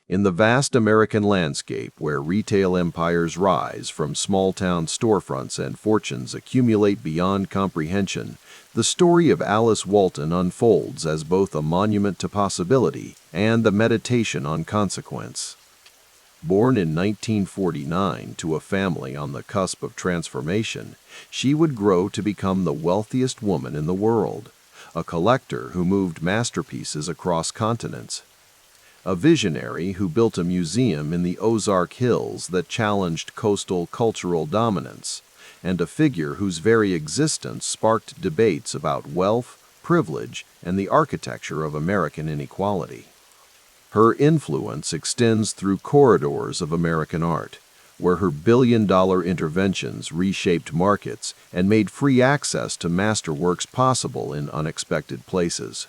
In the vast American landscape where retail empires rise from small-town storefronts and fortunes accumulate beyond comprehension, the story of Alice Walton unfolds as both a monument to possibility and a meditation on consequence. Born in 1949 to a family on the cusp of transformation, she would grow to become the wealthiest woman in the world, a collector who moved masterpieces across continents, a visionary who built a museum in the Ozark Hills that challenged coastal cultural dominance, and a figure whose very existence sparked debates about wealth, privilege, and the architecture of American inequality. Her influence extends through corridors of American art, where her billion-dollar interventions reshaped markets and made free access to masterworks possible in unexpected places.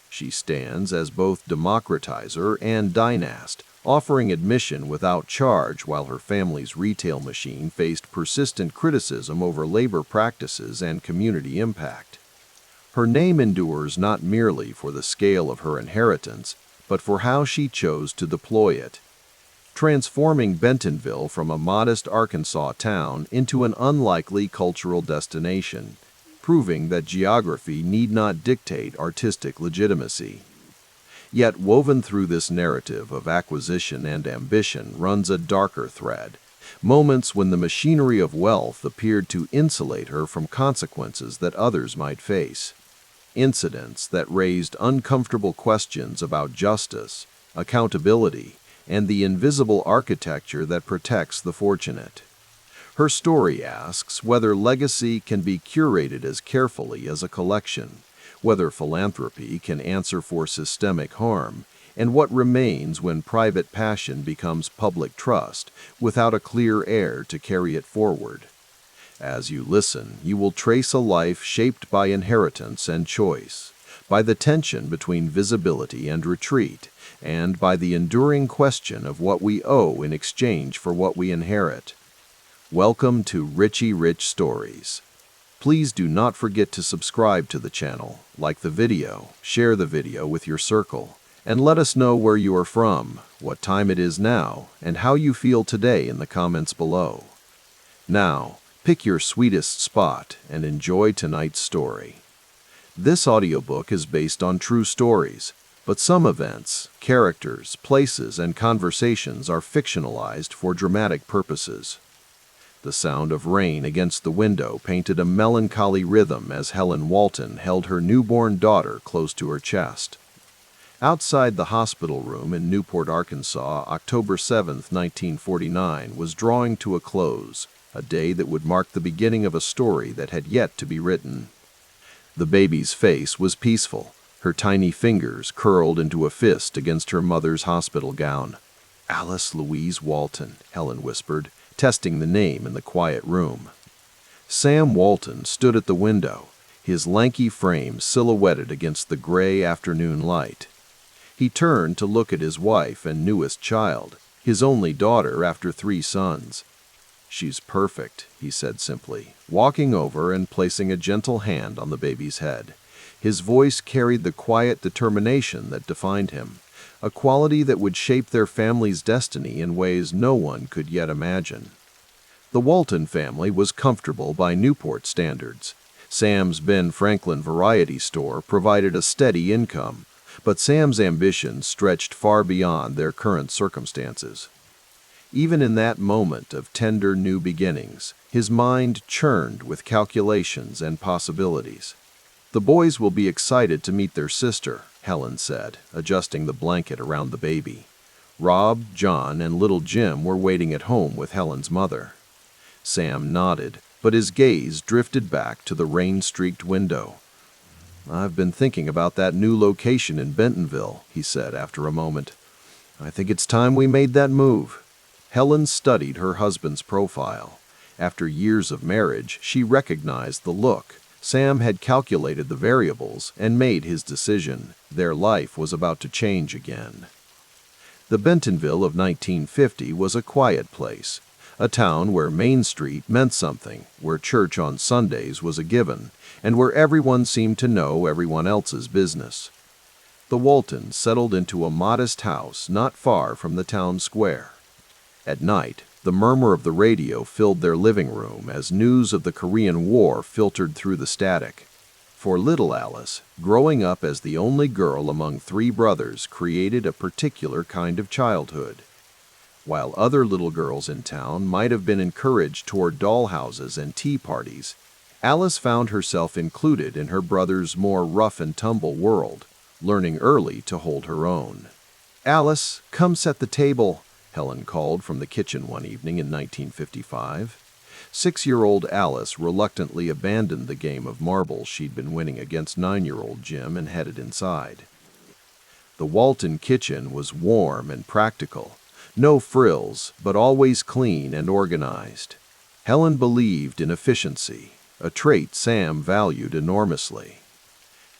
She stands as both democratizer and dynast, offering admission without charge while her family's retail machine faced persistent criticism over labor practices and community impact. Her name endures not merely for the scale of her inheritance, but for how she chose to deploy it, transforming Bentonville from a modest Arkansas town into an unlikely cultural destination, proving that geography need not dictate artistic legitimacy. Yet woven through this narrative of acquisition and ambition runs a darker thread, moments when the machinery of wealth appeared to insulate her from consequences that others might face, incidents that raised uncomfortable questions about justice, accountability, and the invisible architecture that protects the fortunate. Her story asks whether legacy can be curated as carefully as a collection, whether philanthropy can answer for systemic harm, and what remains when private passion becomes public trust without a clear heir to carry it forward. As you listen, you will trace a life shaped by inheritance and choice, by the tension between visibility and retreat, and by the enduring question of what we owe in exchange for what we inherit. Welcome to Richie Rich Stories. Please do not forget to subscribe to the channel, like the video, share the video with your circle, and let us know where you are from, what time it is now, and how you feel today in the comments below. Now, pick your sweetest spot and enjoy tonight's story. This audiobook is based on true stories, but some events, characters, places, and conversations are fictionalized for dramatic purposes. The sound of rain against the window painted a melancholy rhythm as Helen Walton held her newborn daughter close to her chest. Outside the hospital room in Newport, Arkansas, October 7, 1949, was drawing to a close, a day that would mark the beginning of a story that had yet to be written. The baby's face was peaceful, her tiny fingers curled into a fist against her mother's hospital gown. "Alice Louise Walton," Helen whispered, testing the name in the quiet room. Sam Walton stood at the window, his lanky frame silhouetted against the gray afternoon light. He turned to look at his wife and newest child, his only daughter after 3 sons. "She's perfect," he said simply, walking over and placing a gentle hand on the baby's head. His voice carried the quiet determination that defined him, a quality that would shape their family's destiny in ways no one could yet imagine. The Walton family was comfortable by Newport standards. Sam's Ben Franklin variety store provided a steady income, but Sam's ambitions stretched far beyond their current circumstances. Even in that moment of tender new beginnings, his mind churned with calculations and possibilities. "The boys will be excited to meet their sister," Helen said, adjusting the blanket around the baby. Rob, John, and little Jim were waiting at home with Helen's mother. Sam nodded, but his gaze drifted back to the rain-streaked window. "I've been thinking about that new location in Bentonville," he said after a moment. "I think it's time we made that move." Helen studied her husband's profile. After years of marriage, she recognized the look. Sam had calculated the variables and made his decision. Their life was about to change again. The Bentonville of 1950 was a quiet place, a town where Main Street meant something, where church on Sundays was a given, and where everyone seemed to know everyone else's business. The Waltons settled into a modest house not far from the town square. At night, the murmur of the radio filled their living room as news of the Korean War filtered through the static. For little Alice, growing up as the only girl among three brothers created a particular kind of childhood. While other little girls in town might have been encouraged toward dollhouses and tea parties, Alice found herself included in her brother's more rough-and-tumble world, learning early to hold her own. "Alice, come set the table," Helen called from the kitchen one evening in 1955. 6-year-old Alice reluctantly abandoned the game of marbles she'd been winning against 9-year-old Jim and headed inside. The Walton kitchen was warm and practical. No frills, but always clean and organized. Helen believed in efficiency, a trait Sam valued enormously.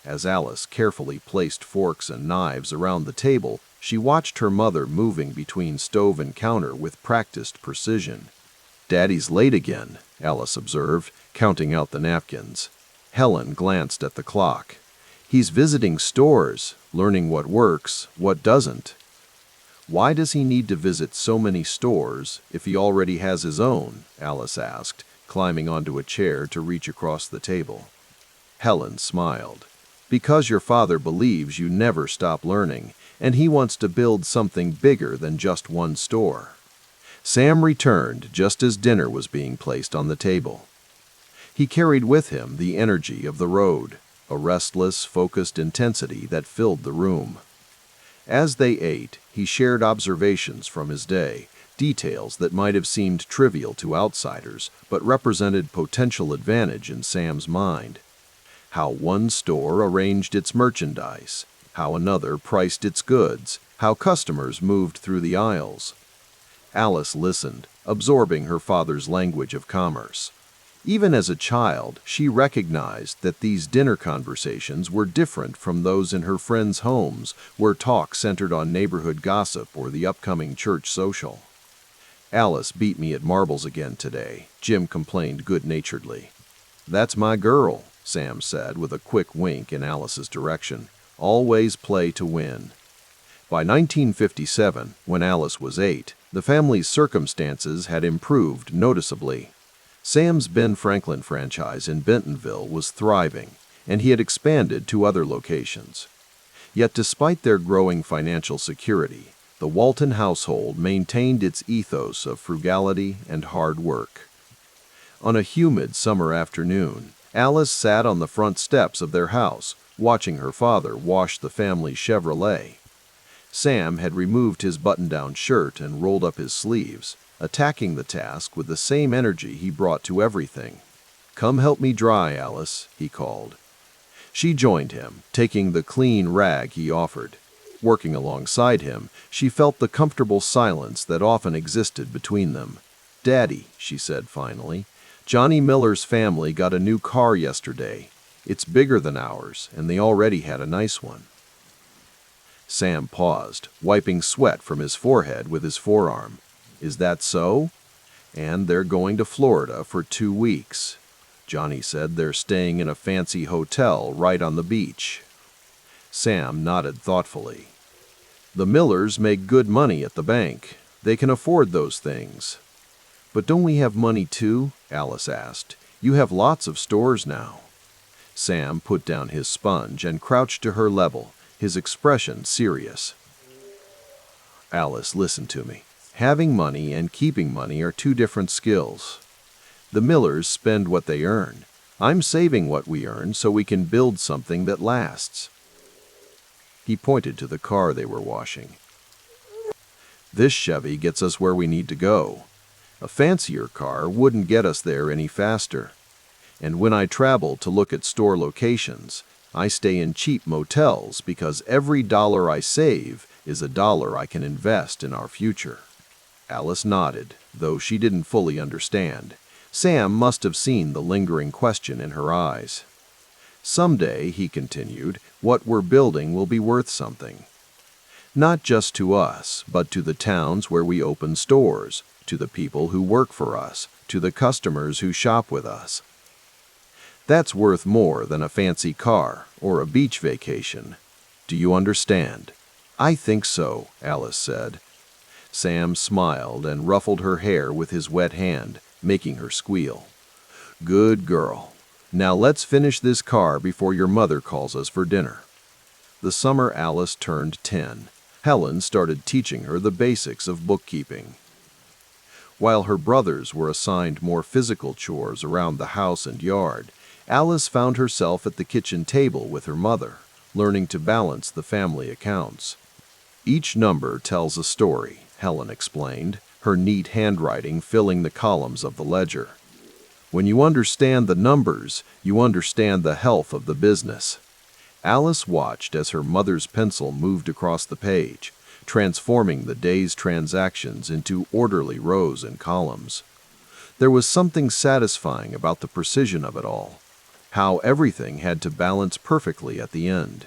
As Alice carefully placed forks and knives around the table, she watched her mother moving between stove and counter with practiced precision. "Daddy's late again," Alice observed, counting out the napkins. Helen glanced at the clock. "He's visiting stores, learning what works, what doesn't." "Why does he need to visit so many stores if he already has his own?" Alice asked, climbing onto a chair to reach across the table. Helen smiled. "Because your father believes you never stop learning, and he wants to build something bigger than just one store." Sam returned just as dinner was being placed on the table. He carried with him the energy of the road, a restless, focused intensity that filled the room. As they ate, he shared observations from his day, details that might have seemed trivial to outsiders, but represented potential advantage in Sam's mind. How one store arranged its merchandise, how another priced its goods, how customers moved through the aisles. Alice listened, absorbing her father's language of commerce. Even as a child, she recognized that these dinner conversations were different from those in her friends' homes, where talk centered on neighborhood gossip or the upcoming church social. "Alice beat me at marbles again today," Jim complained good-naturedly. "That's my girl," Sam said with a quick wink in Alice's direction. "Always play to win." By 1957, when Alice was 8, the family's circumstances had improved noticeably. Sam's Ben Franklin franchise in Bentonville was thriving, and he had expanded to other locations. Yet despite their growing financial security, the Walton household maintained its ethos of frugality and hard work. On a humid summer afternoon, Alice sat on the front steps of their house, watching her father wash the family Chevrolet. Sam had removed his button-down shirt and rolled up his sleeves, attacking the task with the same energy he brought to everything. "Come help me dry, Alice," he called. She joined him, taking the clean rag he offered. Working alongside him, she felt the comfortable silence that often existed between them. "Daddy," she said finally, "Johnny Miller's family got a new car yesterday. It's bigger than ours, and they already had a nice one." Sam paused, wiping sweat from his forehead with his forearm. "Is that so?" "And they're going to Florida for 2 weeks. Johnny said they're staying in a fancy hotel right on the beach." Sam nodded thoughtfully. "The Millers make good money at the bank. They can afford those things." "But don't we have money too?" Alice asked. "You have lots of stores now." Sam put down his sponge and crouched to her level, his expression serious. "Alice, listen to me. Having money and keeping money are two different skills. The Millers spend what they earn. I'm saving what we earn so we can build something that lasts." He pointed to the car they were washing. "This Chevy gets us where we need to go. A fancier car wouldn't get us there any faster. And when I travel to look at store locations, I stay in cheap motels because every dollar I save is a dollar I can invest in our future." Alice nodded, though she didn't fully understand. Sam must have seen the lingering question in her eyes. "Someday," he continued, "what we're building will be worth something. Not just to us, but to the towns where we open stores, to the people who work for us, to the customers who shop with us. That's worth more than a fancy car or a beach vacation." Do you understand?" "I think so," Alice said. Sam smiled and ruffled her hair with his wet hand, making her squeal. "Good girl. Now let's finish this car before your mother calls us for dinner." The summer Alice turned 10, Helen started teaching her the basics of bookkeeping. While her brothers were assigned more physical chores around the house and yard, Alice found herself at the kitchen table with her mother, learning to balance the family accounts. "Each number tells a story," Helen explained, her neat handwriting filling the columns of the ledger. "When you understand the numbers, you understand the health of the business." Alice watched as her mother's pencil moved across the page, transforming the day's transactions into orderly rows and columns. There was something satisfying about the precision of it all, how everything had to balance perfectly at the end.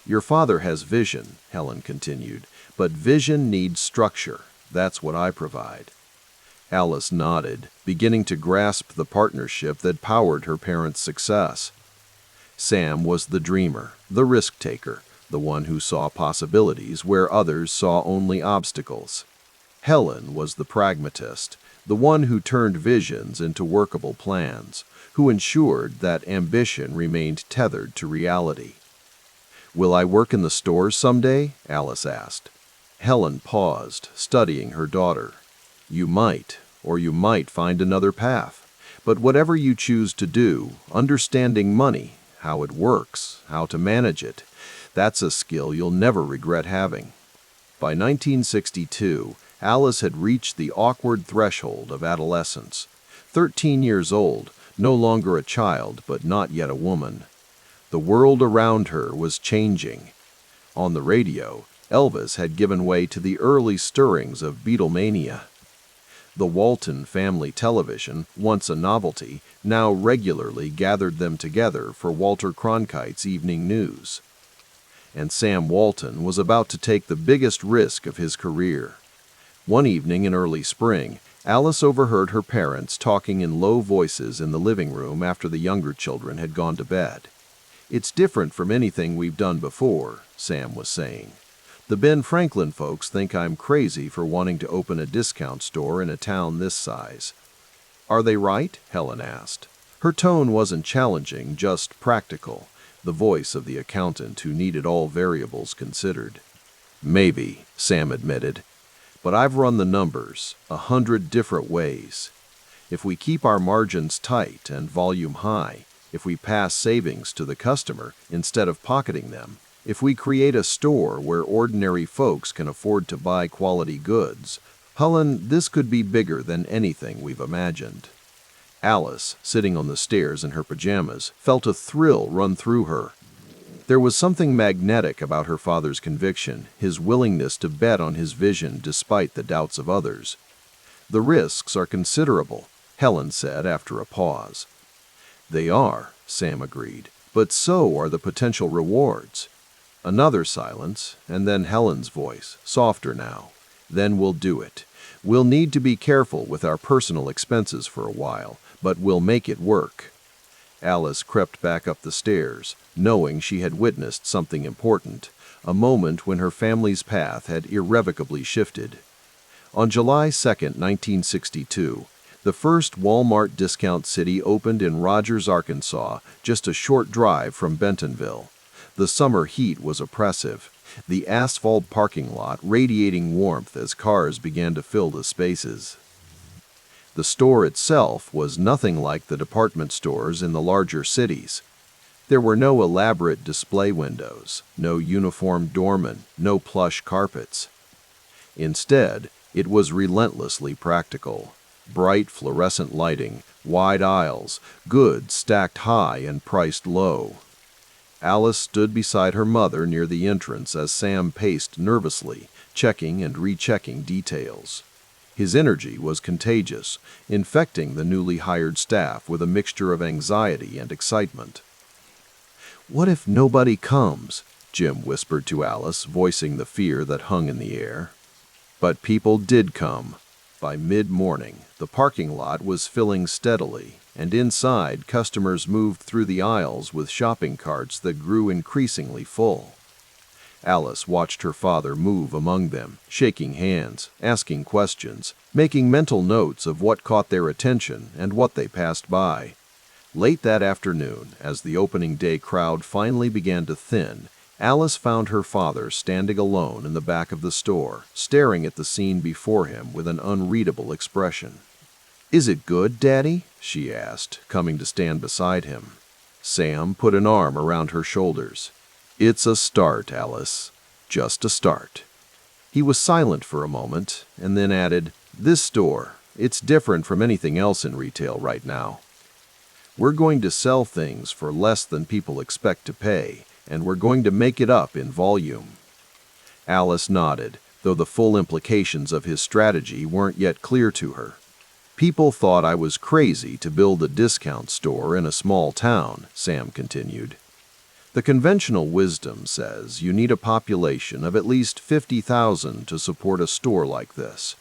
"Your father has vision," Helen continued, "but vision needs structure. That's what I provide." Alice nodded, beginning to grasp the partnership that powered her parents' success. Sam was the dreamer, the risk-taker, the one who saw possibilities where others saw only obstacles. Helen was the pragmatist, the one who turned visions into workable plans, who ensured that ambition remained tethered to reality. "Will I work in the stores someday?" Alice asked. Helen paused, studying her daughter. "You might, or you might find another path. But whatever you choose to do, understanding money, how it works, how to manage it, that's a skill you'll never regret having." By 1962, Alice had reached the awkward threshold of adolescence. 13 years old, no longer a child, but not yet a woman. The world around her was changing. On the radio, Elvis had given way to the early stirrings of Beatlemania. The Walton family television, once a novelty, now regularly gathered them together for Walter Cronkite's evening news. And Sam Walton was about to take the biggest risk of his career. One evening in early spring, Alice overheard her parents talking in low voices in the living room after the younger children had gone to bed. "It's different from anything we've done before," Sam was saying. "The Ben Franklin folks think I'm crazy for wanting to open a discount store in a town this size." "Are they right?" Helen asked. Her tone wasn't challenging, just practical, the voice of the accountant who needed all variables considered. "Maybe," Sam admitted. "But I've run the numbers 100 different ways. If we keep our margins tight and volume high, if we pass savings to the customer instead of pocketing them, if we create a store where ordinary folks can afford to buy quality goods, Helen, this could be bigger than anything we've imagined." Alice, sitting on the stairs in her pajamas, felt a thrill run through her. There was something magnetic about her father's conviction, his willingness to bet on his vision despite the doubts of others. "The risks are considerable," Helen said after a pause. "They are," Sam agreed, "but so are the potential rewards." Another silence, and then Helen's voice, softer now. "Then we'll do it. We'll need to be careful with our personal expenses for a while, but we'll make it work." Alice crept back up the stairs, knowing she had witnessed something important, a moment when her family's path had irrevocably shifted. On July 2, 1962, the first Walmart Discount City opened in Rogers, Arkansas, just a short drive from Bentonville. The summer heat was oppressive, the asphalt parking lot radiating warmth as cars began to fill the spaces. The store itself was nothing like the department stores in the larger cities. There were no elaborate display windows, no uniformed doormen, no plush carpets. Instead, it was relentlessly practical. Bright fluorescent lighting, wide aisles, goods stacked high and priced low. Alice stood beside her mother near the entrance as Sam paced nervously, checking and rechecking details. His energy was contagious, infecting the newly hired staff with a mixture of anxiety and excitement. "What if nobody comes?" Jim whispered to Alice, voicing the fear that hung in the air. But people did come. By mid-morning, the parking lot was filling steadily, and inside, customers moved through the aisles with shopping carts that grew increasingly full. Alice watched her father move among them, shaking hands, asking questions, making mental notes of what caught their attention and what they passed by. Late that afternoon, as the opening day crowd finally began to thin, Alice found her father standing alone in the back of the store, staring at the scene before him with an unreadable expression. "Is it good, Daddy?" she asked, coming to stand beside him. Sam put an arm around her shoulders. "It's a start, Alice. Just a start." He was silent for a moment, and then added, "This store, it's different from anything else in retail right now. We're going to sell things for less than people expect to pay, and we're going to make it up in volume." Alice nodded, though the full implications of his strategy weren't yet clear to her. "People thought I was crazy to build a discount store in a small town," Sam continued. "The conventional wisdom says you need a population of at least 50,000 to support a store like this.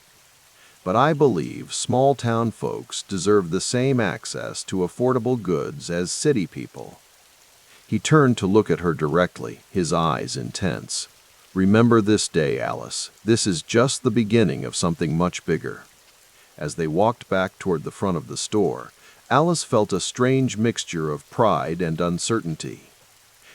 But I believe small-town folks deserve the same access to affordable goods as city people." He turned to look at her directly, his eyes intense. "Remember this day, Alice. This is just the beginning of something much bigger." As they walked back toward the front of the store, Alice felt a strange mixture of pride and uncertainty.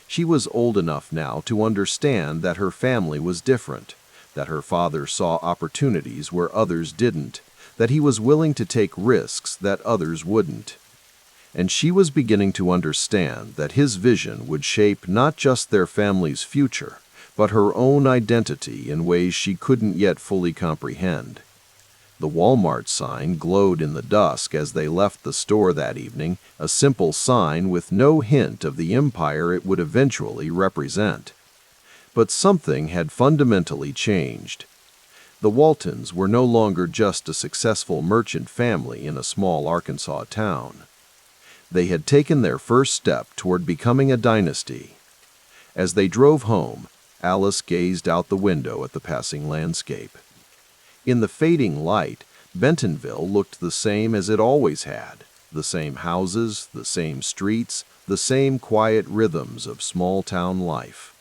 She was old enough now to understand that her family was different, that her father saw opportunities where others didn't, that he was willing to take risks that others wouldn't. And she was beginning to understand that his vision would shape not just their family's future, but her own identity in ways she couldn't yet fully comprehend. The Walmart sign glowed in the dusk as they left the store that evening, a simple sign with no hint of the empire it would eventually represent. But something had fundamentally changed. The Waltons were no longer just a successful merchant family in a small Arkansas town. They had taken their first step toward becoming a dynasty. As they drove home, Alice gazed out the window at the passing landscape. In the fading light, Bentonville looked the same as it always had, the same houses, the same streets, the same quiet rhythms of small-town life.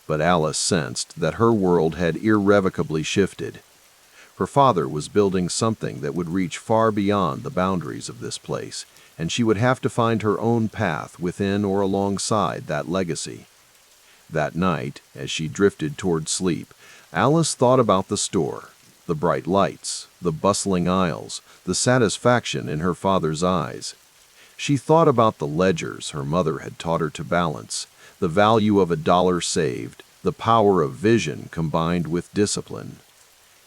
But Alice sensed that her world had irrevocably shifted. Her father was building something that would reach far beyond the boundaries of this place, and she would have to find her own path within or alongside that legacy. That night, as she drifted toward sleep, Alice thought about the store. The bright lights, the bustling aisles, the satisfaction in her father's eyes. She thought about the ledgers her mother had taught her to balance, the value of a dollar saved, the power of vision combined with discipline.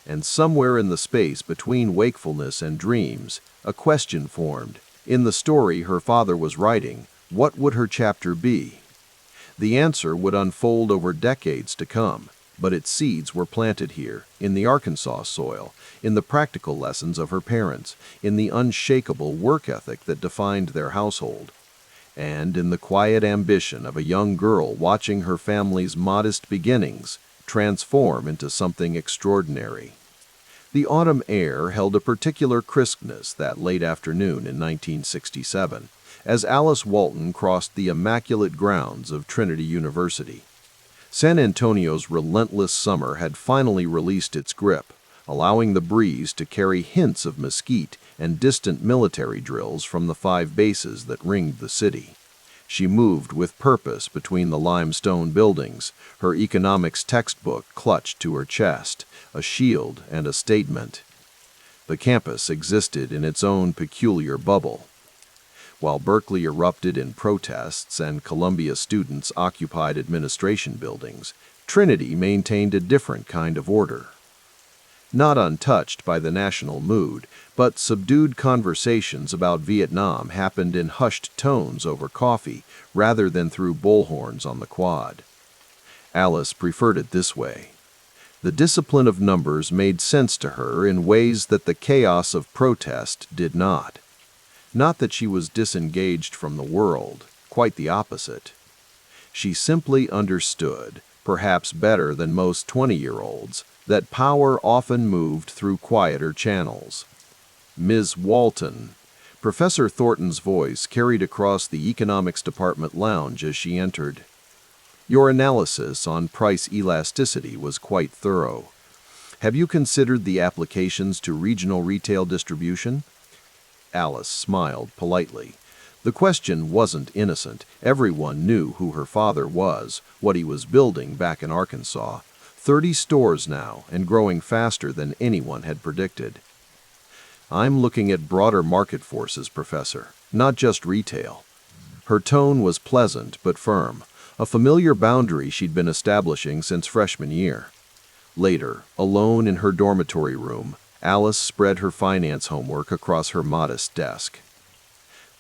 And somewhere in the space between wakefulness and dreams, a question formed. In the story her father was writing, what would her chapter be? The answer would unfold over decades to come. But its seeds were planted here, in the Arkansas soil, in the practical lessons of her parents, in the unshakable work ethic that defined their household, and in the quiet ambition of a young girl watching her family's modest beginnings transform into something extraordinary. The autumn air held a particular crispness that late afternoon in 1967, as Alice Walton crossed the immaculate grounds of Trinity University. San Antonio's relentless summer had finally released its grip, allowing the breeze to carry hints of mesquite and distant military drills from the 5 bases that ringed the city. She moved with purpose between the limestone buildings, her economics textbook clutched to her chest, a shield and a statement. The campus existed in its own peculiar bubble. While Berkeley erupted in protests and Columbia students occupied administration buildings, Trinity maintained a different kind of order. Not untouched by the national mood, but subdued conversations about Vietnam happened in hushed tones over coffee rather than through bullhorns on the quad. Alice preferred it this way. The discipline of numbers made sense to her in ways that the chaos of protest did not. Not that she was disengaged from the world, quite the opposite. She simply understood, perhaps better than most 20-year-olds, that power often moved through quieter channels. "Ms. Walton," Professor Thornton's voice carried across the economics department lounge as she entered. Your analysis on price elasticity was quite thorough. Have you considered the applications to regional retail distribution? Alice smiled politely. The question wasn't innocent. Everyone knew who her father was, what he was building back in Arkansas. 30 stores now, and growing faster than anyone had predicted. I'm looking at broader market forces, Professor, not just retail. Her tone was pleasant but firm, a familiar boundary she'd been establishing since freshman year. Later, alone in her dormitory room, Alice spread her finance homework across her modest desk.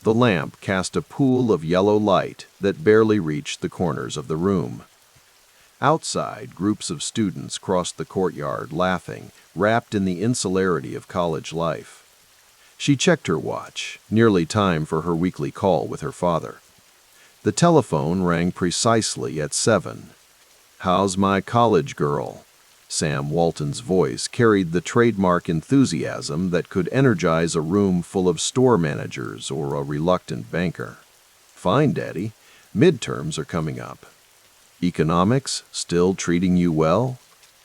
The lamp cast a pool of yellow light that barely reached the corners of the room. Outside, groups of students crossed the courtyard laughing, wrapped in the insularity of college life. She checked her watch, nearly time for her weekly call with her father. The telephone rang precisely at 7. "How's my college girl?" Sam Walton's voice carried the trademark enthusiasm that could energize a room full of store managers or a reluctant banker. "Fine, Daddy. Midterms are coming up." "Economics still treating you well?"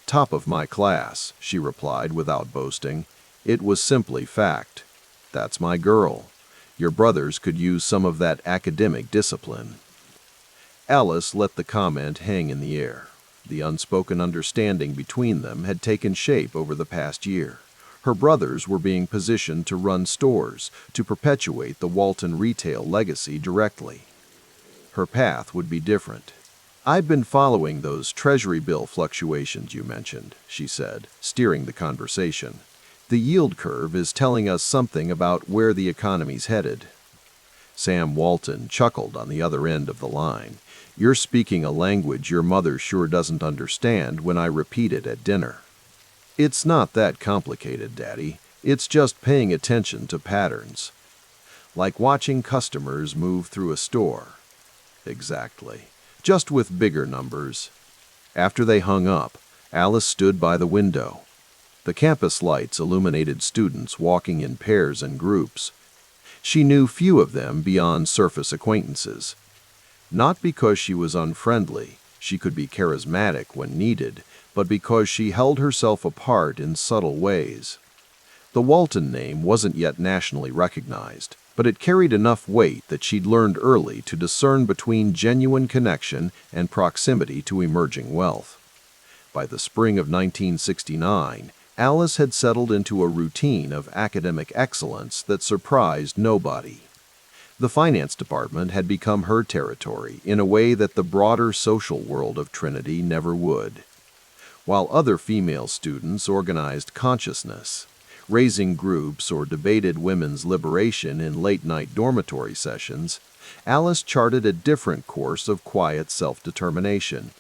"Top of my class," she replied without boasting. It was simply fact. "That's my girl. Your brothers could use some of that academic discipline." Alice let the comment hang in the air. The unspoken understanding between them had taken shape over the past year. Her brothers were being positioned to run stores, to perpetuate the Walton retail legacy directly. Her path would be different. "I've been following those Treasury bill fluctuations you mentioned," she said, steering the conversation. "The yield curve is telling us something about where the economy's headed." Sam Walton chuckled on the other end of the line. "You're speaking a language your mother sure doesn't understand when I repeat it at dinner." "It's not that complicated, Daddy. It's just paying attention to patterns. Like watching customers move through a store." "Exactly. Just with bigger numbers." After they hung up, Alice stood by the window. The campus lights illuminated students walking in pairs and groups. She knew few of them beyond surface acquaintances. Not because she was unfriendly, she could be charismatic when needed, but because she held herself apart in subtle ways. The Walton name wasn't yet nationally recognized, but it carried enough weight that she'd learned early to discern between genuine connection and proximity to emerging wealth. By the spring of 1969, Alice had settled into a routine of academic excellence that surprised nobody. The finance department had become her territory in a way that the broader social world of Trinity never would. While other female students organized consciousness, raising groups, or debated women's liberation in late-night dormitory sessions, Alice charted a different course of quiet self-determination.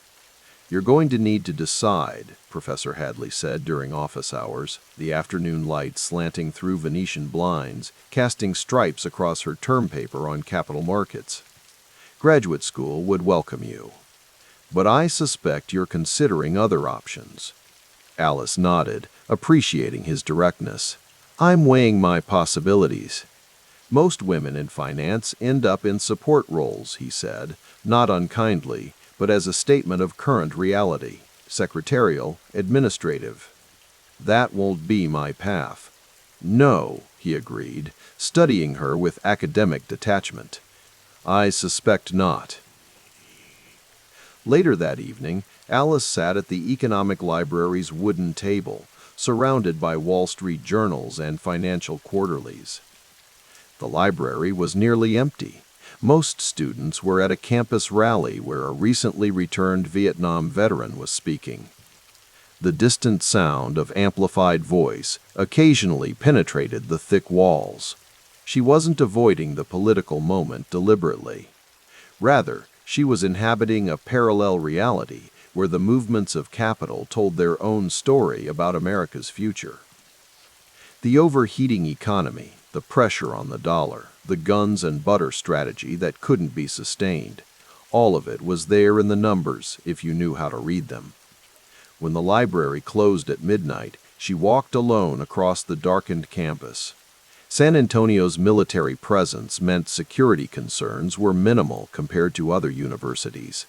"You're going to need to decide," Professor Hadley said during office hours, the afternoon light slanting through Venetian blinds, casting stripes across her term paper on capital markets. "Graduate school would welcome you. But I suspect you're considering other options." Alice nodded, appreciating his directness. "I'm weighing my possibilities." "Most women in finance end up in support roles," he said, not unkindly, but as a statement of current reality, secretarial, administrative. "That won't be my path." "No," he agreed, studying her with academic detachment. "I suspect not." Later that evening, Alice sat at the Economic Library's wooden table, surrounded by Wall Street journals and financial quarterlies. The library was nearly empty. Most students were at a campus rally where a recently returned Vietnam veteran was speaking. The distant sound of amplified voice occasionally penetrated the thick walls. She wasn't avoiding the political moment deliberately. Rather, she was inhabiting a parallel reality where the movements of capital told their own story about America's future. The overheating economy, the pressure on the dollar, the guns and butter strategy that couldn't be sustained, all of it was there in the numbers if you knew how to read them. When the library closed at midnight, she walked alone across the darkened campus. San Antonio's military presence meant security concerns were minimal compared to other universities.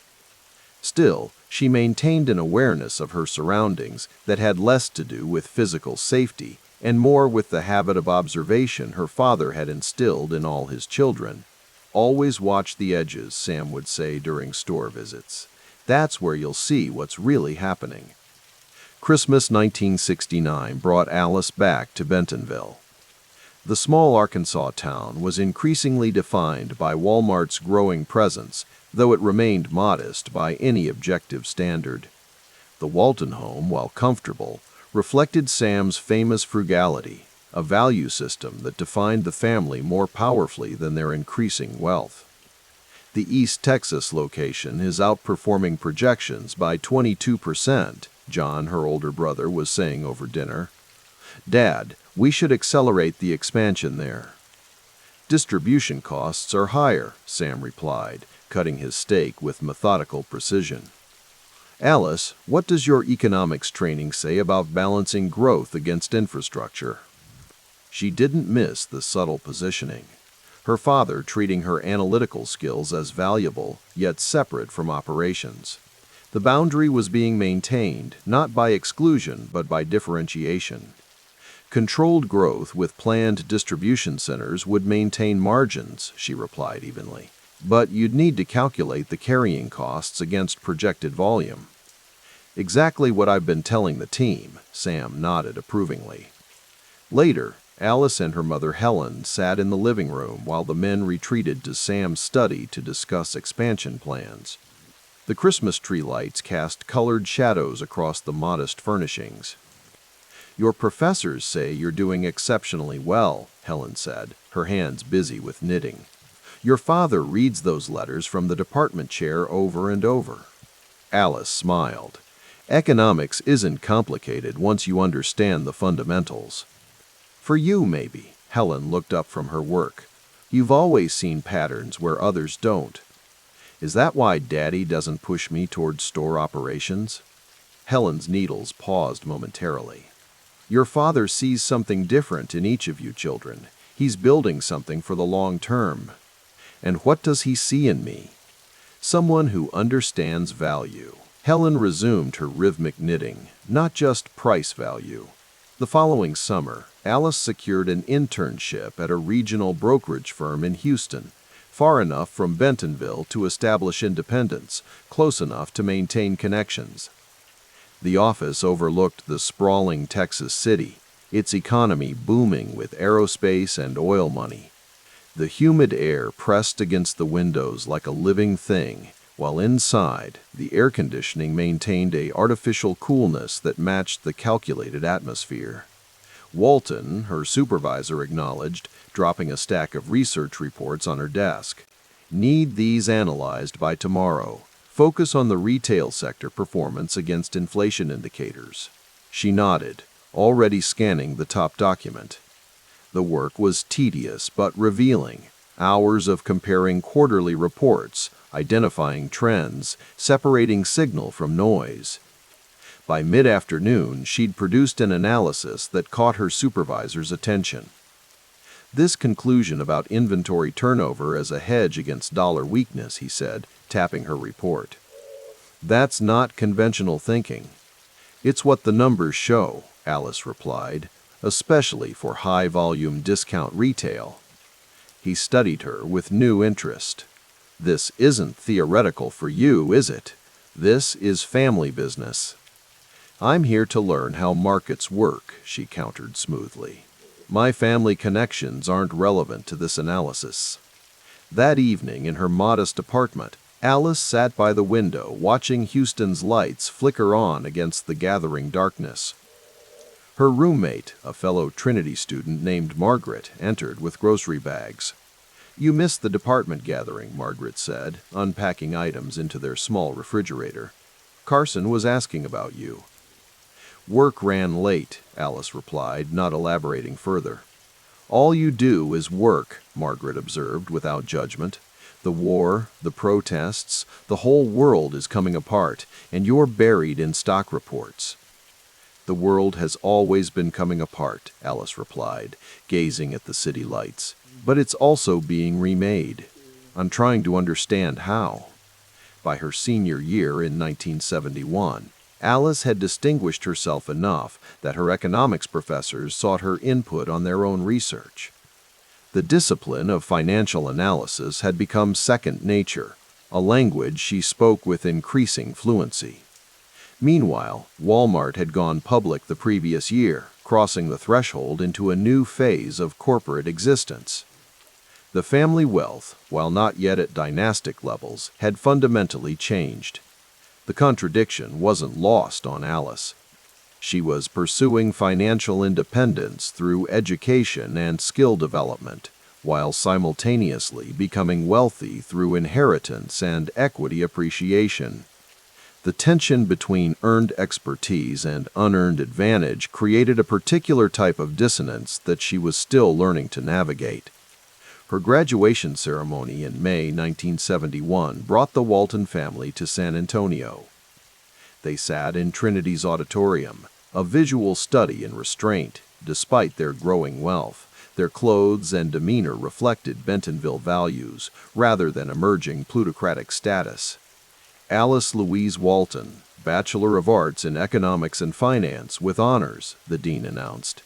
Still, she maintained an awareness of her surroundings that had less to do with physical safety and more with the habit of observation her father had instilled in all his children. "Always watch the edges," Sam would say during store visits. "That's where you'll see what's really happening." Christmas 1969 brought Alice back to Bentonville. The small Arkansas town was increasingly defined by Walmart's growing presence, though it remained modest by any objective standard. The Walton home, while comfortable, reflected Sam's famous frugality, a value system that defined the family more powerfully than their increasing wealth. The East Texas location is outperforming projections by 22%, John, her older brother, was saying over dinner. "Dad, we should accelerate the expansion there." "Distribution costs are higher," Sam replied, cutting his steak with methodical precision. "Alice, what does your economics training say about balancing growth against infrastructure?" She didn't miss the subtle positioning. Her father treating her analytical skills as valuable, yet separate from operations. The boundary was being maintained, not by exclusion, but by differentiation. Controlled growth with planned distribution centers would maintain margins, she replied evenly. But you'd need to calculate the carrying costs against projected volume. "Exactly what I've been telling the team," Sam nodded approvingly. Later, Alice and her mother Helen sat in the living room while the men retreated to Sam's study to discuss expansion plans. The Christmas tree lights cast colored shadows across the modest furnishings. "Your professors say you're doing exceptionally well," Helen said, her hands busy with knitting. "Your father reads those letters from the department chair over and over." Alice smiled. "Economics isn't complicated once you understand the fundamentals." "For you, maybe," Helen looked up from her work. "You've always seen patterns where others don't." "Is that why Daddy doesn't push me toward store operations?" Helen's needles paused momentarily. "Your father sees something different in each of you children. He's building something for the long term." "And what does he see in me?" "Someone who understands value." Helen resumed her rhythmic knitting, not just price value. The following summer, Alice secured an internship at a regional brokerage firm in Houston, far enough from Bentonville to establish independence, close enough to maintain connections. The office overlooked the sprawling Texas city, its economy booming with aerospace and oil money. The humid air pressed against the windows like a living thing, while inside, the air conditioning maintained an artificial coolness that matched the calculated atmosphere. Walton, her supervisor, acknowledged, dropping a stack of research reports on her desk. "Need these analyzed by tomorrow. Focus on the retail sector performance against inflation indicators." She nodded, already scanning the top document. The work was tedious but revealing. Hours of comparing quarterly reports, identifying trends, separating signal from noise. By mid-afternoon, she'd produced an analysis that caught her supervisor's attention. "This conclusion about inventory turnover as a hedge against dollar weakness," he said, tapping her report. "That's not conventional thinking." "It's what the numbers show," Alice replied, "especially for high-volume discount retail." He studied her with new interest. "This isn't theoretical for you, is it? This is family business." "I'm here to learn how markets work," she countered smoothly. "My family connections aren't relevant to this analysis." That evening in her modest apartment, Alice sat by the window watching Houston's lights flicker on against the gathering darkness. Her roommate, a fellow Trinity student named Margaret, entered with grocery bags. "You missed the department gathering," Margaret said, unpacking items into their small refrigerator. "Carson was asking about you." "Work ran late," Alice replied, not elaborating further. "All you do is work," Margaret observed without judgment. "The war, the protests, the whole world is coming apart, and you're buried in stock reports." "The world has always been coming apart," Alice replied, gazing at the city lights. "But it's also being remade. I'm trying to understand how." By her senior year in 1971, Alice had distinguished herself enough that her economics professors sought her input on their own research. The discipline of financial analysis had become second nature, a language she spoke with increasing fluency. Meanwhile, Walmart had gone public the previous year, crossing the threshold into a new phase of corporate existence. The family wealth, while not yet at dynastic levels, had fundamentally changed. The contradiction wasn't lost on Alice. She was pursuing financial independence through education and skill development, while simultaneously becoming wealthy through inheritance and equity appreciation. The tension between earned expertise and unearned advantage created a particular type of dissonance that she was still learning to navigate. Her graduation ceremony in May 1971 brought the Walton family to San Antonio. They sat in Trinity's auditorium, a visual study in restraint, despite their growing wealth. Their clothes and demeanor reflected Bentonville values rather than emerging plutocratic status. Alice Louise Walton, Bachelor of Arts in Economics and Finance with honors, the dean announced.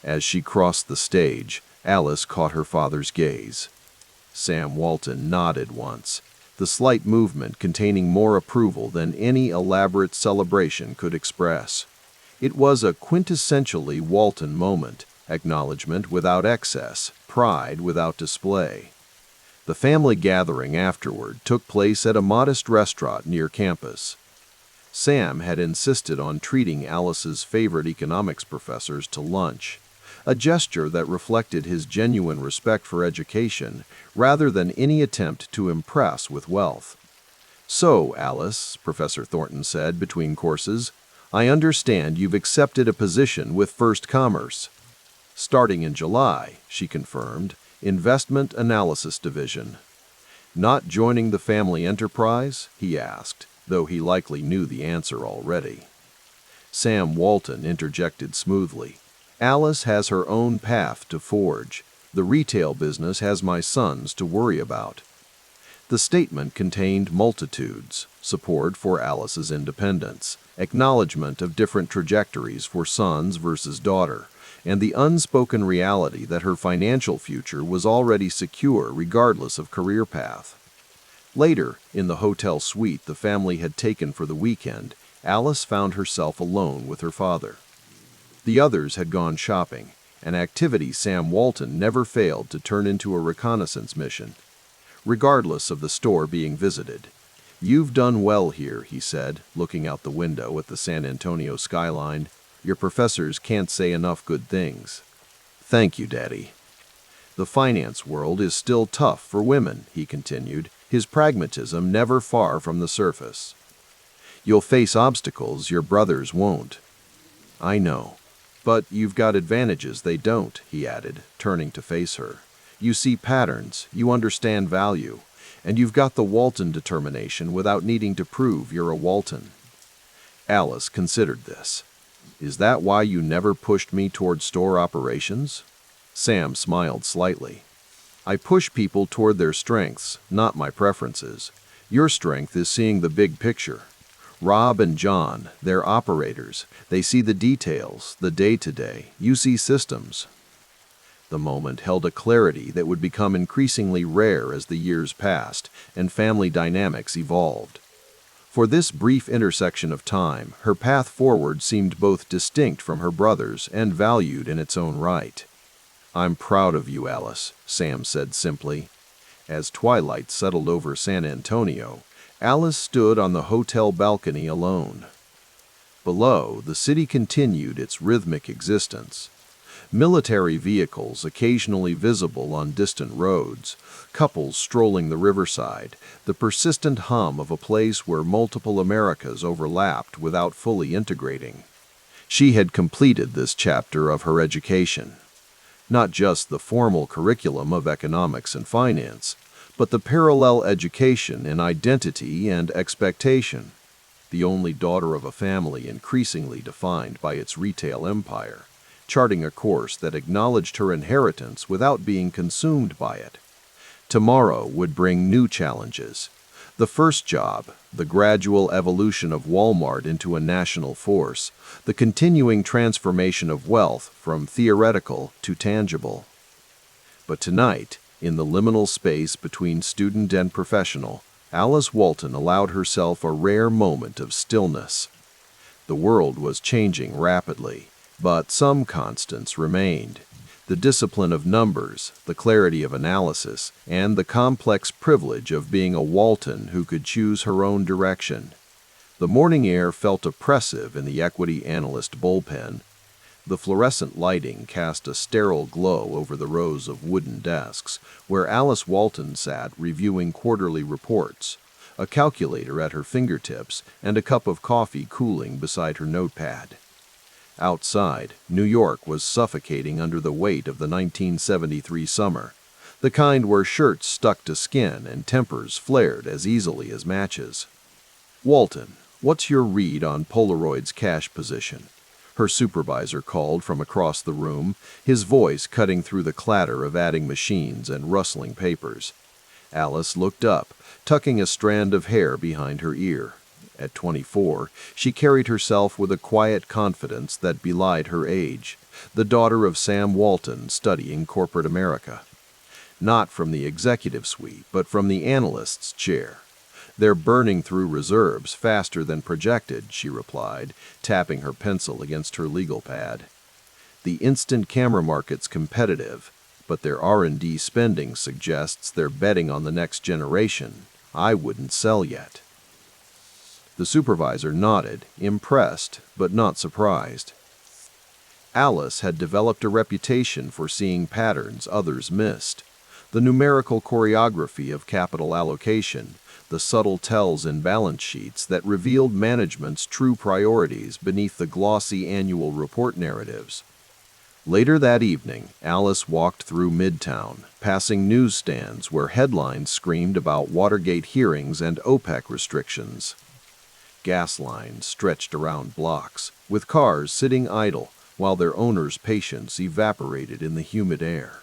As she crossed the stage, Alice caught her father's gaze. Sam Walton nodded once, the slight movement containing more approval than any elaborate celebration could express. It was a quintessentially Walton moment, acknowledgement without excess, pride without display. The family gathering afterward took place at a modest restaurant near campus. Sam had insisted on treating Alice's favorite economics professors to lunch, a gesture that reflected his genuine respect for education rather than any attempt to impress with wealth. "So, Alice," Professor Thornton said between courses, "I understand you've accepted a position with First Commerce." "Starting in July," she confirmed, "Investment Analysis Division." "Not joining the family enterprise?" he asked, though he likely knew the answer already. Sam Walton interjected smoothly. "Alice has her own path to forge. The retail business has my sons to worry about." The statement contained multitudes: support for Alice's independence, acknowledgement of different trajectories for sons versus daughter, and the unspoken reality that her financial future was already secure regardless of career path. Later, in the hotel suite the family had taken for the weekend, Alice found herself alone with her father. The others had gone shopping, an activity Sam Walton never failed to turn into a reconnaissance mission, regardless of the store being visited. "You've done well here," he said, looking out the window at the San Antonio skyline. "Your professors can't say enough good things." "Thank you, Daddy." "The finance world is still tough for women," he continued, his pragmatism never far from the surface. "You'll face obstacles your brothers won't." "I know. But you've got advantages they don't," he added, turning to face her. "You see patterns, you understand value, and you've got the Walton determination without needing to prove you're a Walton." Alice considered this. "Is that why you never pushed me toward store operations?" Sam smiled slightly. "I push people toward their strengths, not my preferences. Your strength is seeing the big picture. Rob and John, they're operators. They see the details, the day-to-day. You see systems." The moment held a clarity that would become increasingly rare as the years passed and family dynamics evolved. For this brief intersection of time, her path forward seemed both distinct from her brother's and valued in its own right. "I'm proud of you, Alice," Sam said simply. As twilight settled over San Antonio, Alice stood on the hotel balcony alone. Below, the city continued its rhythmic existence. Military vehicles occasionally visible on distant roads, couples strolling the riverside, the persistent hum of a place where multiple Americas overlapped without fully integrating. She had completed this chapter of her education. Not just the formal curriculum of economics and finance, but the parallel education in identity and expectation. The only daughter of a family increasingly defined by its retail empire, charting a course that acknowledged her inheritance without being consumed by it. Tomorrow would bring new challenges. The first job, the gradual evolution of Walmart into a national force, the continuing transformation of wealth from theoretical to tangible. But tonight, in the liminal space between student and professional, Alice Walton allowed herself a rare moment of stillness. The world was changing rapidly, but some constants remained. The discipline of numbers, the clarity of analysis, and the complex privilege of being a Walton who could choose her own direction. The morning air felt oppressive in the equity analyst bullpen. The fluorescent lighting cast a sterile glow over the rows of wooden desks, where Alice Walton sat reviewing quarterly reports, a calculator at her fingertips and a cup of coffee cooling beside her notepad. Outside, New York was suffocating under the weight of the 1973 summer, the kind where shirts stuck to skin and tempers flared as easily as matches. "Walton, what's your read on Polaroid's cash position?" her supervisor called from across the room, his voice cutting through the clatter of adding machines and rustling papers. Alice looked up, tucking a strand of hair behind her ear. At 24, she carried herself with a quiet confidence that belied her age, the daughter of Sam Walton studying corporate America. Not from the executive suite, but from the analyst's chair. "They're burning through reserves faster than projected," she replied, tapping her pencil against her legal pad. "The instant camera market's competitive, but their R&D spending suggests they're betting on the next generation. I wouldn't sell yet." The supervisor nodded, impressed but not surprised. Alice had developed a reputation for seeing patterns others missed. The numerical choreography of capital allocation, the subtle tells in balance sheets that revealed management's true priorities beneath the glossy annual report narratives. Later that evening, Alice walked through Midtown, passing newsstands where headlines screamed about Watergate hearings and OPEC restrictions. Gas lines stretched around blocks, with cars sitting idle while their owners' patience evaporated in the humid air.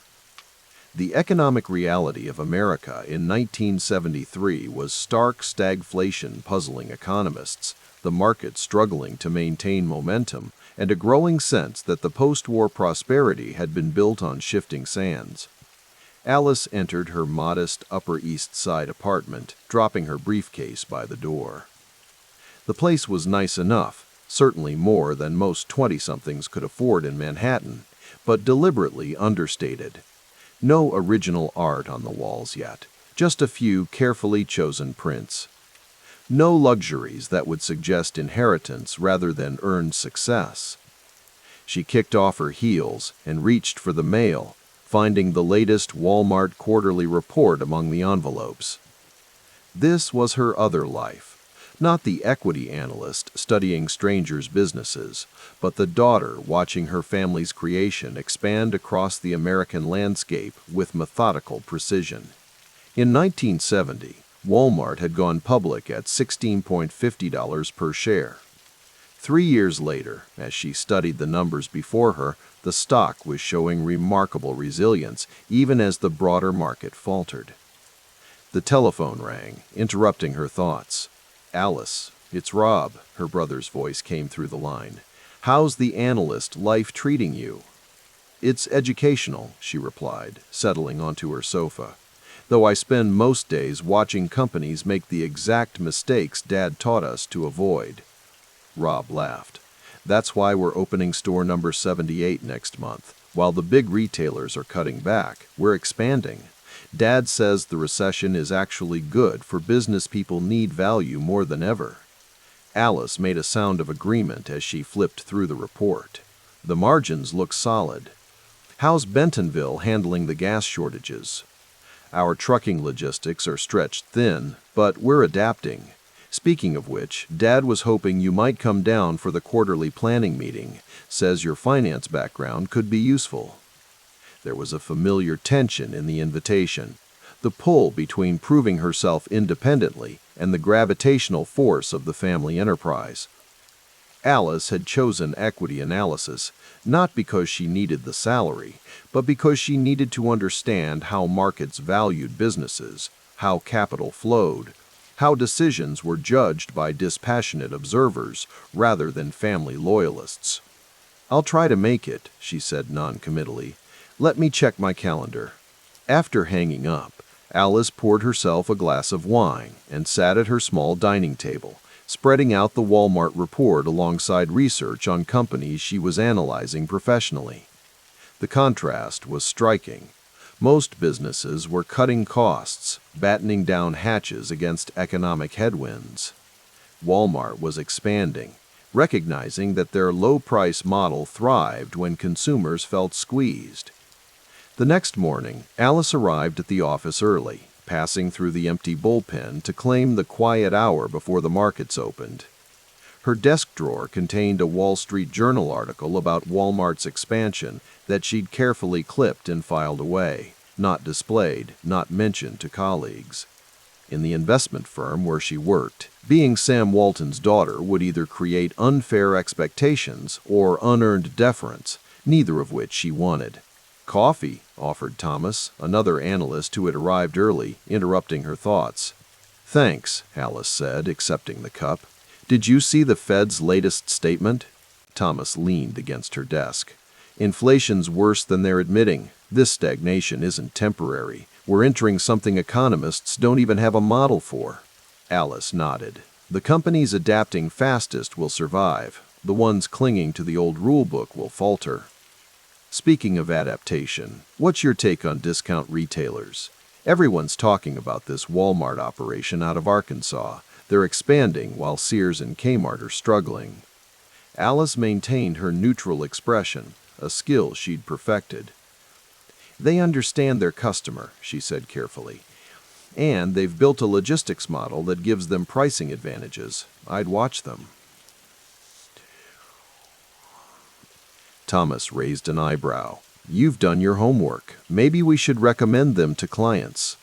The economic reality of America in 1973 was stark stagflation puzzling economists, the market struggling to maintain momentum, and a growing sense that the post-war prosperity had been built on shifting sands. Alice entered her modest Upper East Side apartment, dropping her briefcase by the door. The place was nice enough, certainly more than most 20-somethings could afford in Manhattan, but deliberately understated. No original art on the walls yet, just a few carefully chosen prints. No luxuries that would suggest inheritance rather than earned success. She kicked off her heels and reached for the mail, finding the latest Walmart quarterly report among the envelopes. This was her other life. Not the equity analyst studying strangers' businesses, but the daughter watching her family's creation expand across the American landscape with methodical precision. In 1970, Walmart had gone public at $16.50 per share. 3 years later, as she studied the numbers before her, the stock was showing remarkable resilience even as the broader market faltered. The telephone rang, interrupting her thoughts. "Alice, it's Rob," her brother's voice came through the line. "How's the analyst life treating you?" "It's educational," she replied, settling onto her sofa. "Though I spend most days watching companies make the exact mistakes Dad taught us to avoid." Rob laughed. "That's why we're opening store number 78 next month. While the big retailers are cutting back, we're expanding. Dad says the recession is actually good for business people need value more than ever." Alice made a sound of agreement as she flipped through the report. "The margins look solid. How's Bentonville handling the gas shortages?" "Our trucking logistics are stretched thin, but we're adapting. Speaking of which, Dad was hoping you might come down for the quarterly planning meeting. Says your finance background could be useful." There was a familiar tension in the invitation, the pull between proving herself independently and the gravitational force of the family enterprise. Alice had chosen equity analysis, not because she needed the salary, but because she needed to understand how markets valued businesses, how capital flowed, how decisions were judged by dispassionate observers rather than family loyalists. "I'll try to make it," she said non-committally. "Let me check my calendar." After hanging up, Alice poured herself a glass of wine and sat at her small dining table, spreading out the Walmart report alongside research on companies she was analyzing professionally. The contrast was striking. Most businesses were cutting costs, battening down hatches against economic headwinds. Walmart was expanding, recognizing that their low-price model thrived when consumers felt squeezed. The next morning, Alice arrived at the office early, passing through the empty bullpen to claim the quiet hour before the markets opened. Her desk drawer contained a Wall Street Journal article about Walmart's expansion that she'd carefully clipped and filed away, not displayed, not mentioned to colleagues. In the investment firm where she worked, being Sam Walton's daughter would either create unfair expectations or unearned deference, neither of which she wanted. "Coffee," offered Thomas, another analyst who had arrived early, interrupting her thoughts. "Thanks," Alice said, accepting the cup. "Did you see the Fed's latest statement?" Thomas leaned against her desk. "Inflation's worse than they're admitting. This stagnation isn't temporary. We're entering something economists don't even have a model for." Alice nodded. "The companies adapting fastest will survive. The ones clinging to the old rulebook will falter." Speaking of adaptation, what's your take on discount retailers? Everyone's talking about this Walmart operation out of Arkansas. They're expanding while Sears and Kmart are struggling. Alice maintained her neutral expression, a skill she'd perfected. "They understand their customer," she said carefully. "And they've built a logistics model that gives them pricing advantages. I'd watch them." Thomas raised an eyebrow. "You've done your homework. Maybe we should recommend them to clients."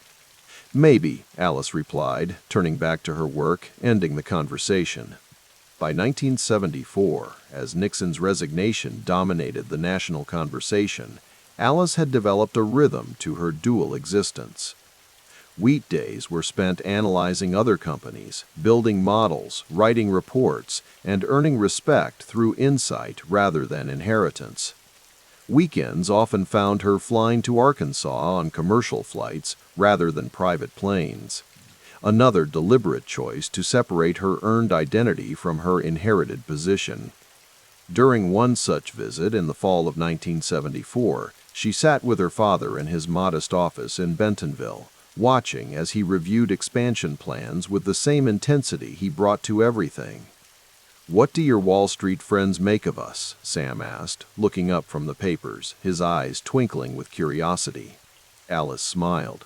"Maybe," Alice replied, turning back to her work, ending the conversation. By 1974, as Nixon's resignation dominated the national conversation, Alice had developed a rhythm to her dual existence. Weekdays were spent analyzing other companies, building models, writing reports, and earning respect through insight rather than inheritance. Weekends often found her flying to Arkansas on commercial flights rather than private planes. Another deliberate choice to separate her earned identity from her inherited position. During one such visit in the fall of 1974, she sat with her father in his modest office in Bentonville, watching as he reviewed expansion plans with the same intensity he brought to everything. "What do your Wall Street friends make of us?" Sam asked, looking up from the papers, his eyes twinkling with curiosity. Alice smiled.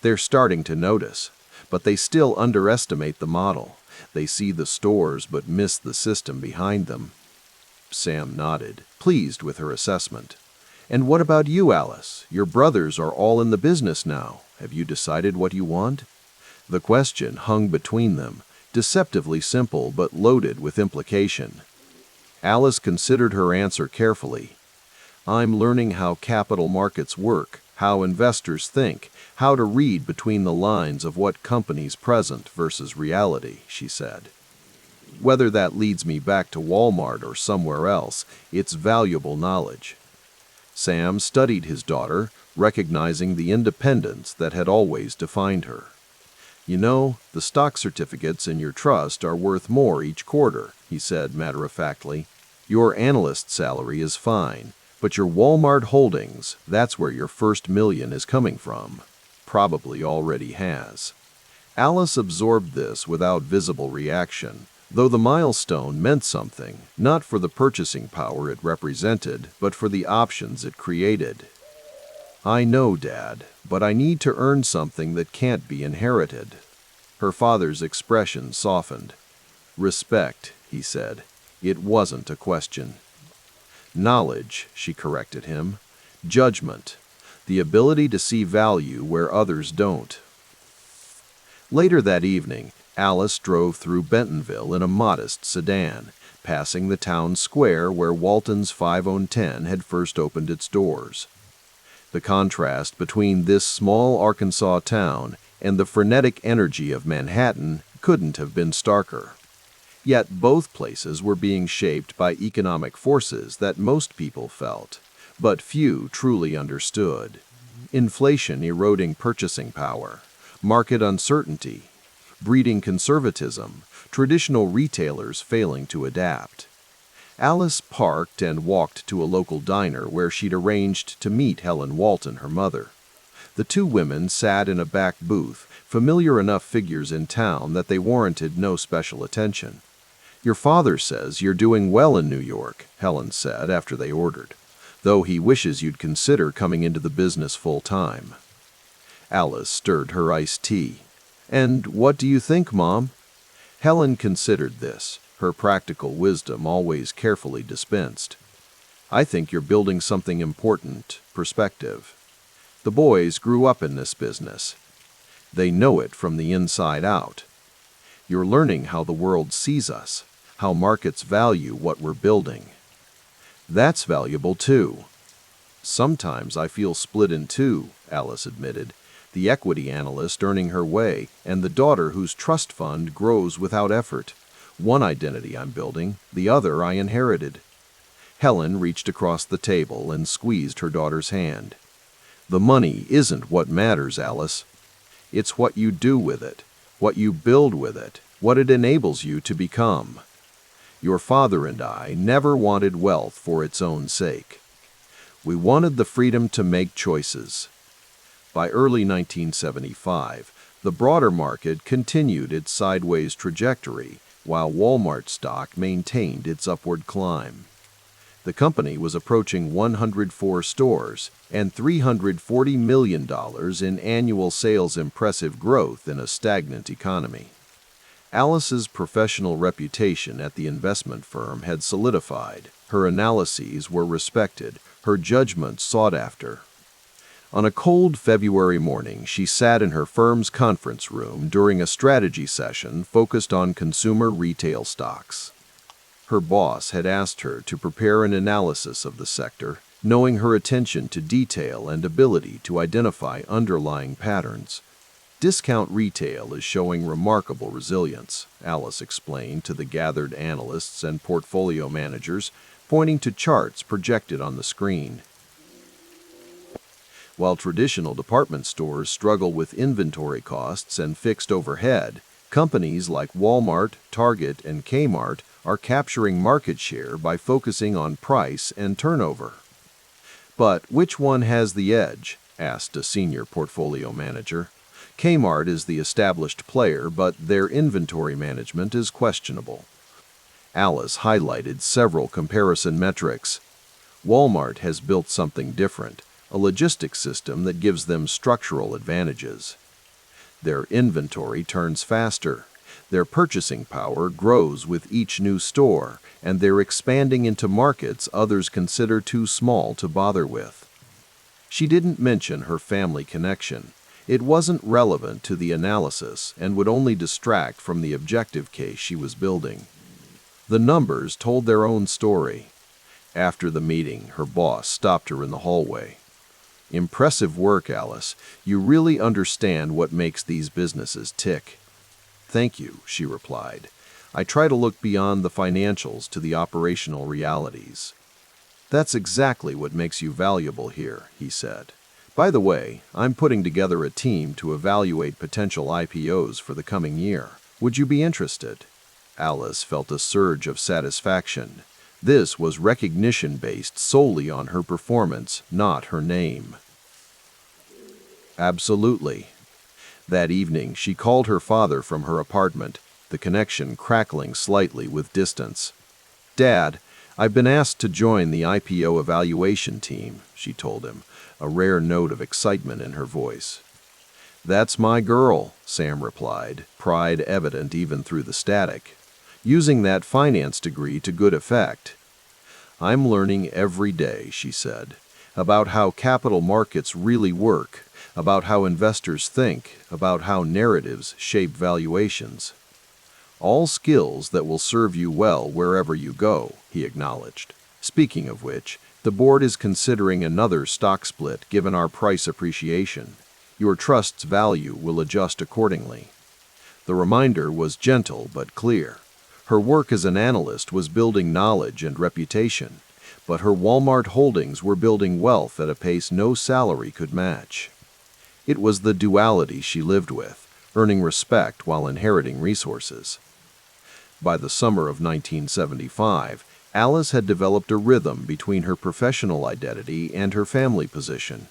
"They're starting to notice, but they still underestimate the model. They see the stores but miss the system behind them." Sam nodded, pleased with her assessment. "And what about you, Alice? Your brothers are all in the business now. Have you decided what you want?" The question hung between them, deceptively simple but loaded with implication. Alice considered her answer carefully. "I'm learning how capital markets work, how investors think, how to read between the lines of what companies present versus reality," she said. "Whether that leads me back to Walmart or somewhere else, it's valuable knowledge." Sam studied his daughter, recognizing the independence that had always defined her. "You know, the stock certificates in your trust are worth more each quarter," he said matter-of-factly. "Your analyst salary is fine, but your Walmart holdings, that's where your first million is coming from. Probably already has." Alice absorbed this without visible reaction, though the milestone meant something, not for the purchasing power it represented, but for the options it created. "I know, Dad, but I need to earn something that can't be inherited." Her father's expression softened. "Respect," he said. It wasn't a question. "Knowledge," she corrected him. "Judgment. The ability to see value where others don't." Later that evening, Alice drove through Bentonville in a modest sedan, passing the town square where Walton's 510 had first opened its doors. The contrast between this small Arkansas town and the frenetic energy of Manhattan couldn't have been starker. Yet both places were being shaped by economic forces that most people felt, but few truly understood. Inflation eroding purchasing power, market uncertainty, breeding conservatism, traditional retailers failing to adapt. Alice parked and walked to a local diner where she'd arranged to meet Helen Walton, her mother. The two women sat in a back booth, familiar enough figures in town that they warranted no special attention. "Your father says you're doing well in New York," Helen said after they ordered, "though he wishes you'd consider coming into the business full-time." Alice stirred her iced tea. "And what do you think, Mom?" Helen considered this, her practical wisdom always carefully dispensed. "I think you're building something important, perspective. The boys grew up in this business. They know it from the inside out. You're learning how the world sees us, how markets value what we're building. That's valuable too." "Sometimes I feel split in two," Alice admitted, "the equity analyst earning her way and the daughter whose trust fund grows without effort. One identity I'm building, the other I inherited." Helen reached across the table and squeezed her daughter's hand. "The money isn't what matters, Alice. It's what you do with it, what you build with it, what it enables you to become. Your father and I never wanted wealth for its own sake. We wanted the freedom to make choices." By early 1975, the broader market continued its sideways trajectory, while Walmart stock maintained its upward climb. The company was approaching 104 stores and $340 million in annual sales, impressive growth in a stagnant economy. Alice's professional reputation at the investment firm had solidified. Her analyses were respected, her judgment sought after. On a cold February morning, she sat in her firm's conference room during a strategy session focused on consumer retail stocks. Her boss had asked her to prepare an analysis of the sector, knowing her attention to detail and ability to identify underlying patterns. "Discount retail is showing remarkable resilience," Alice explained to the gathered analysts and portfolio managers, pointing to charts projected on the screen. While traditional department stores struggle with inventory costs and fixed overhead, companies like Walmart, Target, and Kmart are capturing market share by focusing on price and turnover. "But which one has the edge?" asked a senior portfolio manager. "Kmart is the established player, but their inventory management is questionable." Alice highlighted several comparison metrics. Walmart has built something different, a logistics system that gives them structural advantages. Their inventory turns faster, their purchasing power grows with each new store, and they're expanding into markets others consider too small to bother with. She didn't mention her family connection. It wasn't relevant to the analysis and would only distract from the objective case she was building. The numbers told their own story. After the meeting, her boss stopped her in the hallway. "Impressive work, Alice. You really understand what makes these businesses tick." "Thank you," she replied. "I try to look beyond the financials to the operational realities." "That's exactly what makes you valuable here," he said. "By the way, I'm putting together a team to evaluate potential IPOs for the coming year. Would you be interested?" Alice felt a surge of satisfaction. This was recognition based solely on her performance, not her name. "Absolutely." That evening, she called her father from her apartment, the connection crackling slightly with distance. "Dad, I've been asked to join the IPO evaluation team," she told him, a rare note of excitement in her voice. "That's my girl," Sam replied, pride evident even through the static. "Using that finance degree to good effect." "I'm learning every day," she said, "about how capital markets really work, about how investors think, about how narratives shape valuations." "All skills that will serve you well wherever you go," he acknowledged. "Speaking of which, the board is considering another stock split given our price appreciation. Your trust's value will adjust accordingly." The reminder was gentle but clear. Her work as an analyst was building knowledge and reputation, but her Walmart holdings were building wealth at a pace no salary could match. It was the duality she lived with, earning respect while inheriting resources. By the summer of 1975, Alice had developed a rhythm between her professional identity and her family position.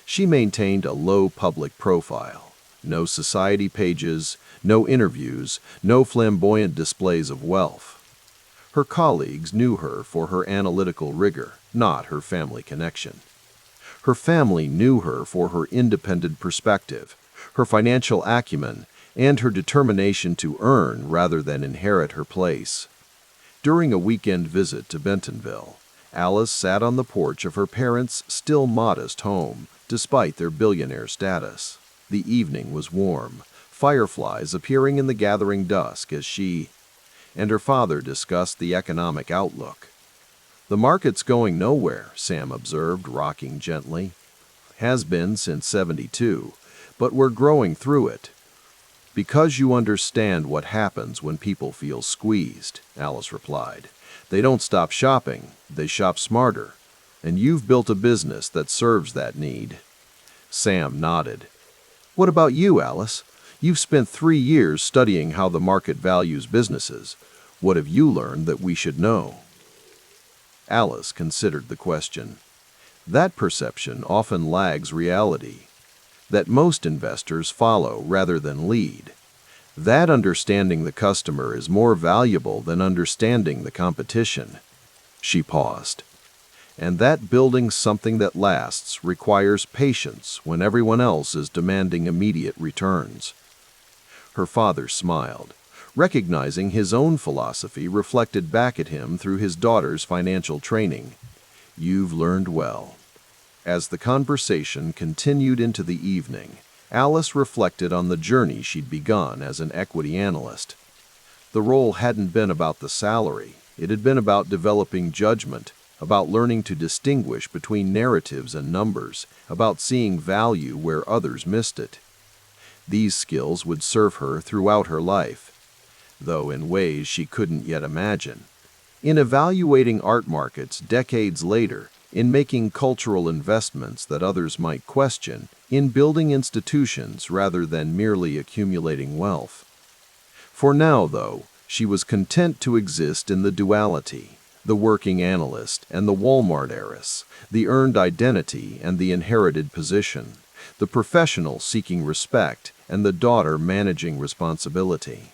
She maintained a low public profile. No society pages, no interviews, no flamboyant displays of wealth. Her colleagues knew her for her analytical rigor, not her family connection. Her family knew her for her independent perspective, her financial acumen, and her determination to earn rather than inherit her place. During a weekend visit to Bentonville, Alice sat on the porch of her parents' still modest home, despite their billionaire status. The evening was warm, fireflies appearing in the gathering dusk as she and her father discussed the economic outlook. "The market's going nowhere," Sam observed, rocking gently. "Has been since '72, but we're growing through it." "Because you understand what happens when people feel squeezed," Alice replied. "They don't stop shopping, they shop smarter. And you've built a business that serves that need." Sam nodded. "What about you, Alice? You've spent 3 years studying how the market values businesses. What have you learned that we should know?" Alice considered the question. That perception often lags reality. That most investors follow rather than lead. That understanding the customer is more valuable than understanding the competition. She paused. And that building something that lasts requires patience when everyone else is demanding immediate returns. Her father smiled, recognizing his own philosophy reflected back at him through his daughter's financial training. "You've learned well." As the conversation continued into the evening, Alice reflected on the journey she'd begun as an equity analyst. The role hadn't been about the salary, it had been about developing judgment, about learning to distinguish between narratives and numbers, about seeing value where others missed it. These skills would serve her throughout her life, though in ways she couldn't yet imagine. In evaluating art markets decades later, in making cultural investments that others might question, in building institutions rather than merely accumulating wealth. For now, though, she was content to exist in the duality, the working analyst and the Walmart heiress, the earned identity and the inherited position, the professional seeking respect and the daughter managing responsibility.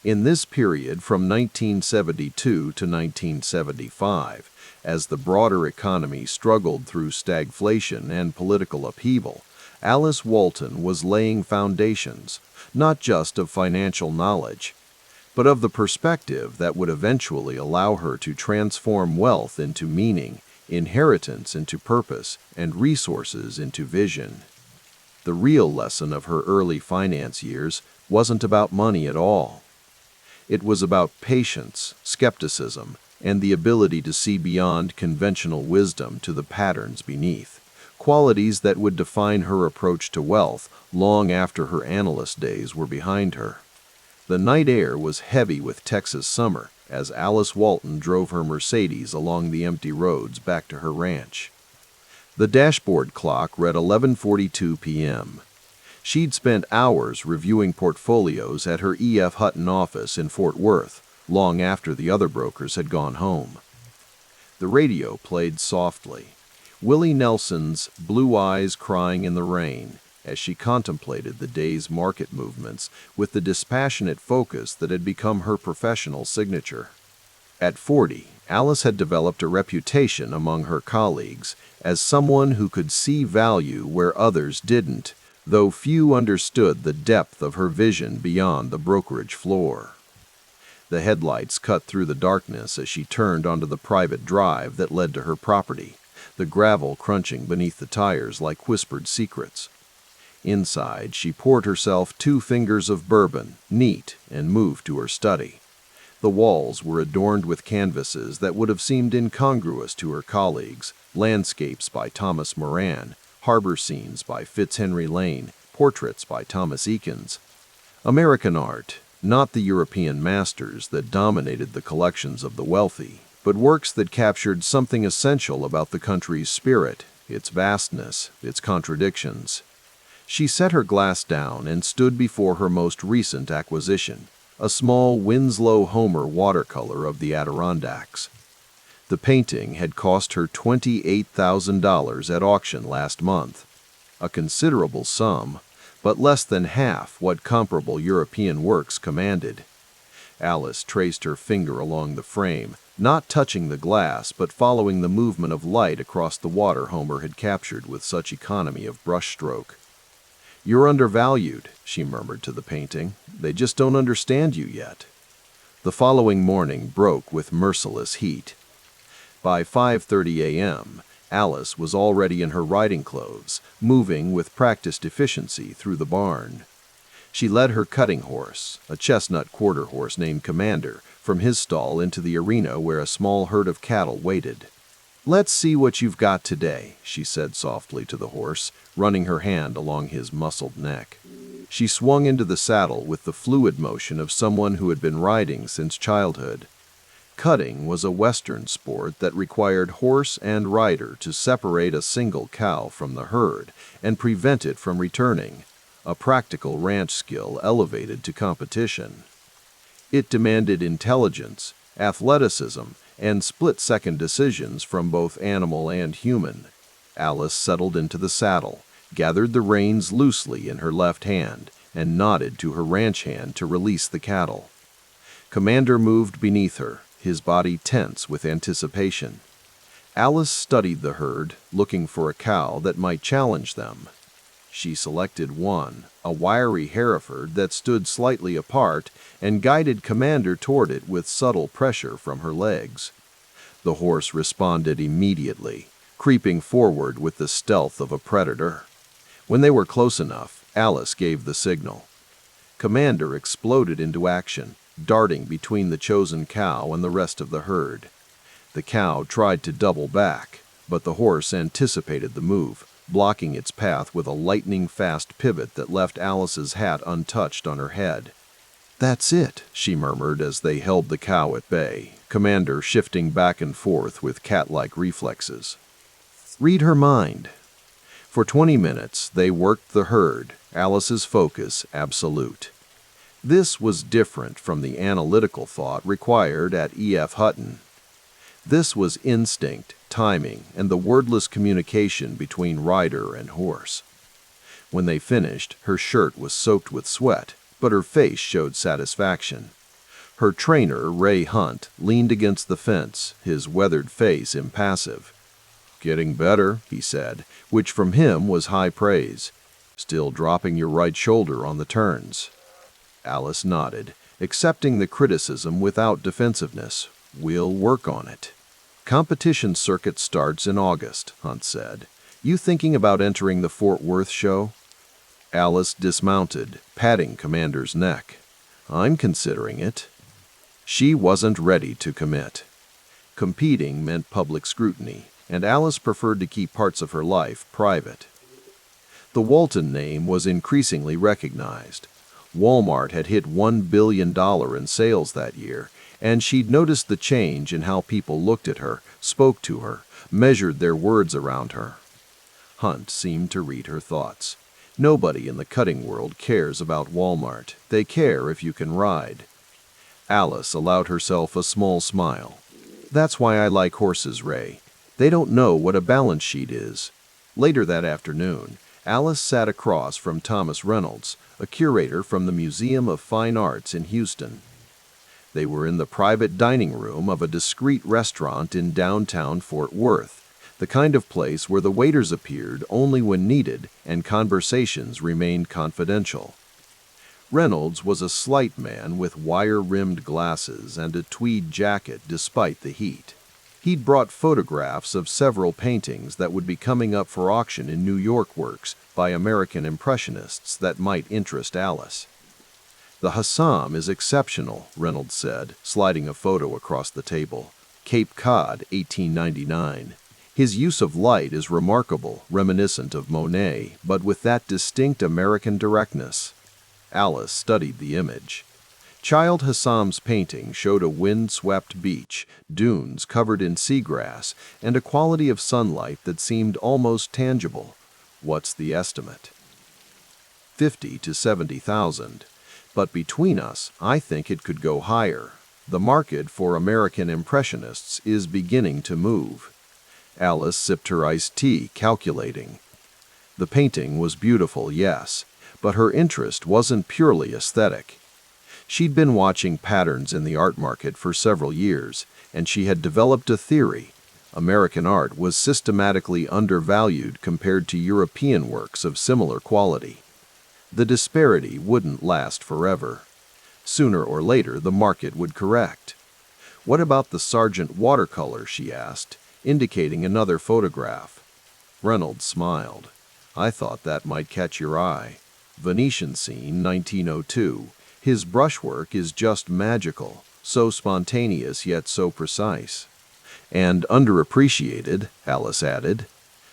In this period from 1972 to 1975, as the broader economy struggled through stagflation and political upheaval, Alice Walton was laying foundations, not just of financial knowledge, but of the perspective that would eventually allow her to transform wealth into meaning, inheritance into purpose, and resources into vision. The real lesson of her early finance years wasn't about money at all. It was about patience, skepticism, and the ability to see beyond conventional wisdom to the patterns beneath, qualities that would define her approach to wealth long after her analyst days were behind her. The night air was heavy with Texas summer as Alice Walton drove her Mercedes along the empty roads back to her ranch. The dashboard clock read 11:42 p.m. She'd spent hours reviewing portfolios at her E.F. Hutton office in Fort Worth, long after the other brokers had gone home. The radio played softly, Willie Nelson's "Blue Eyes Crying in the Rain," as she contemplated the day's market movements with the dispassionate focus that had become her professional signature. At 40, Alice had developed a reputation among her colleagues as someone who could see value where others didn't, though few understood the depth of her vision beyond the brokerage floor. The headlights cut through the darkness as she turned onto the private drive that led to her property, the gravel crunching beneath the tires like whispered secrets. Inside, she poured herself 2 fingers of bourbon, neat, and moved to her study. The walls were adorned with canvases that would have seemed incongruous to her colleagues, landscapes by Thomas Moran, harbor scenes by Fitzhenry Lane, portraits by Thomas Eakins. American art, not the European masters that dominated the collections of the wealthy, but works that captured something essential about the country's spirit, its vastness, its contradictions. She set her glass down and stood before her most recent acquisition, a small Winslow Homer watercolor of the Adirondacks. The painting had cost her $28,000 at auction last month, a considerable sum, but less than half what comparable European works commanded. Alice traced her finger along the frame, not touching the glass but following the movement of light across the water Homer had captured with such economy of brushstroke. "You're undervalued," she murmured to the painting. "They just don't understand you yet." The following morning broke with merciless heat. By 5:30 a.m., Alice was already in her riding clothes, moving with practiced efficiency through the barn. She led her cutting horse, a chestnut quarter horse named Commander, from his stall into the arena where a small herd of cattle waited. "Let's see what you've got today," she said softly to the horse, running her hand along his muscled neck. She swung into the saddle with the fluid motion of someone who had been riding since childhood. Cutting was a Western sport that required horse and rider to separate a single cow from the herd and prevent it from returning, a practical ranch skill elevated to competition. It demanded intelligence, athleticism, and split-second decisions from both animal and human. Alice settled into the saddle, gathered the reins loosely in her left hand, and nodded to her ranch hand to release the cattle. Commander moved beneath her, his body tense with anticipation. Alice studied the herd, looking for a cow that might challenge them. She selected one, a wiry Hereford that stood slightly apart, and guided Commander toward it with subtle pressure from her legs. The horse responded immediately, creeping forward with the stealth of a predator. When they were close enough, Alice gave the signal. Commander exploded into action, darting between the chosen cow and the rest of the herd. The cow tried to double back, but the horse anticipated the move, blocking its path with a lightning-fast pivot that left Alice's hat untouched on her head. "That's it," she murmured as they held the cow at bay, Commander shifting back and forth with cat-like reflexes. "Read her mind." For 20 minutes they worked the herd, Alice's focus absolute. This was different from the analytical thought required at E.F. Hutton. This was instinct, timing, and the wordless communication between rider and horse. When they finished, her shirt was soaked with sweat, but her face showed satisfaction. Her trainer, Ray Hunt, leaned against the fence, his weathered face impassive. "Getting better," he said, which from him was high praise. "Still dropping your right shoulder on the turns." Alice nodded, accepting the criticism without defensiveness. "We'll work on it." "Competition circuit starts in August," Hunt said. "You thinking about entering the Fort Worth show?" Alice dismounted, patting Commander's neck. "I'm considering it." She wasn't ready to commit. Competing meant public scrutiny, and Alice preferred to keep parts of her life private. The Walton name was increasingly recognized. Walmart had hit $1 billion in sales that year, and she'd noticed the change in how people looked at her, spoke to her, measured their words around her. Hunt seemed to read her thoughts. Nobody in the cutting world cares about Walmart. They care if you can ride. Alice allowed herself a small smile. "That's why I like horses, Ray. They don't know what a balance sheet is." Later that afternoon, Alice sat across from Thomas Reynolds, a curator from the Museum of Fine Arts in Houston. They were in the private dining room of a discreet restaurant in downtown Fort Worth, the kind of place where the waiters appeared only when needed and conversations remained confidential. Reynolds was a slight man with wire-rimmed glasses and a tweed jacket despite the heat. He'd brought photographs of several paintings that would be coming up for auction in New York works by American Impressionists that might interest Alice. "The Hassam is exceptional," Reynolds said, sliding a photo across the table. "Cape Cod, 1899. His use of light is remarkable, reminiscent of Monet, but with that distinct American directness. Alice studied the image. Child Hassam's painting showed a wind-swept beach, dunes covered in seagrass, and a quality of sunlight that seemed almost tangible. What's the estimate? 50 to 70,000. But between us, I think it could go higher. The market for American Impressionists is beginning to move. Alice sipped her iced tea, calculating. The painting was beautiful, yes, but her interest wasn't purely aesthetic. She'd been watching patterns in the art market for several years, and she had developed a theory. American art was systematically undervalued compared to European works of similar quality. The disparity wouldn't last forever. Sooner or later, the market would correct. What about the Sargent watercolor, she asked, indicating another photograph. Reynolds smiled. I thought that might catch your eye. Venetian scene, 1902. His brushwork is just magical, so spontaneous yet so precise. And underappreciated, Alice added.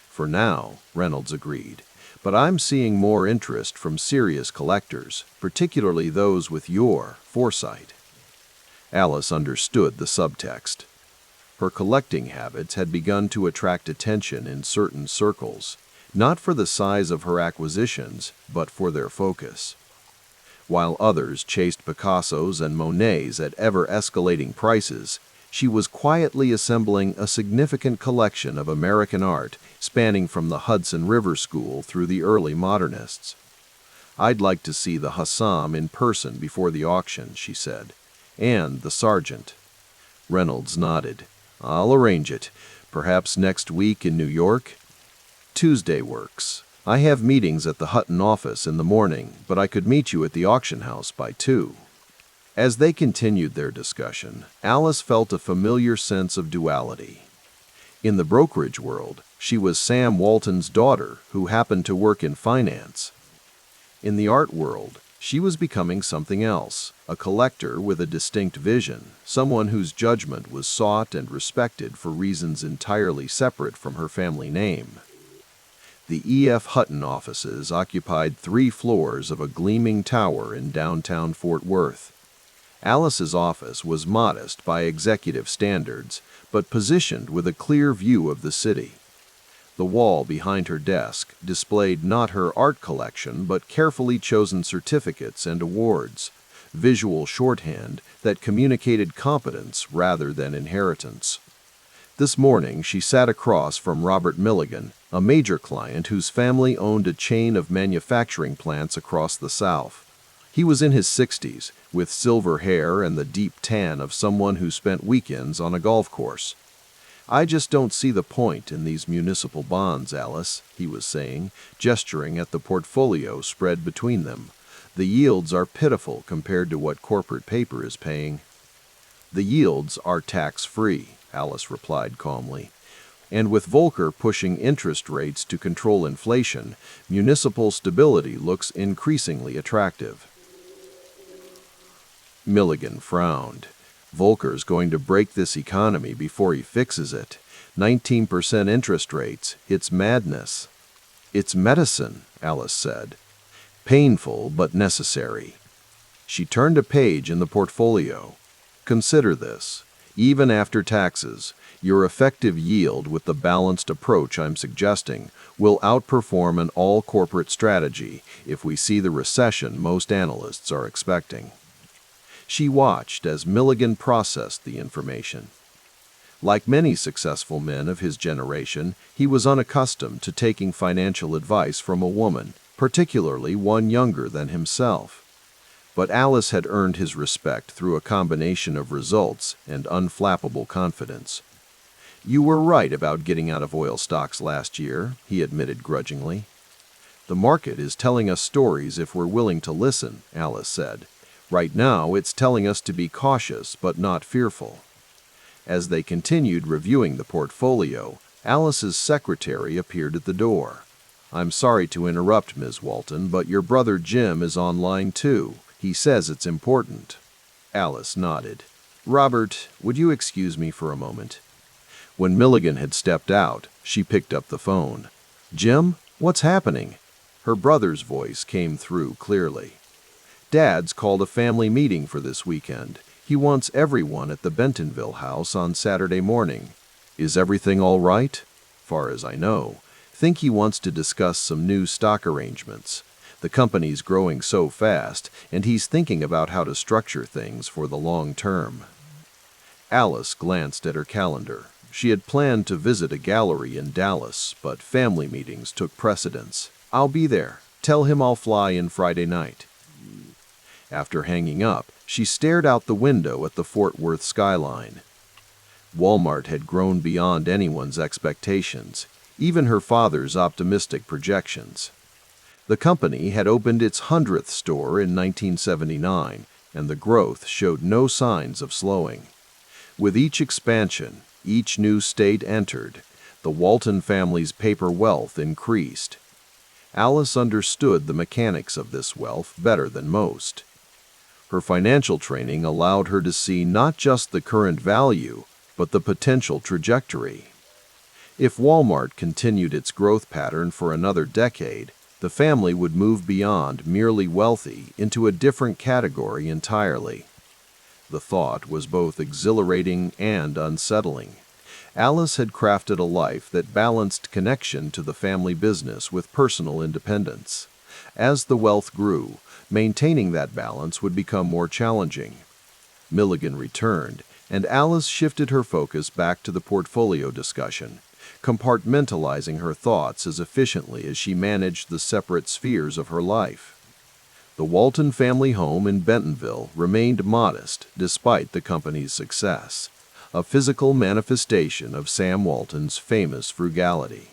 For now, Reynolds agreed. But I'm seeing more interest from serious collectors, particularly those with your foresight. Alice understood the subtext. Her collecting habits had begun to attract attention in certain circles, not for the size of her acquisitions, but for their focus. While others chased Picassos and Monets at ever-escalating prices, she was quietly assembling a significant collection of American art spanning from the Hudson River School through the early modernists. I'd like to see the Hassam in person before the auction, she said, and the Sargent. Reynolds nodded. I'll arrange it. Perhaps next week in New York? Tuesday works. I have meetings at the Hutton office in the morning, but I could meet you at the auction house by 2. As they continued their discussion, Alice felt a familiar sense of duality. In the brokerage world, she was Sam Walton's daughter, who happened to work in finance. In the art world, she was becoming something else, a collector with a distinct vision, someone whose judgment was sought and respected for reasons entirely separate from her family name. The E.F. Hutton offices occupied 3 floors of a gleaming tower in downtown Fort Worth. Alice's office was modest by executive standards, but positioned with a clear view of the city. The wall behind her desk displayed not her art collection, but carefully chosen certificates and awards, visual shorthand that communicated competence rather than inheritance. This morning, she sat across from Robert Milligan, a major client whose family owned a chain of manufacturing plants across the South. He was in his 60s, with silver hair and the deep tan of someone who spent weekends on a golf course. I just don't see the point in these municipal bonds, Alice, he was saying, gesturing at the portfolio spread between them. The yields are pitiful compared to what corporate paper is paying. The yields are tax-free, Alice replied calmly. And with Volcker pushing interest rates to control inflation, municipal stability looks increasingly attractive. Milligan frowned. Volcker's going to break this economy before he fixes it. 19% interest rates. It's madness. It's medicine, Alice said. Painful, but necessary. She turned a page in the portfolio. Consider this. Even after taxes, your effective yield with the balanced approach I'm suggesting will outperform an all-corporate strategy if we see the recession most analysts are expecting. She watched as Milligan processed the information. Like many successful men of his generation, he was unaccustomed to taking financial advice from a woman, particularly one younger than himself. But Alice had earned his respect through a combination of results and unflappable confidence. You were right about getting out of oil stocks last year, he admitted grudgingly. The market is telling us stories if we're willing to listen, Alice said. Right now, it's telling us to be cautious but not fearful. As they continued reviewing the portfolio, Alice's secretary appeared at the door. I'm sorry to interrupt, Ms. Walton, but your brother Jim is online too. He says it's important. Alice nodded. Robert, would you excuse me for a moment? When Milligan had stepped out, She picked up the phone. "Jim, what's happening?" Her brother's voice came through clearly. "Dad's called a family meeting for this weekend. He wants everyone at the Bentonville house on Saturday morning. Is everything all right?" "Far as I know. Think he wants to discuss some new stock arrangements. The company's growing so fast, and he's thinking about how to structure things for the long term." Alice glanced at her calendar. She had planned to visit a gallery in Dallas, but family meetings took precedence. "I'll be there. Tell him I'll fly in Friday night." After hanging up, she stared out the window at the Fort Worth skyline. Walmart had grown beyond anyone's expectations, even her father's optimistic projections. The company had opened its 100th store in 1979, and the growth showed no signs of slowing. With each expansion, each new state entered, the Walton family's paper wealth increased. Alice understood the mechanics of this wealth better than most. Her financial training allowed her to see not just the current value, but the potential trajectory. If Walmart continued its growth pattern for another decade, the family would move beyond merely wealthy into a different category entirely. The thought was both exhilarating and unsettling. Alice had crafted a life that balanced connection to the family business with personal independence. As the wealth grew, maintaining that balance would become more challenging. Milligan returned, and Alice shifted her focus back to the portfolio discussion, compartmentalizing her thoughts as efficiently as she managed the separate spheres of her life. The Walton family home in Bentonville remained modest despite the company's success, a physical manifestation of Sam Walton's famous frugality.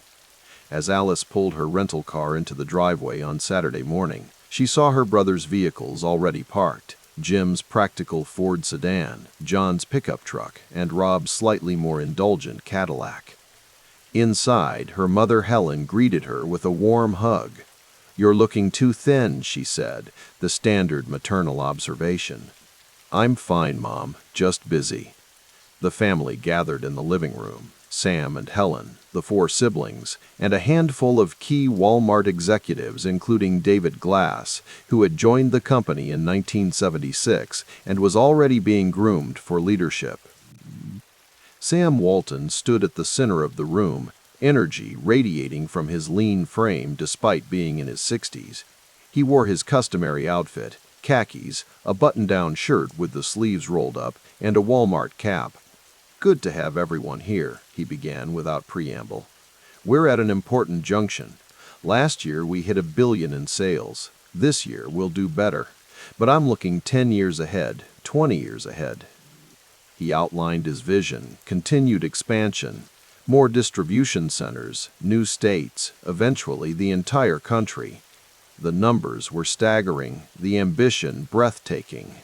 As Alice pulled her rental car into the driveway on Saturday morning, she saw her brother's vehicles already parked: Jim's practical Ford sedan, John's pickup truck, and Rob's slightly more indulgent Cadillac. Inside, her mother Helen greeted her with a warm hug. "You're looking too thin," she said, the standard maternal observation. "I'm fine, Mom, just busy." The family gathered in the living room: Sam and Helen, the four siblings, and a handful of key Walmart executives, including David Glass, who had joined the company in 1976 and was already being groomed for leadership. Sam Walton stood at the center of the room, energy radiating from his lean frame despite being in his 60s. He wore his customary outfit: khakis, a button-down shirt with the sleeves rolled up, and a Walmart cap. "Good to have everyone here," he began without preamble. "We're at an important junction. Last year we hit $1 billion in sales. This year we'll do better. But I'm looking 10 years ahead, 20 years ahead." He outlined his vision: continued expansion, more distribution centers, new states, eventually the entire country. The numbers were staggering, the ambition breathtaking.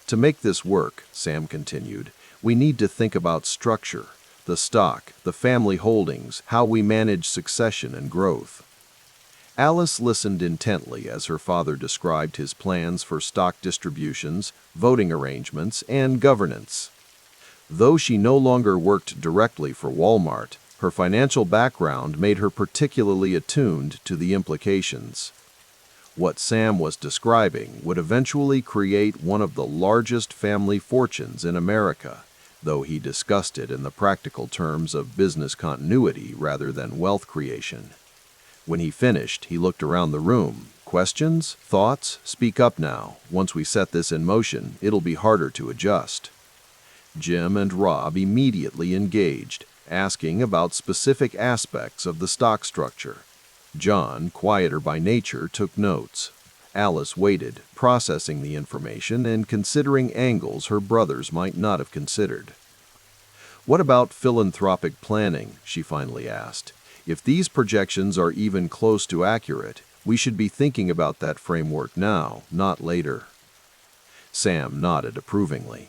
"To make this work," Sam continued, "we need to think about structure, the stock, the family holdings, how we manage succession and growth." Alice listened intently as her father described his plans for stock distributions, voting arrangements, and governance. Though she no longer worked directly for Walmart, her financial background made her particularly attuned to the implications. What Sam was describing would eventually create one of the largest family fortunes in America, though he discussed it in the practical terms of business continuity rather than wealth creation. When he finished, he looked around the room. "Questions? Thoughts? Speak up now. Once we set this in motion, it'll be harder to adjust." Jim and Rob immediately engaged, asking about specific aspects of the stock structure. John, quieter by nature, took notes. Alice waited, processing the information and considering angles her brothers might not have considered. "What about philanthropic planning?" she finally asked. "If these projections are even close to accurate, we should be thinking about that framework now, not later." Sam nodded approvingly.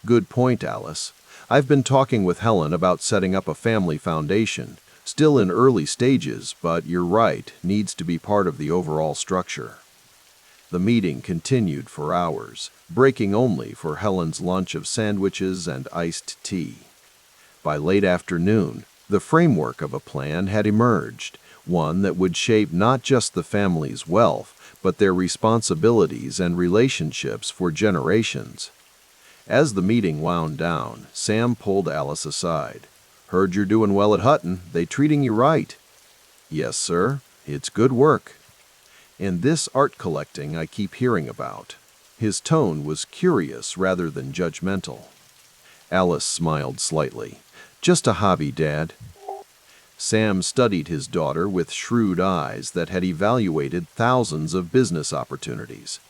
"Good point, Alice. I've been talking with Helen about setting up a family foundation. Still in early stages, but you're right, needs to be part of the overall structure." The meeting continued for hours, breaking only for Helen's lunch of sandwiches and iced tea. By late afternoon, The framework of a plan had emerged, one that would shape not just the family's wealth, but their responsibilities and relationships for generations. As the meeting wound down, Sam pulled Alice aside. "Heard you're doing well at Hutton. They treating you right?" "Yes, sir. It's good work." "And this art collecting I keep hearing about." His tone was curious rather than judgmental. Alice smiled slightly. "Just a hobby, Dad." Sam studied his daughter with shrewd eyes that had evaluated thousands of business opportunities.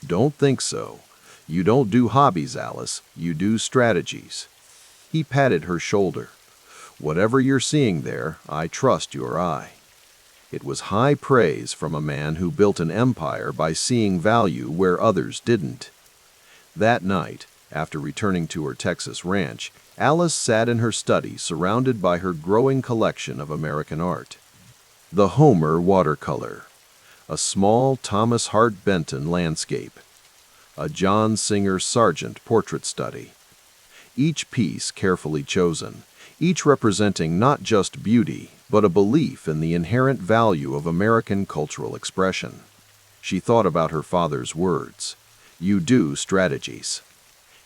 "Don't think so. You don't do hobbies, Alice. You do strategies." He patted her shoulder. "Whatever you're seeing there, I trust your eye." It was high praise from a man who built an empire by seeing value where others didn't. That night, after returning to her Texas ranch, Alice sat in her study surrounded by her growing collection of American art. The Homer watercolor, a small Thomas Hart Benton landscape, a John Singer Sargent portrait study. Each piece carefully chosen, each representing not just beauty, but a belief in the inherent value of American cultural expression. She thought about her father's words, "You do strategies."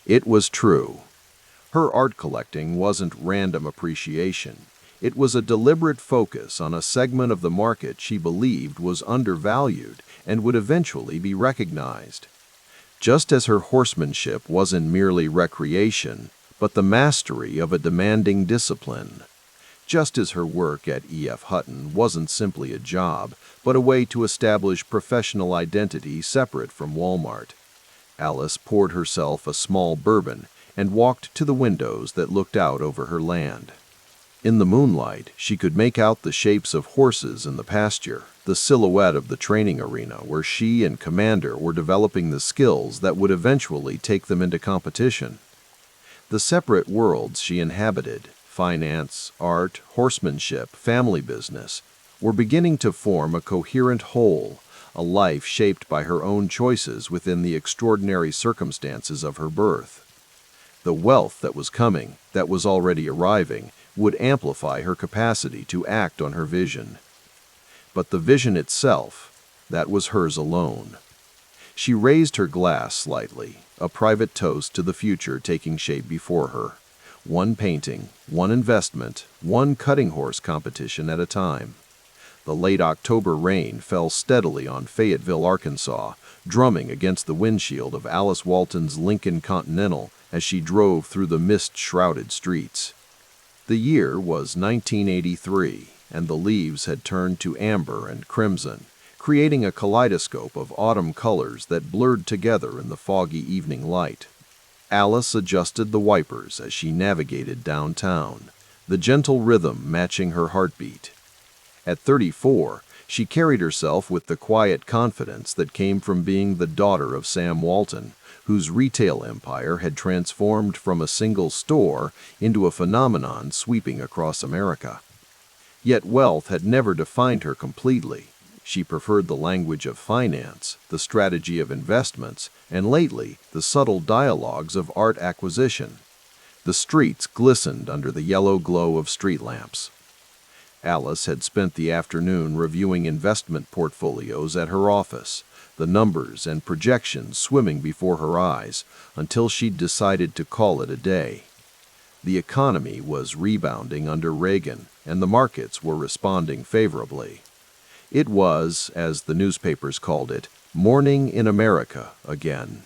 It was true. Her art collecting wasn't random appreciation. It was a deliberate focus on a segment of the market she believed was undervalued and would eventually be recognized. Just as her horsemanship wasn't merely recreation, but the mastery of a demanding discipline. Just as her work at E.F. Hutton wasn't simply a job, but a way to establish professional identity separate from Walmart. Alice poured herself a small bourbon and walked to the windows that looked out over her land. In the moonlight, she could make out the shapes of horses in the pasture, the silhouette of the training arena where she and Commander were developing the skills that would eventually take them into competition. The separate worlds she inhabited, finance, art, horsemanship, family business, were beginning to form a coherent whole, a life shaped by her own choices within the extraordinary circumstances of her birth. The wealth that was coming, that was already arriving, would amplify her capacity to act on her vision. But the vision itself, that was hers alone. She raised her glass slightly, a private toast to the future taking shape before her. One painting, one investment, one cutting horse competition at a time. The late October rain fell steadily on Fayetteville, Arkansas, drumming against the windshield of Alice Walton's Lincoln Continental as she drove through the mist-shrouded streets. The year was 1983, and the leaves had turned to amber and crimson, creating a kaleidoscope of autumn colors that blurred together in the foggy evening light. Alice adjusted the wipers as she navigated downtown, the gentle rhythm matching her heartbeat. At 34, she carried herself with the quiet confidence that came from being the daughter of Sam Walton, whose retail empire had transformed from a single store into a phenomenon sweeping across America. Yet wealth had never defined her completely. She preferred the language of finance, the strategy of investments, and lately, the subtle dialogues of art acquisition. The streets glistened under the yellow glow of street lamps. Alice had spent the afternoon reviewing investment portfolios at her office, the numbers and projections swimming before her eyes, until she'd decided to call it a day. The economy was rebounding under Reagan, and the markets were responding favorably. It was, as the newspapers called it, morning in America again.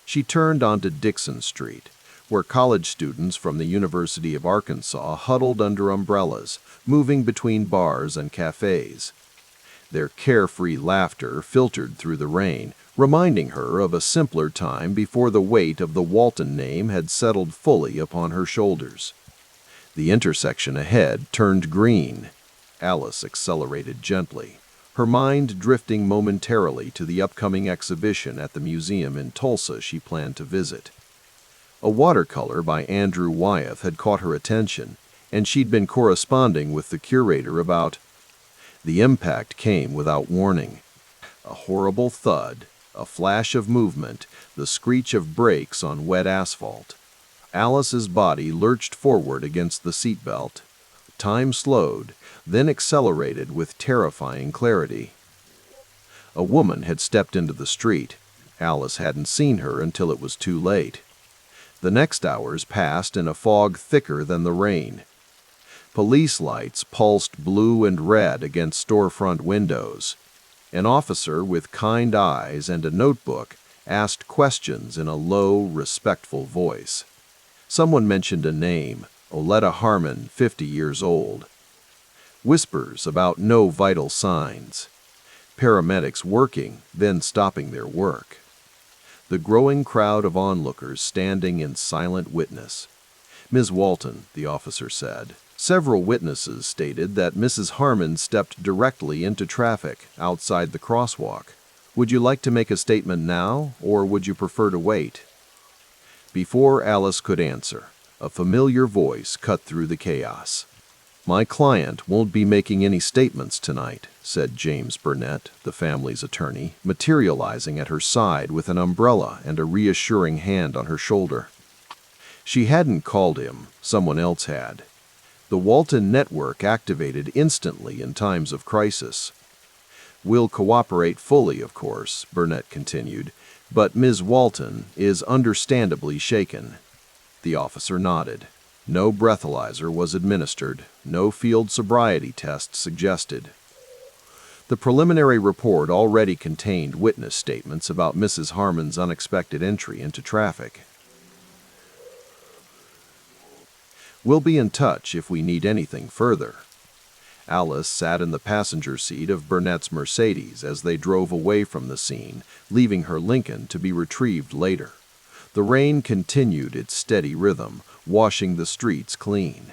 She turned onto Dixon Street, where college students from the University of Arkansas huddled under umbrellas, moving between bars and cafes. Their carefree laughter filtered through the rain, reminding her of a simpler time before the weight of the Walton name had settled fully upon her shoulders. The intersection ahead turned green. Alice accelerated gently, her mind drifting momentarily to the upcoming exhibition at the museum in Tulsa she planned to visit. A watercolor by Andrew Wyeth had caught her attention, and she'd been corresponding with the curator about. The impact came without warning. A horrible thud, a flash of movement, the screech of brakes on wet asphalt. Alice's body lurched forward against the seatbelt. Time slowed, then accelerated with terrifying clarity. A woman had stepped into the street. Alice hadn't seen her until it was too late. The next hours passed in a fog thicker than the rain. Police lights pulsed blue and red against storefront windows. An officer with kind eyes and a notebook asked questions in a low, respectful voice. Someone mentioned a name, Oleta Harmon, 50 years old. Whispers about no vital signs. Paramedics working, then stopping their work. The growing crowd of onlookers standing in silent witness. Ms. Walton, the officer said. Several witnesses stated that Mrs. Harmon stepped directly into traffic outside the crosswalk. Would you like to make a statement now, or would you prefer to wait? Before Alice could answer, a familiar voice cut through the chaos. My client won't be making any statements tonight, said James Burnett, the family's attorney, materializing at her side with an umbrella and a reassuring hand on her shoulder. She hadn't called him, someone else had. The Walton network activated instantly in times of crisis. We'll cooperate fully, of course, Burnett continued, but Ms. Walton is understandably shaken. The officer nodded. No breathalyzer was administered, no field sobriety test suggested. The preliminary report already contained witness statements about Mrs. Harmon's unexpected entry into traffic. We'll be in touch if we need anything further. Alice sat in the passenger seat of Burnett's Mercedes as they drove away from the scene, leaving her Lincoln to be retrieved later. The rain continued its steady rhythm, washing the streets clean.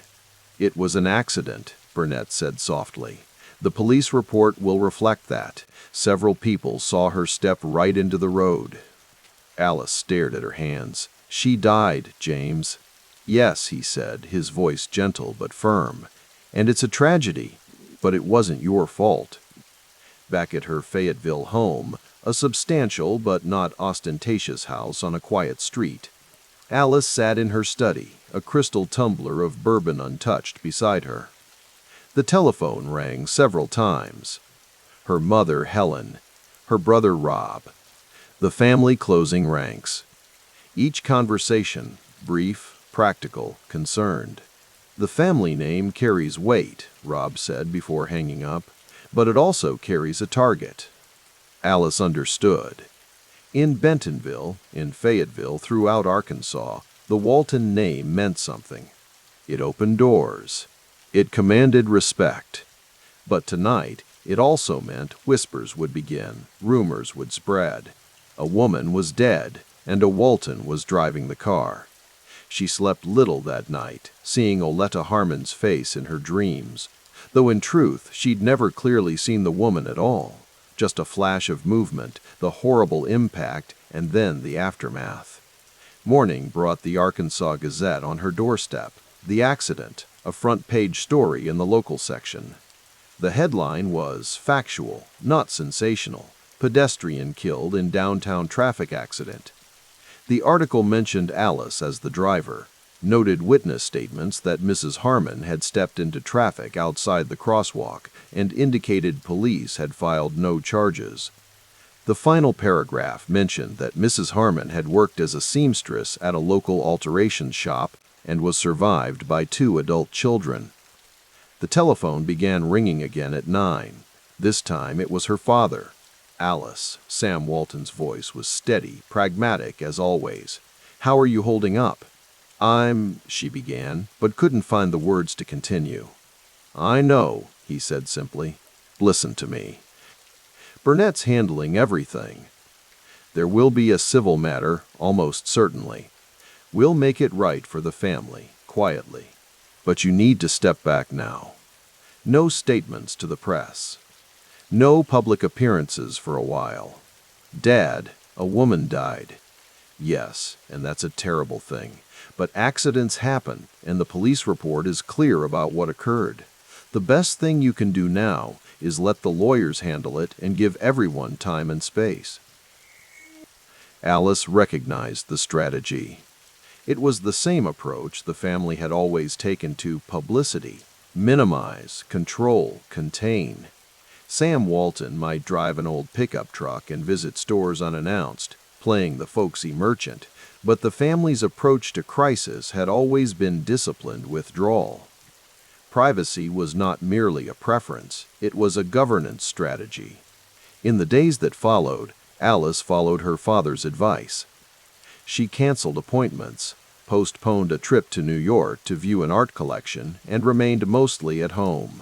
It was an accident, Burnett said softly. The police report will reflect that. Several people saw her step right into the road. Alice stared at her hands. She died, James. Yes, he said, his voice gentle but firm. And it's a tragedy, but it wasn't your fault. Back at her Fayetteville home, a substantial but not ostentatious house on a quiet street, Alice sat in her study, a crystal tumbler of bourbon untouched beside her. The telephone rang several times. Her mother, Helen, her brother, Rob. The family closing ranks. Each conversation, brief, practical, concerned. The family name carries weight, Rob said before hanging up, but it also carries a target. Alice understood. In Bentonville, in Fayetteville, throughout Arkansas, the Walton name meant something. It opened doors. It commanded respect. But tonight, it also meant whispers would begin, rumors would spread. A woman was dead, and a Walton was driving the car. She slept little that night, seeing Oleta Harmon's face in her dreams, though in truth she'd never clearly seen the woman at all. Just a flash of movement, the horrible impact, and then the aftermath. Morning brought the Arkansas Gazette on her doorstep. The accident, a front-page story in the local section. The headline was factual, not sensational. Pedestrian killed in downtown traffic accident. The article mentioned Alice as the driver, noted witness statements that Mrs. Harmon had stepped into traffic outside the crosswalk, and indicated police had filed no charges. The final paragraph mentioned that Mrs. Harmon had worked as a seamstress at a local alterations shop and was survived by 2 adult children. The telephone began ringing again at 9. This time it was her father. Alice, Sam Walton's voice was steady, pragmatic as always. How are you holding up? She began, but couldn't find the words to continue. I know, he said simply. Listen to me. Burnett's handling everything. There will be a civil matter, almost certainly. We'll make it right for the family, quietly. But you need to step back now. No statements to the press. No public appearances for a while. Dad, a woman died. Yes, and that's a terrible thing. But accidents happen, and the police report is clear about what occurred. The best thing you can do now is let the lawyers handle it and give everyone time and space. Alice recognized the strategy. It was the same approach the family had always taken to publicity. Minimize, control, contain. Sam Walton might drive an old pickup truck and visit stores unannounced, playing the folksy merchant, but the family's approach to crisis had always been disciplined withdrawal. Privacy was not merely a preference, it was a governance strategy. In the days that followed, Alice followed her father's advice. She canceled appointments, postponed a trip to New York to view an art collection, and remained mostly at home.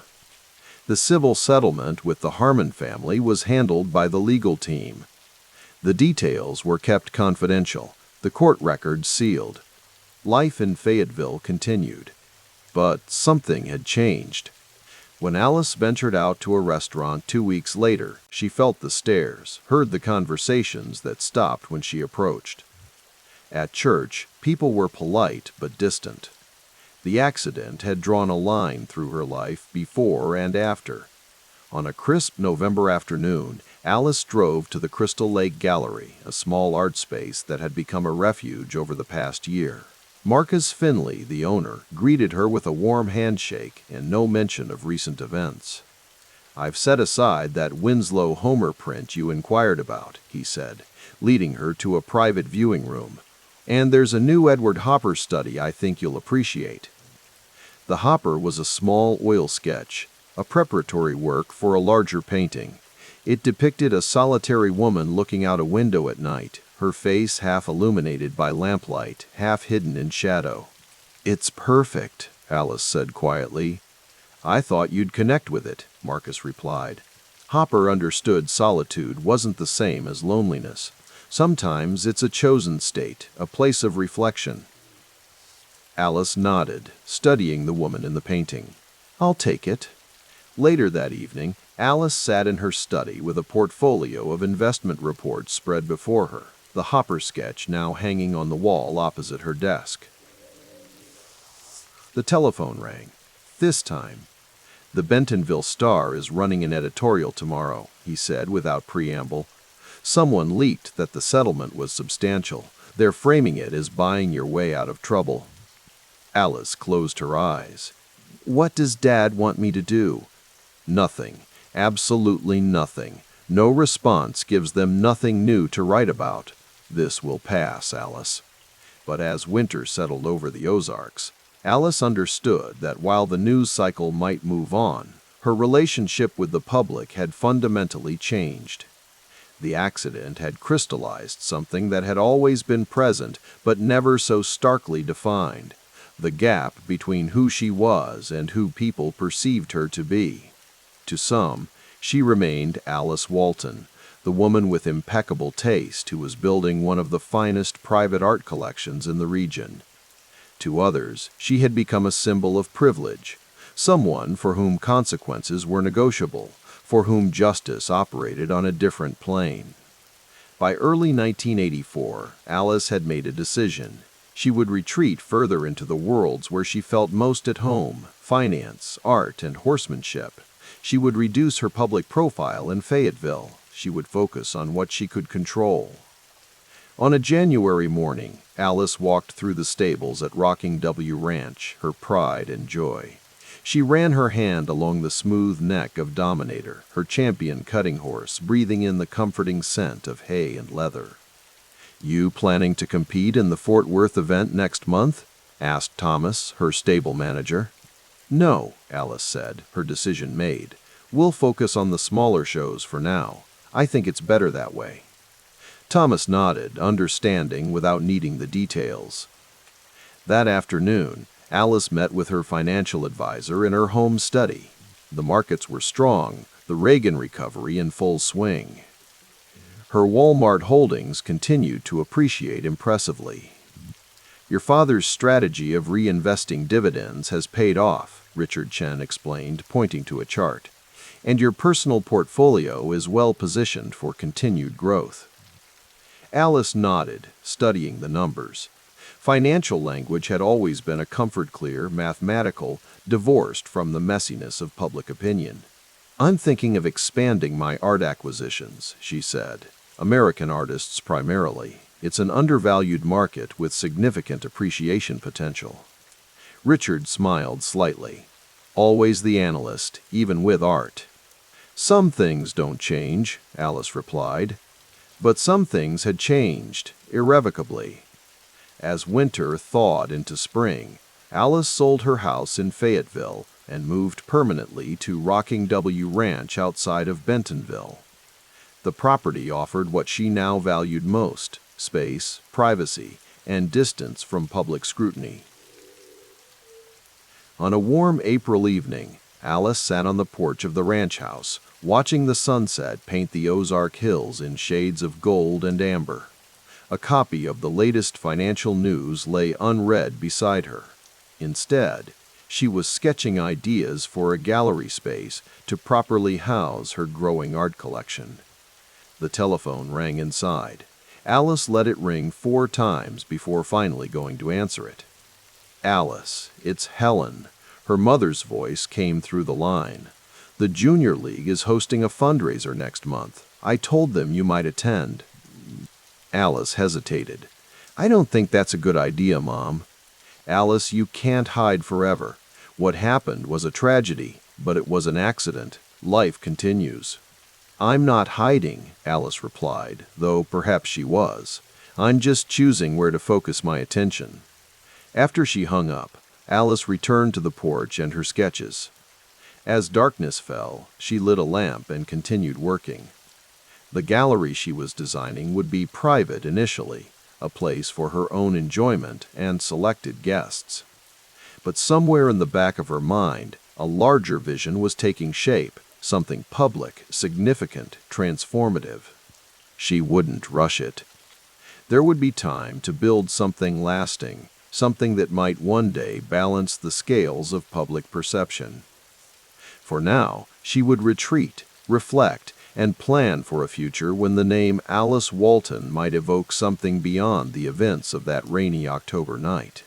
The civil settlement with the Harmon family was handled by the legal team. The details were kept confidential, the court records sealed. Life in Fayetteville continued. But something had changed. When Alice ventured out to a restaurant 2 weeks later, she felt the stares, heard the conversations that stopped when she approached. At church, people were polite but distant. The accident had drawn a line through her life before and after. On a crisp November afternoon, Alice drove to the Crystal Lake Gallery, a small art space that had become a refuge over the past year. Marcus Finley, the owner, greeted her with a warm handshake and no mention of recent events. "I've set aside that Winslow Homer print you inquired about," he said, leading her to a private viewing room. "And there's a new Edward Hopper study I think you'll appreciate." The Hopper was a small oil sketch, a preparatory work for a larger painting. It depicted a solitary woman looking out a window at night, her face half illuminated by lamplight, half hidden in shadow. "It's perfect," Alice said quietly. "I thought you'd connect with it," Marcus replied. Hopper understood solitude wasn't the same as loneliness. Sometimes it's a chosen state, a place of reflection. Alice nodded, studying the woman in the painting. "I'll take it." Later that evening, Alice sat in her study with a portfolio of investment reports spread before her, the Hopper sketch now hanging on the wall opposite her desk. The telephone rang. This time. "The Bentonville Star is running an editorial tomorrow," he said without preamble. "Someone leaked that the settlement was substantial. They're framing it as buying your way out of trouble." Alice closed her eyes. "What does Dad want me to do?" "Nothing. Absolutely nothing. No response gives them nothing new to write about. This will pass, Alice." But as winter settled over the Ozarks, Alice understood that while the news cycle might move on, her relationship with the public had fundamentally changed. The accident had crystallized something that had always been present but never so starkly defined: the gap between who she was and who people perceived her to be. To some, she remained Alice Walton, the woman with impeccable taste who was building one of the finest private art collections in the region. To others, she had become a symbol of privilege, someone for whom consequences were negotiable, for whom justice operated on a different plane. By early 1984, Alice had made a decision. She would retreat further into the worlds where she felt most at home: finance, art, and horsemanship. She would reduce her public profile in Fayetteville. She would focus on what she could control. On a January morning, Alice walked through the stables at Rocking W Ranch, her pride and joy. She ran her hand along the smooth neck of Dominator, her champion cutting horse, breathing in the comforting scent of hay and leather. "You planning to compete in the Fort Worth event next month?" asked Thomas, her stable manager. "No," Alice said, her decision made. "We'll focus on the smaller shows for now. I think it's better that way." Thomas nodded, understanding without needing the details. That afternoon, Alice met with her financial advisor in her home study. The markets were strong, the Reagan recovery in full swing. Her Walmart holdings continued to appreciate impressively. "Your father's strategy of reinvesting dividends has paid off," Richard Chen explained, pointing to a chart. "And your personal portfolio is well positioned for continued growth." Alice nodded, studying the numbers. Financial language had always been a comfort-clear, mathematical, divorced from the messiness of public opinion. "I'm thinking of expanding my art acquisitions," she said. "American artists primarily. It's an undervalued market with significant appreciation potential." Richard smiled slightly. always the analyst, even with art. Some things don't change, Alice replied. But some things had changed, irrevocably. As winter thawed into spring, Alice sold her house in Fayetteville and moved permanently to Rocking W Ranch outside of Bentonville. The property offered what she now valued most: space, privacy, and distance from public scrutiny. On a warm April evening, Alice sat on the porch of the ranch house, watching the sunset paint the Ozark Hills in shades of gold and amber. A copy of the latest financial news lay unread beside her. Instead, she was sketching ideas for a gallery space to properly house her growing art collection. The telephone rang inside. Alice let it ring 4 times before finally going to answer it. "Alice, it's Helen." Her mother's voice came through the line. "The Junior League is hosting a fundraiser next month. I told them you might attend." Alice hesitated. "I don't think that's a good idea, Mom." "Alice, you can't hide forever. What happened was a tragedy, but it was an accident. Life continues." "I'm not hiding," Alice replied, though perhaps she was. "I'm just choosing where to focus my attention." After she hung up, Alice returned to the porch and her sketches. As darkness fell, she lit a lamp and continued working. The gallery she was designing would be private initially, a place for her own enjoyment and selected guests. But somewhere in the back of her mind, a larger vision was taking shape, something public, significant, transformative. She wouldn't rush it. There would be time to build something lasting, something that might one day balance the scales of public perception. For now, she would retreat, reflect, and plan for a future when the name Alice Walton might evoke something beyond the events of that rainy October night.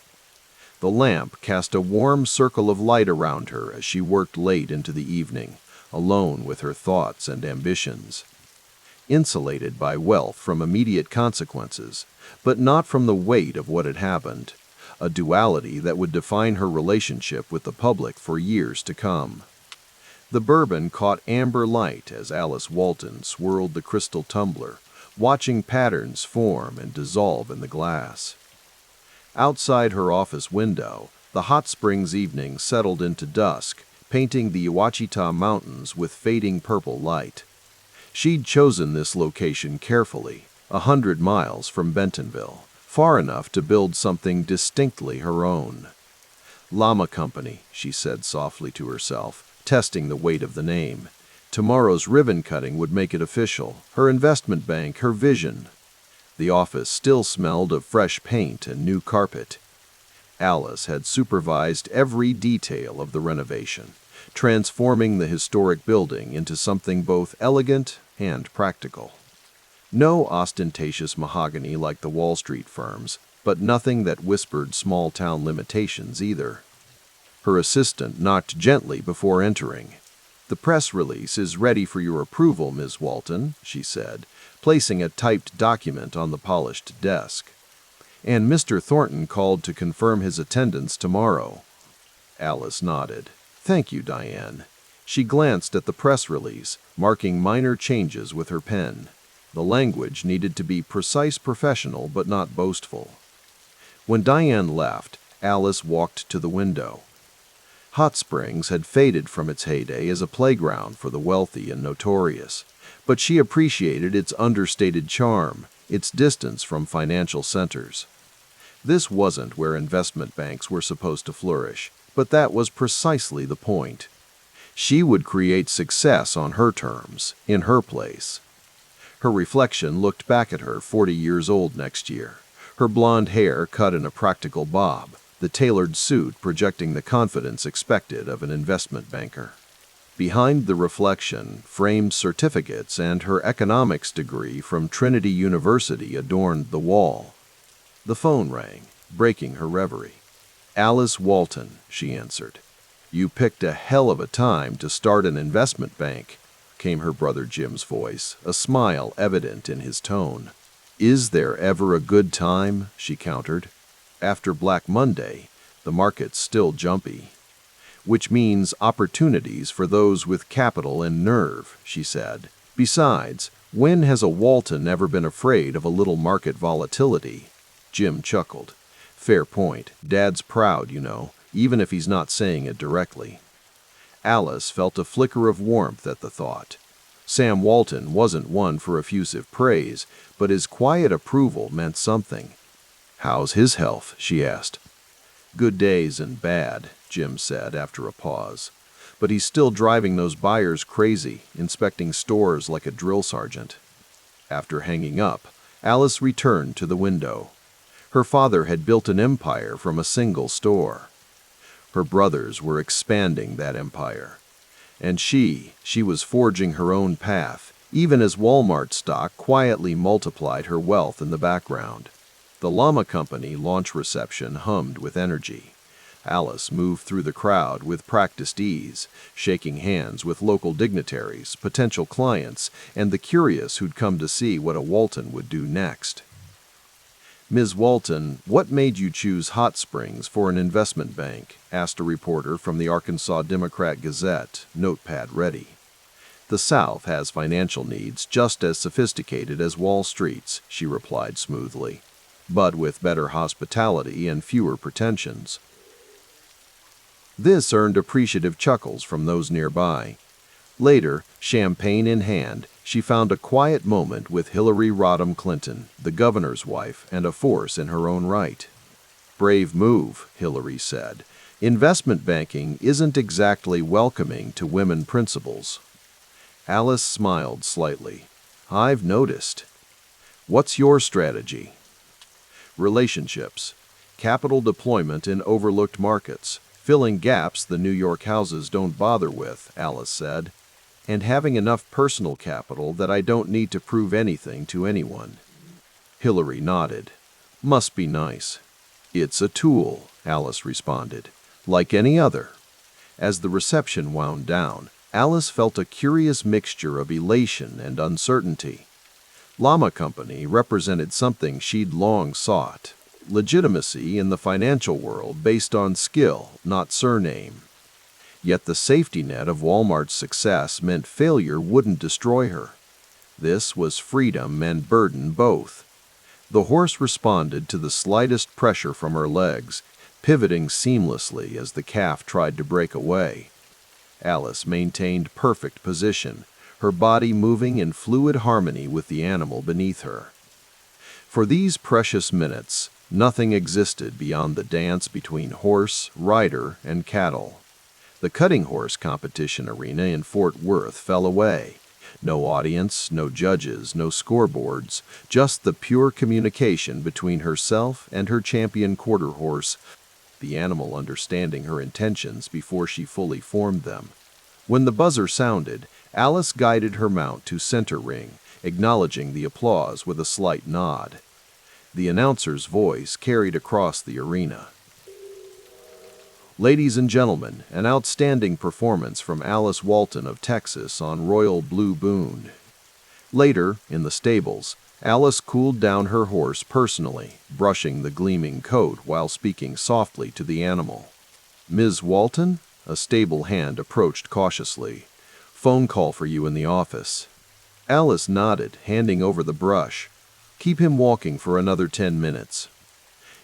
The lamp cast a warm circle of light around her as she worked late into the evening, alone with her thoughts and ambitions. Insulated by wealth from immediate consequences, but not from the weight of what had happened, a duality that would define her relationship with the public for years to come. The bourbon caught amber light as Alice Walton swirled the crystal tumbler, watching patterns form and dissolve in the glass. Outside her office window, the hot springs evening settled into dusk, painting the Ouachita Mountains with fading purple light. She'd chosen this location carefully, 100 miles from Bentonville, far enough to build something distinctly her own. "Llama Company," she said softly to herself, testing the weight of the name. Tomorrow's ribbon cutting would make it official. Her investment bank, her vision. The office still smelled of fresh paint and new carpet. Alice had supervised every detail of the renovation, transforming the historic building into something both elegant and practical. No ostentatious mahogany like the Wall Street firms, but nothing that whispered small-town limitations either. Her assistant knocked gently before entering. "The press release is ready for your approval, Ms. Walton," she said, placing a typed document on the polished desk. "And Mr. Thornton called to confirm his attendance tomorrow." Alice nodded. "Thank you, Diane." She glanced at the press release, marking minor changes with her pen. The language needed to be precise, professional, but not boastful. When Diane left, Alice walked to the window. Hot Springs had faded from its heyday as a playground for the wealthy and notorious, but she appreciated its understated charm, its distance from financial centers. This wasn't where investment banks were supposed to flourish, but that was precisely the point. She would create success on her terms, in her place. Her reflection looked back at her 40 years old next year, her blonde hair cut in a practical bob, the tailored suit projecting the confidence expected of an investment banker. Behind the reflection, framed certificates and her economics degree from Trinity University adorned the wall. The phone rang, breaking her reverie. "Alice Walton," she answered. "You picked a hell of a time to start an investment bank," came her brother Jim's voice, a smile evident in his tone. "Is there ever a good time?" she countered. "After Black Monday, the market's still jumpy." which means opportunities for those with capital and nerve, she said. Besides, when has a Walton ever been afraid of a little market volatility? Jim chuckled. Fair point. Dad's proud, you know, even if he's not saying it directly. Alice felt a flicker of warmth at the thought. Sam Walton wasn't one for effusive praise, but his quiet approval meant something. How's his health? She asked. Good days and bad, Jim said after a pause. But he's still driving those buyers crazy, inspecting stores like a drill sergeant. After hanging up, Alice returned to the window. Her father had built an empire from a single store. Her brothers were expanding that empire. And she was forging her own path, even as Walmart stock quietly multiplied her wealth in the background. The Llama Company launch reception hummed with energy. Alice moved through the crowd with practiced ease, shaking hands with local dignitaries, potential clients, and the curious who'd come to see what a Walton would do next. Ms. Walton, what made you choose Hot Springs for an investment bank? Asked a reporter from the Arkansas Democrat-Gazette, notepad ready. The South has financial needs just as sophisticated as Wall Street's, she replied smoothly, but with better hospitality and fewer pretensions. This earned appreciative chuckles from those nearby. Later, champagne in hand, she found a quiet moment with Hillary Rodham Clinton, the governor's wife and a force in her own right. Brave move, Hillary said. Investment banking isn't exactly welcoming to women principals. Alice smiled slightly. I've noticed. What's your strategy? Relationships. Capital deployment in overlooked markets. Filling gaps the New York houses don't bother with, Alice said. And having enough personal capital that I don't need to prove anything to anyone. Hillary nodded. Must be nice. It's a tool, Alice responded, like any other. As the reception wound down, Alice felt a curious mixture of elation and uncertainty. Llama Company represented something she'd long sought, legitimacy in the financial world based on skill, not surname. Yet the safety net of Walmart's success meant failure wouldn't destroy her. This was freedom and burden both. The horse responded to the slightest pressure from her legs, pivoting seamlessly as the calf tried to break away. Alice maintained perfect position, her body moving in fluid harmony with the animal beneath her. For these precious minutes, nothing existed beyond the dance between horse, rider, and cattle. The cutting horse competition arena in Fort Worth fell away. No audience, no judges, no scoreboards, just the pure communication between herself and her champion quarter horse, the animal understanding her intentions before she fully formed them. When the buzzer sounded, Alice guided her mount to center ring, acknowledging the applause with a slight nod. The announcer's voice carried across the arena. Ladies and gentlemen, an outstanding performance from Alice Walton of Texas on Royal Blue Boone. Later, in the stables, Alice cooled down her horse personally, brushing the gleaming coat while speaking softly to the animal. Ms. Walton? A stable hand approached cautiously. Phone call for you in the office. Alice nodded, handing over the brush. Keep him walking for another 10 minutes.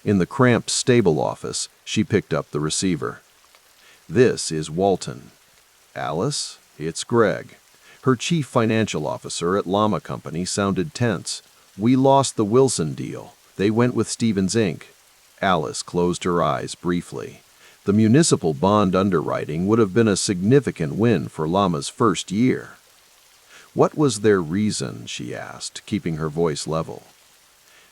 In the cramped stable office, she picked up the receiver. This is Walton. Alice, it's Greg. Her chief financial officer at Llama Company sounded tense. We lost the Wilson deal. They went with Stevens Inc. Alice closed her eyes briefly. The municipal bond underwriting would have been a significant win for Llama's first year. What was their reason, she asked, keeping her voice level.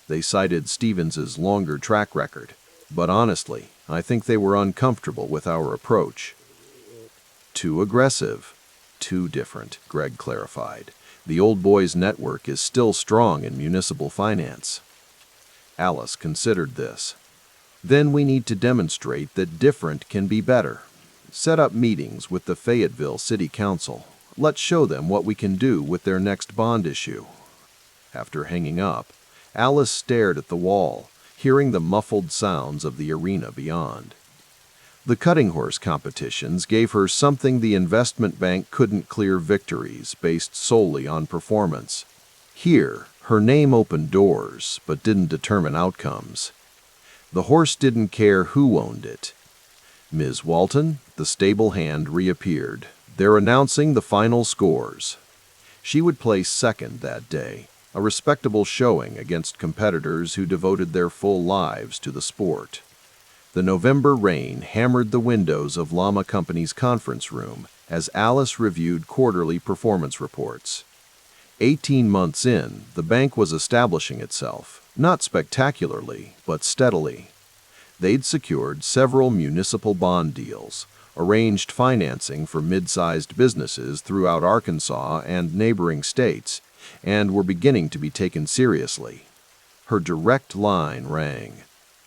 They cited Stevens's longer track record, but honestly, I think they were uncomfortable with our approach. Too aggressive. Too different, Greg clarified. The old boys' network is still strong in municipal finance. Alice considered this. Then we need to demonstrate that different can be better. Set up meetings with the Fayetteville City Council. Let's show them what we can do with their next bond issue. After hanging up, Alice stared at the wall, hearing the muffled sounds of the arena beyond. The cutting horse competitions gave her something the investment bank couldn't clear: victories based solely on performance. Here, her name opened doors, but didn't determine outcomes. The horse didn't care who owned it. "Ms. Walton," the stable hand reappeared. "They're announcing the final scores." She would place second that day, a respectable showing against competitors who devoted their full lives to the sport. The November rain hammered the windows of Llama Company's conference room as Alice reviewed quarterly performance reports. 18 months in, the bank was establishing itself, not spectacularly, but steadily. They'd secured several municipal bond deals, arranged financing for mid-sized businesses throughout Arkansas and neighboring states, and were beginning to be taken seriously. Her direct line rang.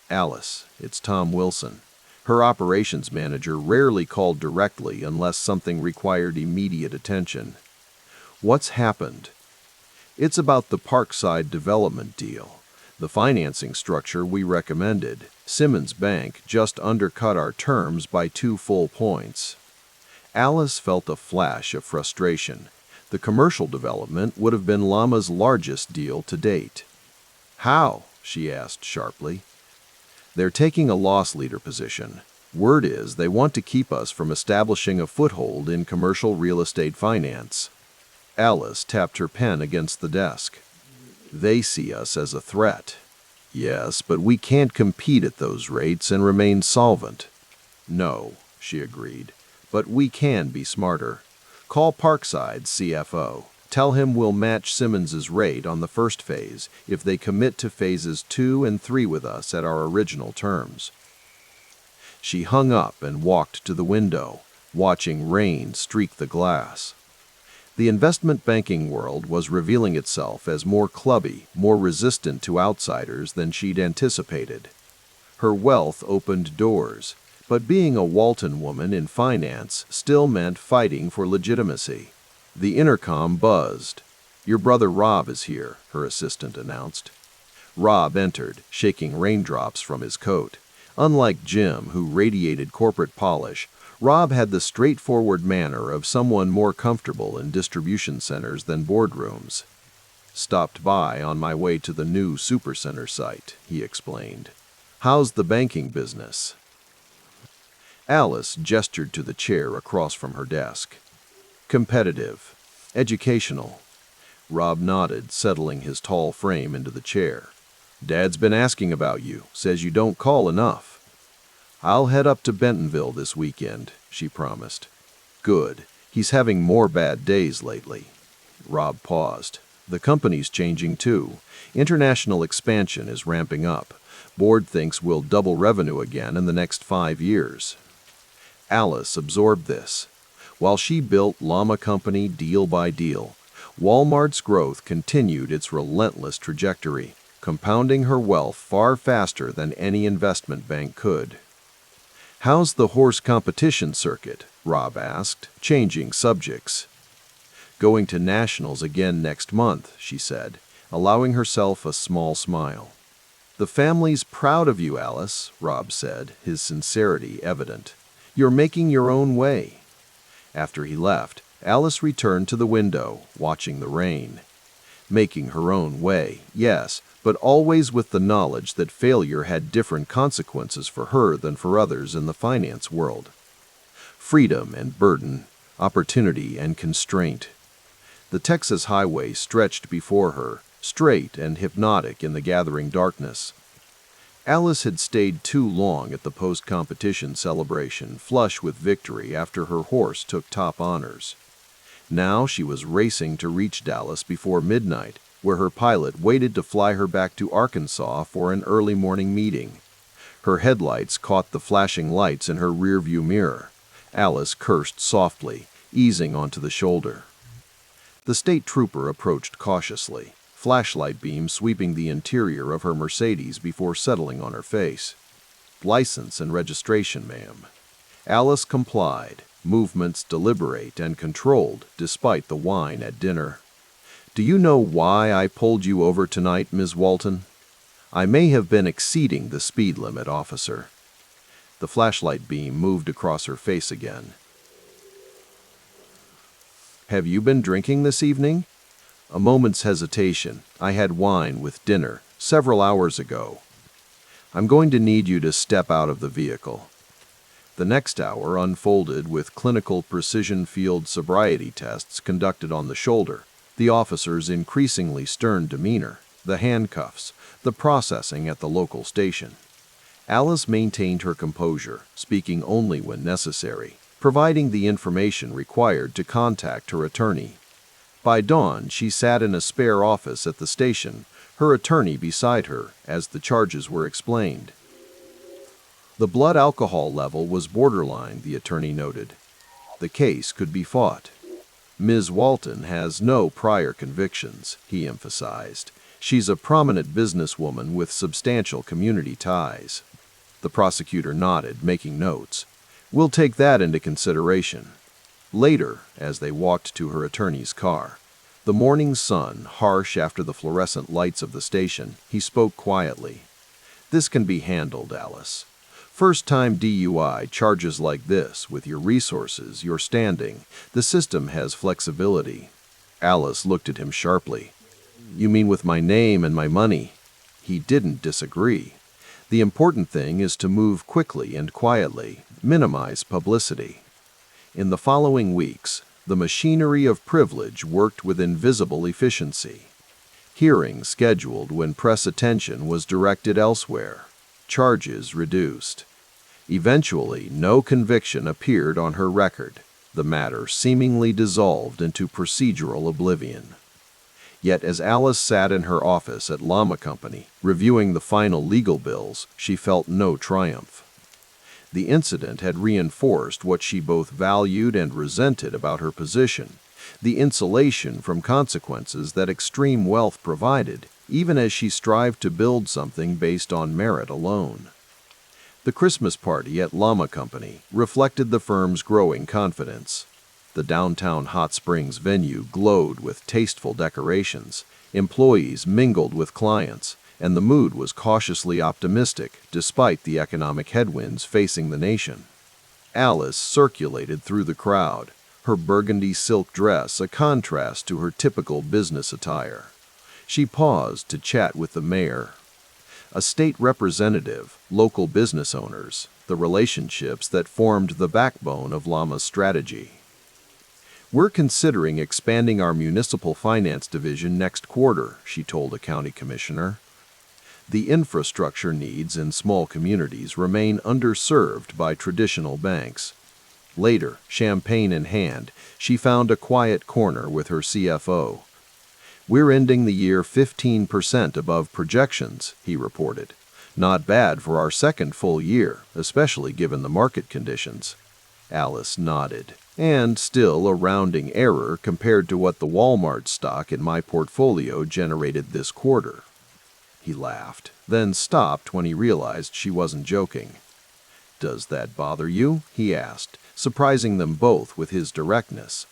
"Alice, it's Tom Wilson." Her operations manager rarely called directly unless something required immediate attention. "What's happened?" "It's about the Parkside development deal. The financing structure we recommended. Simmons Bank just undercut our terms by 2 full points." Alice felt a flash of frustration. The commercial development would have been Llama's largest deal to date. "How?" she asked sharply. "They're taking a loss leader position. Word is they want to keep us from establishing a foothold in commercial real estate finance." Alice tapped her pen against the desk. "They see us as a threat." "Yes, but we can't compete at those rates and remain solvent." "No," she agreed, "but we can be smarter. Call Parkside's CFO. Tell him we'll match Simmons's rate on the first phase if they commit to phases 2 and 3 with us at our original terms." She hung up and walked to the window, watching rain streak the glass. The investment banking world was revealing itself as more clubby, more resistant to outsiders than she'd anticipated. Her wealth opened doors, but being a Walton woman in finance still meant fighting for legitimacy. The intercom buzzed. "Your brother Rob is here," her assistant announced. Rob entered, shaking raindrops from his coat. Unlike Jim, who radiated corporate polish, Rob had the straightforward manner of someone more comfortable in distribution centers than boardrooms. "Stopped by on my way to the new supercenter site," he explained. "How's the banking business?" Alice gestured to the chair across from her desk. "Competitive. Educational." Rob nodded, settling his tall frame into the chair. "Dad's been asking about you, says you don't call enough." "I'll head up to Bentonville this weekend," she promised. "Good. He's having more bad days lately." Rob paused. "The company's changing too. International expansion is ramping up. Board thinks we'll double revenue again in the next 5 years." Alice absorbed this. While she built Llama Company deal by deal, Walmart's growth continued its relentless trajectory, compounding her wealth far faster than any investment bank could. "How's the horse competition circuit?" Rob asked, changing subjects. "Going to nationals again next month," she said, allowing herself a small smile. "The family's proud of you, Alice," Rob said, his sincerity evident. "You're making your own way." After he left, Alice returned to the window, watching the rain. Making her own way, yes, but always with the knowledge that failure had different consequences for her than for others in the finance world. Freedom and burden, opportunity and constraint. The Texas highway stretched before her, straight and hypnotic in the gathering darkness. Alice had stayed too long at the post-competition celebration, flush with victory after her horse took top honors. Now she was racing to reach Dallas before midnight, where her pilot waited to fly her back to Arkansas for an early morning meeting. Her headlights caught the flashing lights in her rearview mirror. Alice cursed softly, easing onto the shoulder. The state trooper approached cautiously, flashlight beam sweeping the interior of her Mercedes before settling on her face. "License and registration, ma'am." Alice complied, movements deliberate and controlled despite the wine at dinner. "Do you know why I pulled you over tonight, Ms. Walton?" "I may have been exceeding the speed limit, officer." The flashlight beam moved across her face again. "Have you been drinking this evening?" A moment's hesitation. "I had wine with dinner several hours ago." "I'm going to need you to step out of the vehicle." The next hour unfolded with clinical precision field sobriety tests conducted on the shoulder, the officer's increasingly stern demeanor, the handcuffs, the processing at the local station. Alice maintained her composure, speaking only when necessary, providing the information required to contact her attorney. By dawn, she sat in a spare office at the station, her attorney beside her as the charges were explained. The blood alcohol level was borderline, the attorney noted. The case could be fought. "Ms. Walton has no prior convictions," he emphasized. "She's a prominent businesswoman with substantial community ties." The prosecutor nodded, making notes. "We'll take that into consideration." Later, as they walked to her attorney's car, the morning sun harsh after the fluorescent lights of the station, he spoke quietly. "This can be handled, Alice. First-time DUI charges like this, with your resources, your standing, the system has flexibility." Alice looked at him sharply. "You mean with my name and my money?" He didn't disagree. The important thing is to move quickly and quietly, minimize publicity. In the following weeks, the machinery of privilege worked with invisible efficiency. Hearings scheduled when press attention was directed elsewhere. Charges reduced. Eventually, no conviction appeared on her record. The matter seemingly dissolved into procedural oblivion. Yet as Alice sat in her office at Llama Company, reviewing the final legal bills, she felt no triumph. The incident had reinforced what she both valued and resented about her position, the insulation from consequences that extreme wealth provided, even as she strived to build something based on merit alone. The Christmas party at Llama Company reflected the firm's growing confidence. The downtown Hot Springs venue glowed with tasteful decorations, employees mingled with clients, and the mood was cautiously optimistic despite the economic headwinds facing the nation. Alice circulated through the crowd, her burgundy silk dress a contrast to her typical business attire. She paused to chat with the mayor, a state representative, local business owners, the relationships that formed the backbone of Llama's strategy. "We're considering expanding our municipal finance division next quarter," she told a county commissioner. The infrastructure needs in small communities remain underserved by traditional banks. Later, champagne in hand, she found a quiet corner with her CFO. "We're ending the year 15% above projections," he reported. "Not bad for our second full year, especially given the market conditions." Alice nodded. "And still a rounding error compared to what the Walmart stock in my portfolio generated this quarter." He laughed, then stopped when he realized she wasn't joking. "Does that bother you?" he asked, surprising them both with his directness.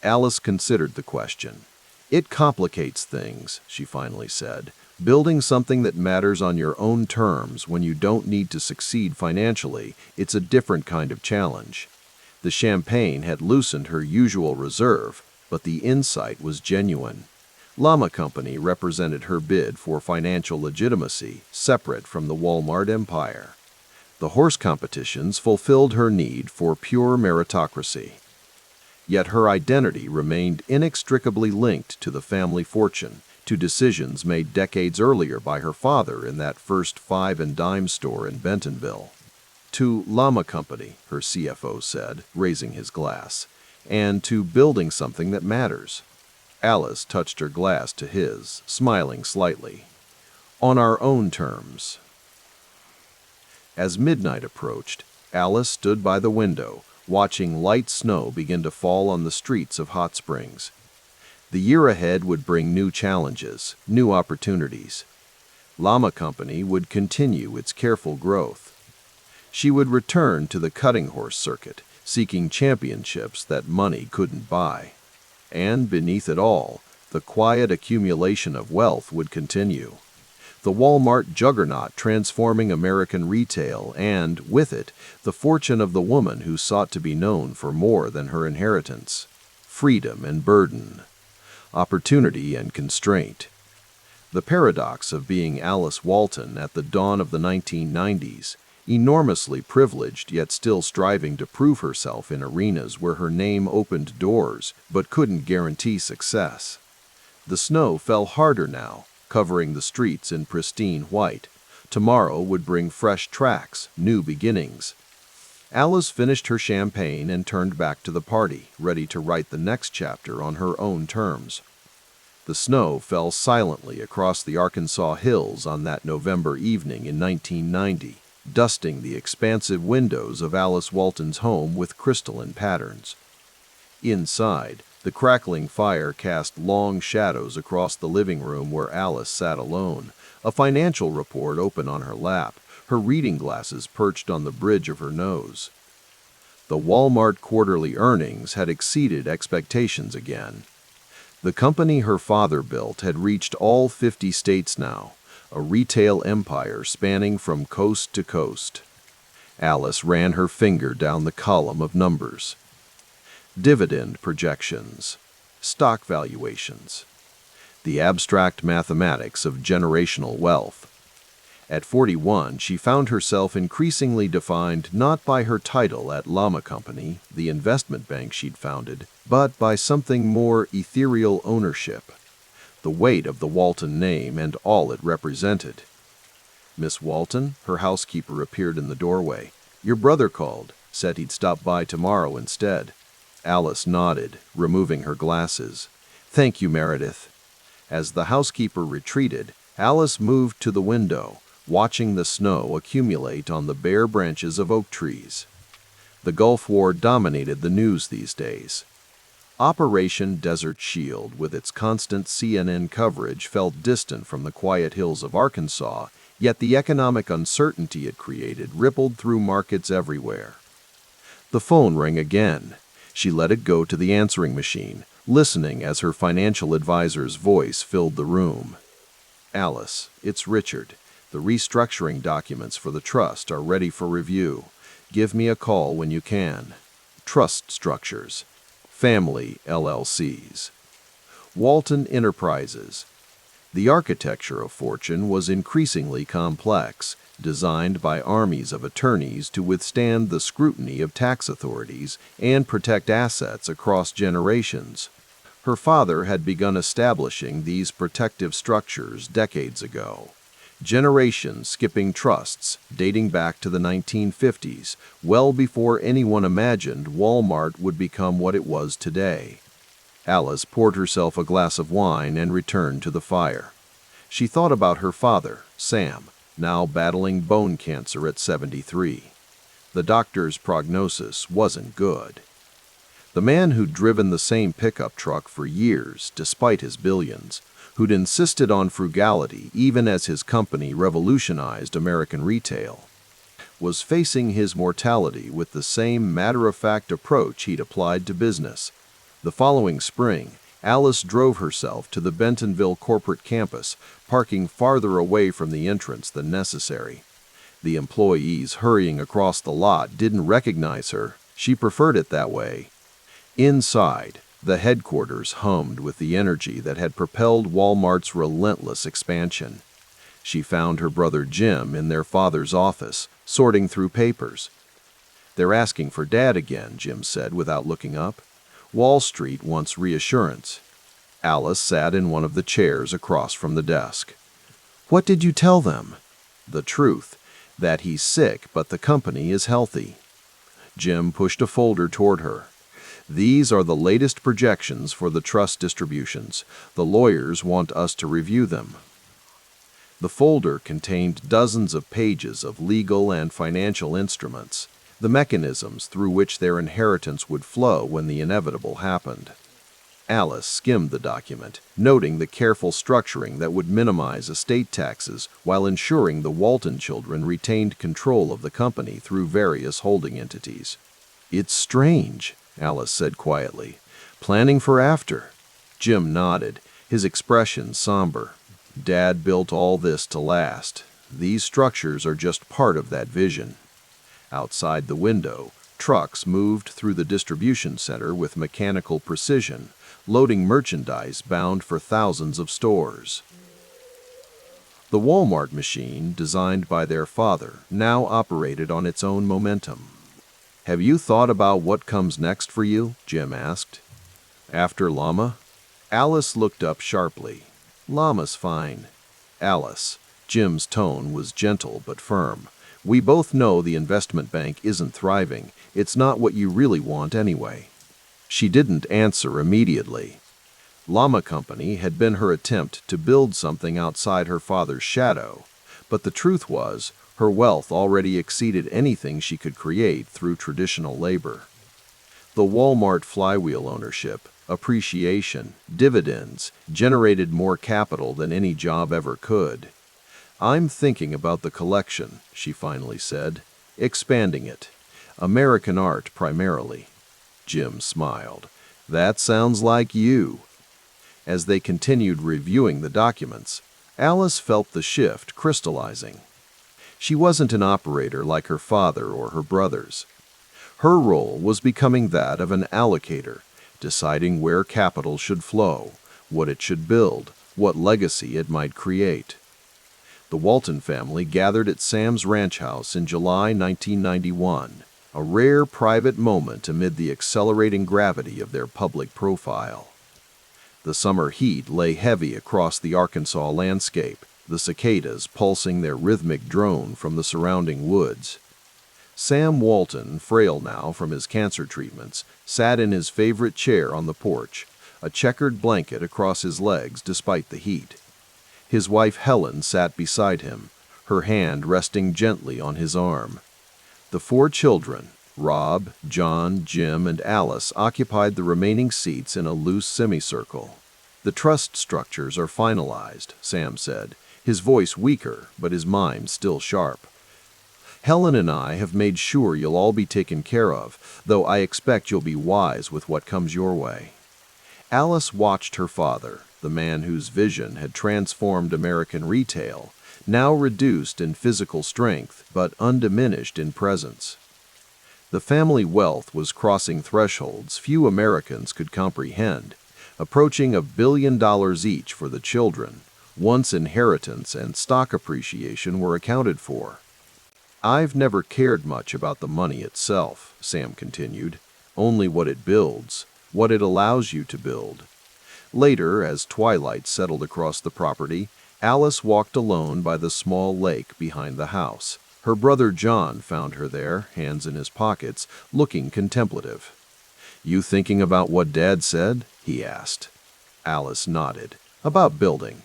Alice considered the question. "It complicates things," she finally said. "Building something that matters on your own terms when you don't need to succeed financially, it's a different kind of challenge." The champagne had loosened her usual reserve, but the insight was genuine. Llama Company represented her bid for financial legitimacy, separate from the Walmart empire. The horse competitions fulfilled her need for pure meritocracy. Yet her identity remained inextricably linked to the family fortune, to decisions made decades earlier by her father in that first five-and-dime store in Bentonville. "To Llama Company," her CFO said, raising his glass, "and to building something that matters." Alice touched her glass to his, smiling slightly. "On our own terms." As midnight approached, Alice stood by the window, watching light snow begin to fall on the streets of Hot Springs. The year ahead would bring new challenges, new opportunities. Llama Company would continue its careful growth. She would return to the cutting horse circuit, seeking championships that money couldn't buy. And beneath it all, the quiet accumulation of wealth would continue. the Walmart juggernaut transforming American retail and, with it, the fortune of the woman who sought to be known for more than her inheritance. Freedom and burden. Opportunity and constraint. The paradox of being Alice Walton at the dawn of the 1990s, enormously privileged yet still striving to prove herself in arenas where her name opened doors but couldn't guarantee success. The snow fell harder now, covering the streets in pristine white. Tomorrow would bring fresh tracks, new beginnings. Alice finished her champagne and turned back to the party, ready to write the next chapter on her own terms. The snow fell silently across the Arkansas hills on that November evening in 1990, dusting the expansive windows of Alice Walton's home with crystalline patterns. Inside, the crackling fire cast long shadows across the living room where Alice sat alone, a financial report open on her lap, her reading glasses perched on the bridge of her nose. The Walmart quarterly earnings had exceeded expectations again. The company her father built had reached all 50 states now, a retail empire spanning from coast to coast. Alice ran her finger down the column of numbers. Dividend projections, stock valuations, the abstract mathematics of generational wealth. At 41, she found herself increasingly defined not by her title at Llama Company, the investment bank she'd founded, but by something more ethereal: ownership, the weight of the Walton name and all it represented. "Miss Walton," her housekeeper appeared in the doorway. "Your brother called, said he'd stop by tomorrow instead." Alice nodded, removing her glasses. "Thank you, Meredith." As the housekeeper retreated, Alice moved to the window, watching the snow accumulate on the bare branches of oak trees. The Gulf War dominated the news these days. Operation Desert Shield, with its constant CNN coverage, felt distant from the quiet hills of Arkansas, yet the economic uncertainty it created rippled through markets everywhere. The phone rang again. She let it go to the answering machine, listening as her financial advisor's voice filled the room. "Alice, it's Richard. The restructuring documents for the trust are ready for review. Give me a call when you can. Trust structures. Family LLCs. Walton Enterprises." The architecture of fortune was increasingly complex, designed by armies of attorneys to withstand the scrutiny of tax authorities and protect assets across generations. Her father had begun establishing these protective structures decades ago. Generations skipping trusts dating back to the 1950s, well before anyone imagined Walmart would become what it was today. Alice poured herself a glass of wine and returned to the fire. She thought about her father, Sam, now battling bone cancer at 73. The doctor's prognosis wasn't good. The man who'd driven the same pickup truck for years, despite his billions, who'd insisted on frugality even as his company revolutionized American retail, was facing his mortality with the same matter-of-fact approach he'd applied to business. The following spring, Alice drove herself to the Bentonville corporate campus, parking farther away from the entrance than necessary. The employees hurrying across the lot didn't recognize her. She preferred it that way. Inside, the headquarters hummed with the energy that had propelled Walmart's relentless expansion. She found her brother Jim in their father's office, sorting through papers. "They're asking for Dad again," Jim said without looking up. "Wall Street wants reassurance." Alice sat in one of the chairs across from the desk. "What did you tell them?" "The truth, that he's sick, but the company is healthy." Jim pushed a folder toward her. "These are the latest projections for the trust distributions. The lawyers want us to review them." The folder contained dozens of pages of legal and financial instruments, the mechanisms through which their inheritance would flow when the inevitable happened. Alice skimmed the document, noting the careful structuring that would minimize estate taxes while ensuring the Walton children retained control of the company through various holding entities. "It's strange," Alice said quietly. "Planning for after." Jim nodded, his expression somber. Dad built all this to last. These structures are just part of that vision. Outside the window, trucks moved through the distribution center with mechanical precision, loading merchandise bound for thousands of stores. The Walmart machine, designed by their father, now operated on its own momentum. "Have you thought about what comes next for you?" Jim asked. "After Llama?" Alice looked up sharply. "Llama's fine." "Alice," Jim's tone was gentle but firm, "we both know the investment bank isn't thriving. It's not what you really want anyway." She didn't answer immediately. Llama Company had been her attempt to build something outside her father's shadow, but the truth was, her wealth already exceeded anything she could create through traditional labor. The Walmart flywheel ownership, appreciation, dividends generated more capital than any job ever could. "I'm thinking about the collection," she finally said, "expanding it. American art primarily." Jim smiled. "That sounds like you." As they continued reviewing the documents, Alice felt the shift crystallizing. She wasn't an operator like her father or her brothers. Her role was becoming that of an allocator, deciding where capital should flow, what it should build, what legacy it might create. The Walton family gathered at Sam's ranch house in July 1991, a rare private moment amid the accelerating gravity of their public profile. The summer heat lay heavy across the Arkansas landscape, the cicadas pulsing their rhythmic drone from the surrounding woods. Sam Walton, frail now from his cancer treatments, sat in his favorite chair on the porch, a checkered blanket across his legs despite the heat. His wife Helen sat beside him, her hand resting gently on his arm. The 4 children, Rob, John, Jim, and Alice, occupied the remaining seats in a loose semicircle. "The trust structures are finalized," Sam said, his voice weaker, but his mind still sharp. "Helen and I have made sure you'll all be taken care of, though I expect you'll be wise with what comes your way." Alice watched her father, the man whose vision had transformed American retail, now reduced in physical strength but undiminished in presence. The family wealth was crossing thresholds few Americans could comprehend, approaching $1 billion each for the children, once inheritance and stock appreciation were accounted for. "I've never cared much about the money itself," Sam continued, "only what it builds, what it allows you to build." Later, as twilight settled across the property, Alice walked alone by the small lake behind the house. Her brother John found her there, hands in his pockets, looking contemplative. "You thinking about what Dad said?" he asked. Alice nodded. "About building."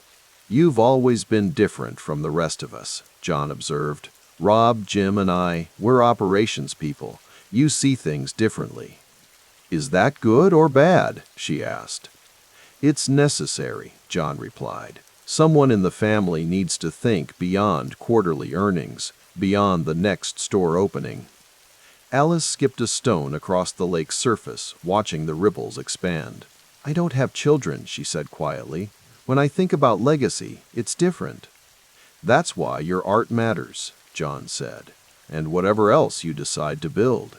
"You've always been different from the rest of us," John observed. "Rob, Jim, and we're operations people. You see things differently." "Is that good or bad?" she asked. "It's necessary," John replied. "Someone in the family needs to think beyond quarterly earnings, beyond the next store opening." Alice skipped a stone across the lake's surface, watching the ripples expand. "I don't have children," she said quietly. "When I think about legacy, it's different." "That's why your art matters," John said, "and whatever else you decide to build."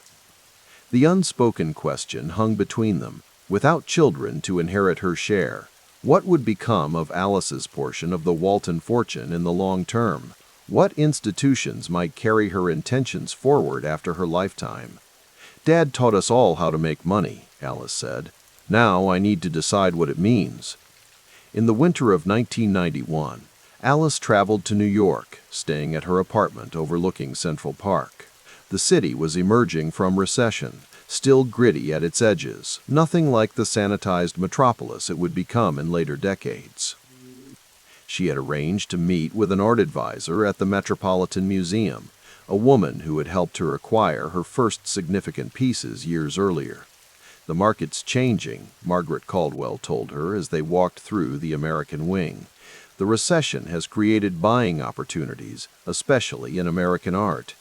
The unspoken question hung between them. Without children to inherit her share, what would become of Alice's portion of the Walton fortune in the long term? What institutions might carry her intentions forward after her lifetime? "Dad taught us all how to make money," Alice said. "Now I need to decide what it means." In the winter of 1991, Alice traveled to New York, staying at her apartment overlooking Central Park. The city was emerging from recession, still gritty at its edges, nothing like the sanitized metropolis it would become in later decades. She had arranged to meet with an art advisor at the Metropolitan Museum, a woman who had helped her acquire her first significant pieces years earlier. "The market's changing," Margaret Caldwell told her as they walked through the American wing. "The recession has created buying opportunities, especially in American art."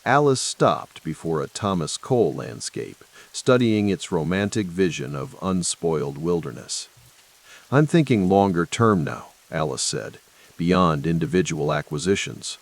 Alice stopped before a Thomas Cole landscape, studying its romantic vision of unspoiled wilderness. "I'm thinking longer term now," Alice said, beyond individual acquisitions.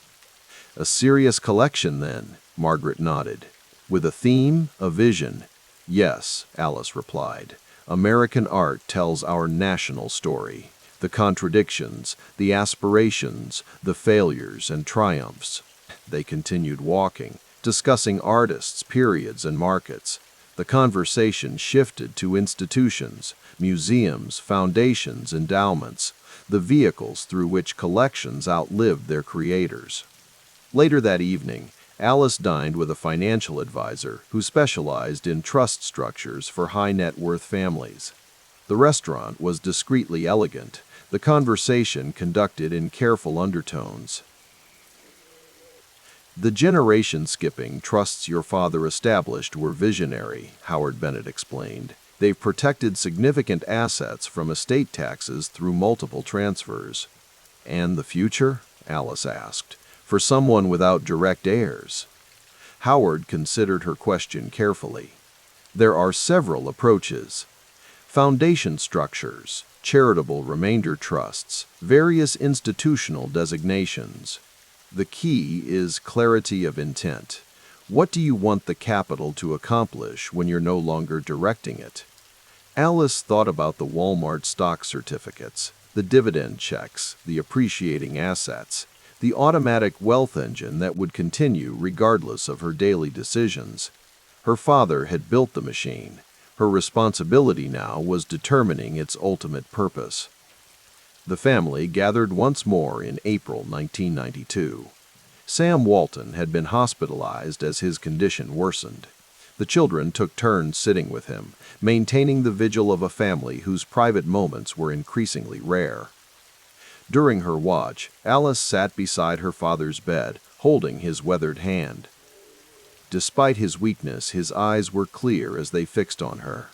A serious collection, then, Margaret nodded. With a theme, a vision. Yes, Alice replied. American art tells our national story. The contradictions, the aspirations, the failures and triumphs. They continued walking, discussing artists, periods, and markets. The conversation shifted to institutions, museums, foundations, endowments, the vehicles through which collections outlived their creators. Later that evening, Alice dined with a financial advisor who specialized in trust structures for high-net-worth families. The restaurant was discreetly elegant, the conversation conducted in careful undertones. The generation-skipping trusts your father established were visionary, Howard Bennett explained. They've protected significant assets from estate taxes through multiple transfers. And the future? Alice asked. For someone without direct heirs. Howard considered her question carefully. There are several approaches. Foundation structures, charitable remainder trusts, various institutional designations. The key is clarity of intent. What do you want the capital to accomplish when you're no longer directing it? Alice thought about the Walmart stock certificates, the dividend checks, the appreciating assets, the automatic wealth engine that would continue regardless of her daily decisions. Her father had built the machine. Her responsibility now was determining its ultimate purpose. The family gathered once more in April 1992. Sam Walton had been hospitalized as his condition worsened. The children took turns sitting with him, maintaining the vigil of a family whose private moments were increasingly rare. During her watch, Alice sat beside her father's bed, holding his weathered hand. Despite his weakness, his eyes were clear as they fixed on her.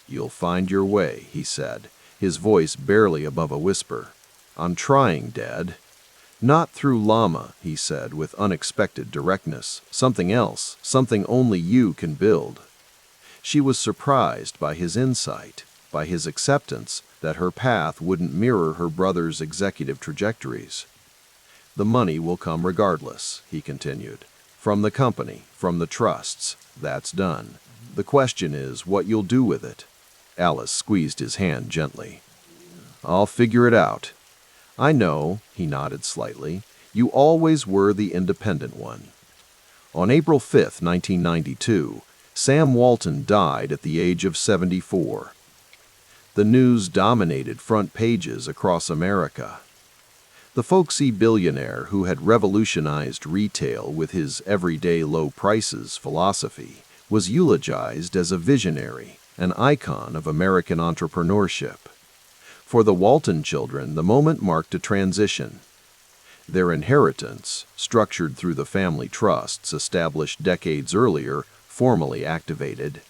"You'll find your way," he said, his voice barely above a whisper. "I'm trying, Dad." "Not through llama," he said with unexpected directness. "Something else, something only you can build." She was surprised by his insight, by his acceptance that her path wouldn't mirror her brother's executive trajectories. "The money will come regardless," he continued. "From the company, from the trusts. That's done. The question is what you'll do with it." Alice squeezed his hand gently. "I'll figure it out." "I know," he nodded slightly. "You always were the independent one." On April 5, 1992, Sam Walton died at the age of 74. The news dominated front pages across America. The folksy billionaire who had revolutionized retail with his everyday low prices philosophy was eulogized as a visionary, an icon of American entrepreneurship. For the Walton children, the moment marked a transition. Their inheritance, structured through the family trusts established decades earlier, formally activated.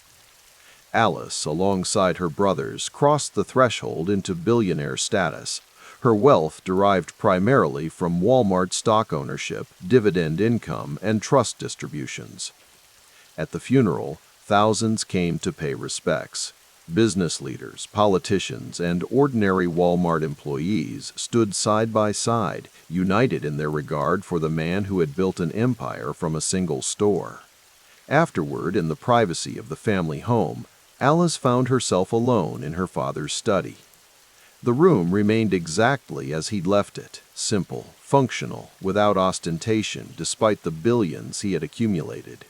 Alice, alongside her brothers, crossed the threshold into billionaire status. Her wealth derived primarily from Walmart stock ownership, dividend income, and trust distributions. At the funeral, thousands came to pay respects. Business leaders, politicians, and ordinary Walmart employees stood side by side, united in their regard for the man who had built an empire from a single store. Afterward, in the privacy of the family home, Alice found herself alone in her father's study. The room remained exactly as he'd left it, simple, functional, without ostentation, despite the billions he had accumulated.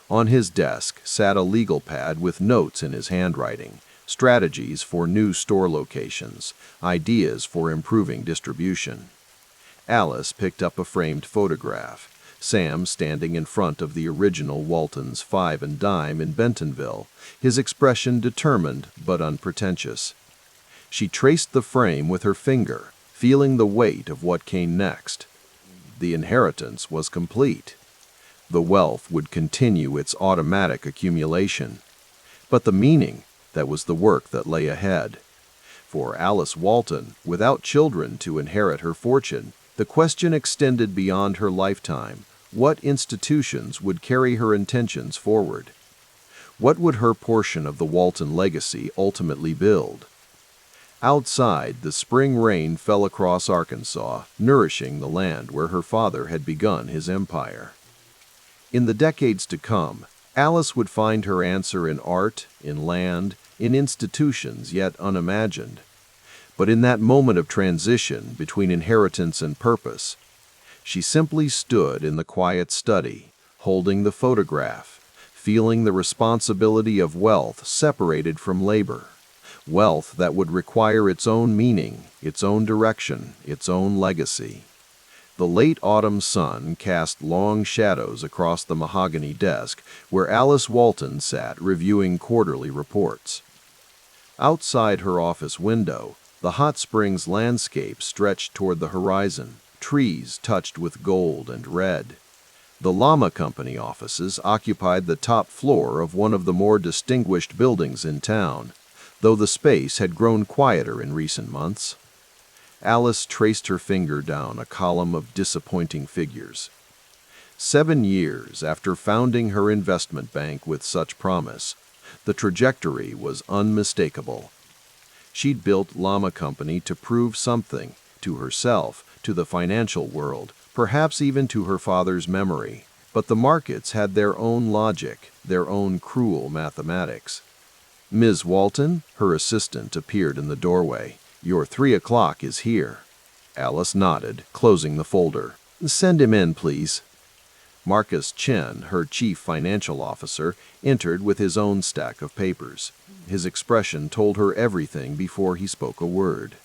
On his desk sat a legal pad with notes in his handwriting, strategies for new store locations, ideas for improving distribution. Alice picked up a framed photograph, Sam standing in front of the original Walton's Five and Dime in Bentonville, his expression determined but unpretentious. She traced the frame with her finger, feeling the weight of what came next. The inheritance was complete. The wealth would continue its automatic accumulation. But the meaning, that was the work that lay ahead. For Alice Walton, without children to inherit her fortune, the question extended beyond her lifetime. What institutions would carry her intentions forward? What would her portion of the Walton legacy ultimately build? Outside, the spring rain fell across Arkansas, nourishing the land where her father had begun his empire. In the decades to come, Alice would find her answer in art, in land, in institutions yet unimagined. But in that moment of transition between inheritance and purpose, she simply stood in the quiet study, holding the photograph, feeling the responsibility of wealth separated from labor, wealth that would require its own meaning, its own direction, its own legacy. The late autumn sun cast long shadows across the mahogany desk where Alice Walton sat reviewing quarterly reports. Outside her office window, the hot springs landscape stretched toward the horizon, trees touched with gold and red. The Llama Company offices occupied the top floor of one of the more distinguished buildings in town, though the space had grown quieter in recent months. Alice traced her finger down a column of disappointing figures. 7 years after founding her investment bank with such promise, the trajectory was unmistakable. She'd built Llama Company to prove something, to herself, to the financial world, perhaps even to her father's memory. But the markets had their own logic, their own cruel mathematics. Ms. Walton, her assistant, appeared in the doorway. "Your 3 o'clock is here." Alice nodded, closing the folder. "Send him in, please." Marcus Chen, her chief financial officer, entered with his own stack of papers. His expression told her everything before he spoke a word.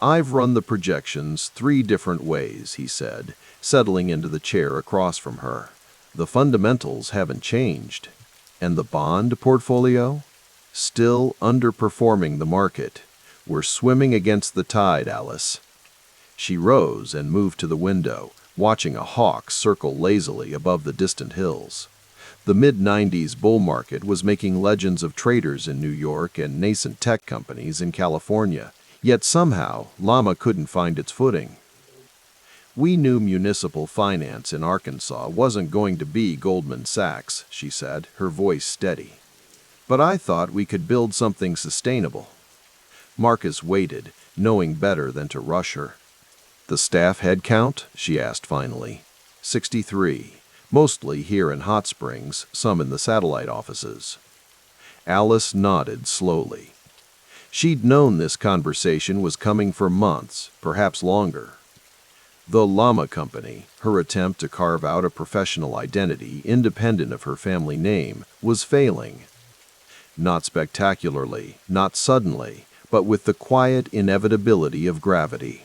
"I've run the projections 3 different ways," he said, settling into the chair across from her. "The fundamentals haven't changed. And the bond portfolio? Still underperforming the market. We're swimming against the tide, Alice." She rose and moved to the window, watching a hawk circle lazily above the distant hills. The mid-90s bull market was making legends of traders in New York and nascent tech companies in California, yet somehow Llama couldn't find its footing. "We knew municipal finance in Arkansas wasn't going to be Goldman Sachs," she said, her voice steady. "But I thought we could build something sustainable." Marcus waited, knowing better than to rush her. "The staff head count?" she asked finally. 63, mostly here in Hot Springs, some in the satellite offices. Alice nodded slowly. She'd known this conversation was coming for months, perhaps longer. The Llama Company, her attempt to carve out a professional identity independent of her family name, was failing. Not spectacularly, not suddenly, but with the quiet inevitability of gravity.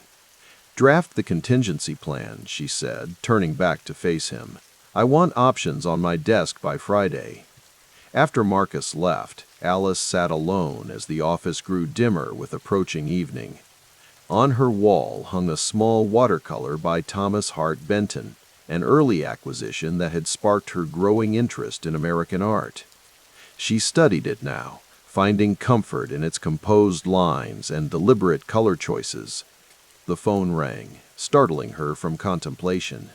"Draft the contingency plan," she said, turning back to face him. "I want options on my desk by Friday." After Marcus left, Alice sat alone as the office grew dimmer with approaching evening. On her wall hung a small watercolor by Thomas Hart Benton, an early acquisition that had sparked her growing interest in American art. She studied it now, finding comfort in its composed lines and deliberate color choices. The phone rang, startling her from contemplation.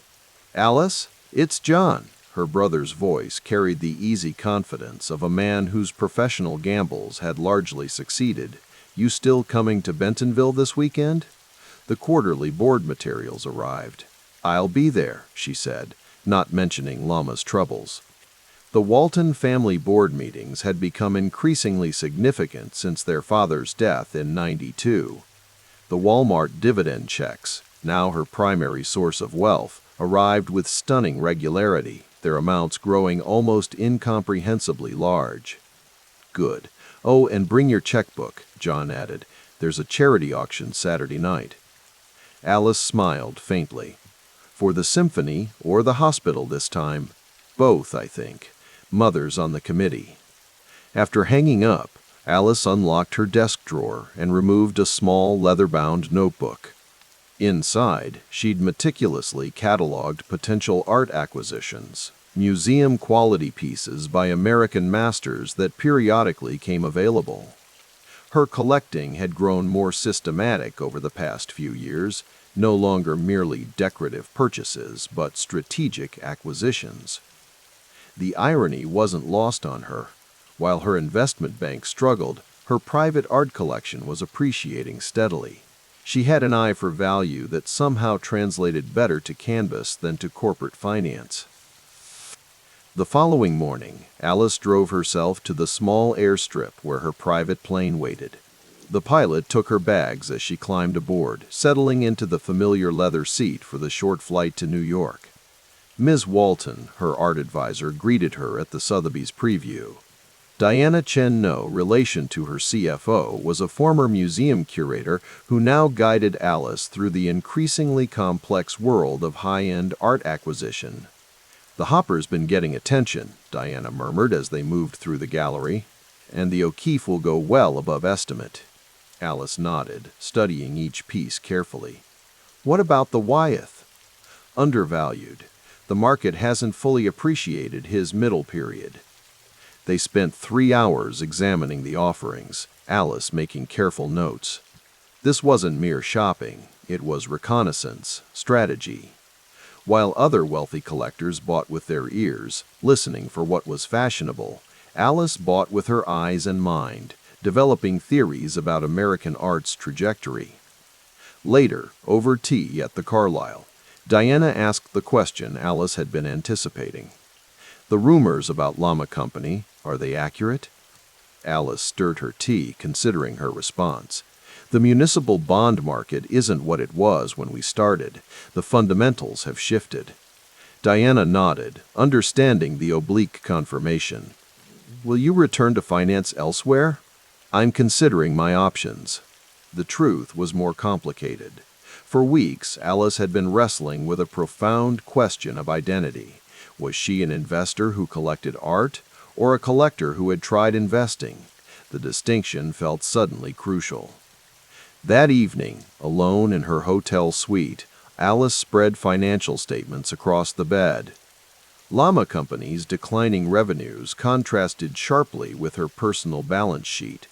"Alice, it's John." Her brother's voice carried the easy confidence of a man whose professional gambles had largely succeeded. "You still coming to Bentonville this weekend?" The quarterly board materials arrived. "I'll be there," she said, not mentioning Llama's troubles. The Walton family board meetings had become increasingly significant since their father's death in '92. The Walmart dividend checks, now her primary source of wealth, arrived with stunning regularity, their amounts growing almost incomprehensibly large. "Good. Oh, and bring your checkbook," John added. "There's a charity auction Saturday night." Alice smiled faintly. "For the symphony or the hospital this time?" "Both, I think. Mother's on the committee." After hanging up, Alice unlocked her desk drawer and removed a small leather-bound notebook. Inside, she'd meticulously cataloged potential art acquisitions, museum-quality pieces by American masters that periodically came available. Her collecting had grown more systematic over the past few years, no longer merely decorative purchases, but strategic acquisitions. The irony wasn't lost on her. While her investment bank struggled, Her private art collection was appreciating steadily. She had an eye for value that somehow translated better to canvas than to corporate finance. The following morning, Alice drove herself to the small airstrip where her private plane waited. The pilot took her bags as she climbed aboard, settling into the familiar leather seat for the short flight to New York. Ms. Walton, her art advisor, greeted her at the Sotheby's preview. Diana Chen No, relation to her CFO, was a former museum curator who now guided Alice through the increasingly complex world of high-end art acquisition. "The Hopper's been getting attention," Diana murmured as they moved through the gallery, "and the O'Keeffe will go well above estimate." Alice nodded, studying each piece carefully. "What about the Wyeth?" "Undervalued. The market hasn't fully appreciated his middle period." They spent 3 hours examining the offerings, Alice making careful notes. This wasn't mere shopping, it was reconnaissance, strategy. While other wealthy collectors bought with their ears, listening for what was fashionable, Alice bought with her eyes and mind, developing theories about American art's trajectory. Later, over tea at the Carlyle, Diana asked the question Alice had been anticipating. "The rumors about Lama Company, are they accurate?" Alice stirred her tea, considering her response. "The municipal bond market isn't what it was when we started. The fundamentals have shifted." Diana nodded, understanding the oblique confirmation. "Will you return to finance elsewhere?" "I'm considering my options." The truth was more complicated. For weeks, Alice had been wrestling with a profound question of identity. Was she an investor who collected art, or a collector who had tried investing? The distinction felt suddenly crucial. That evening, alone in her hotel suite, Alice spread financial statements across the bed. Lama Company's declining revenues contrasted sharply with her personal balance sheet.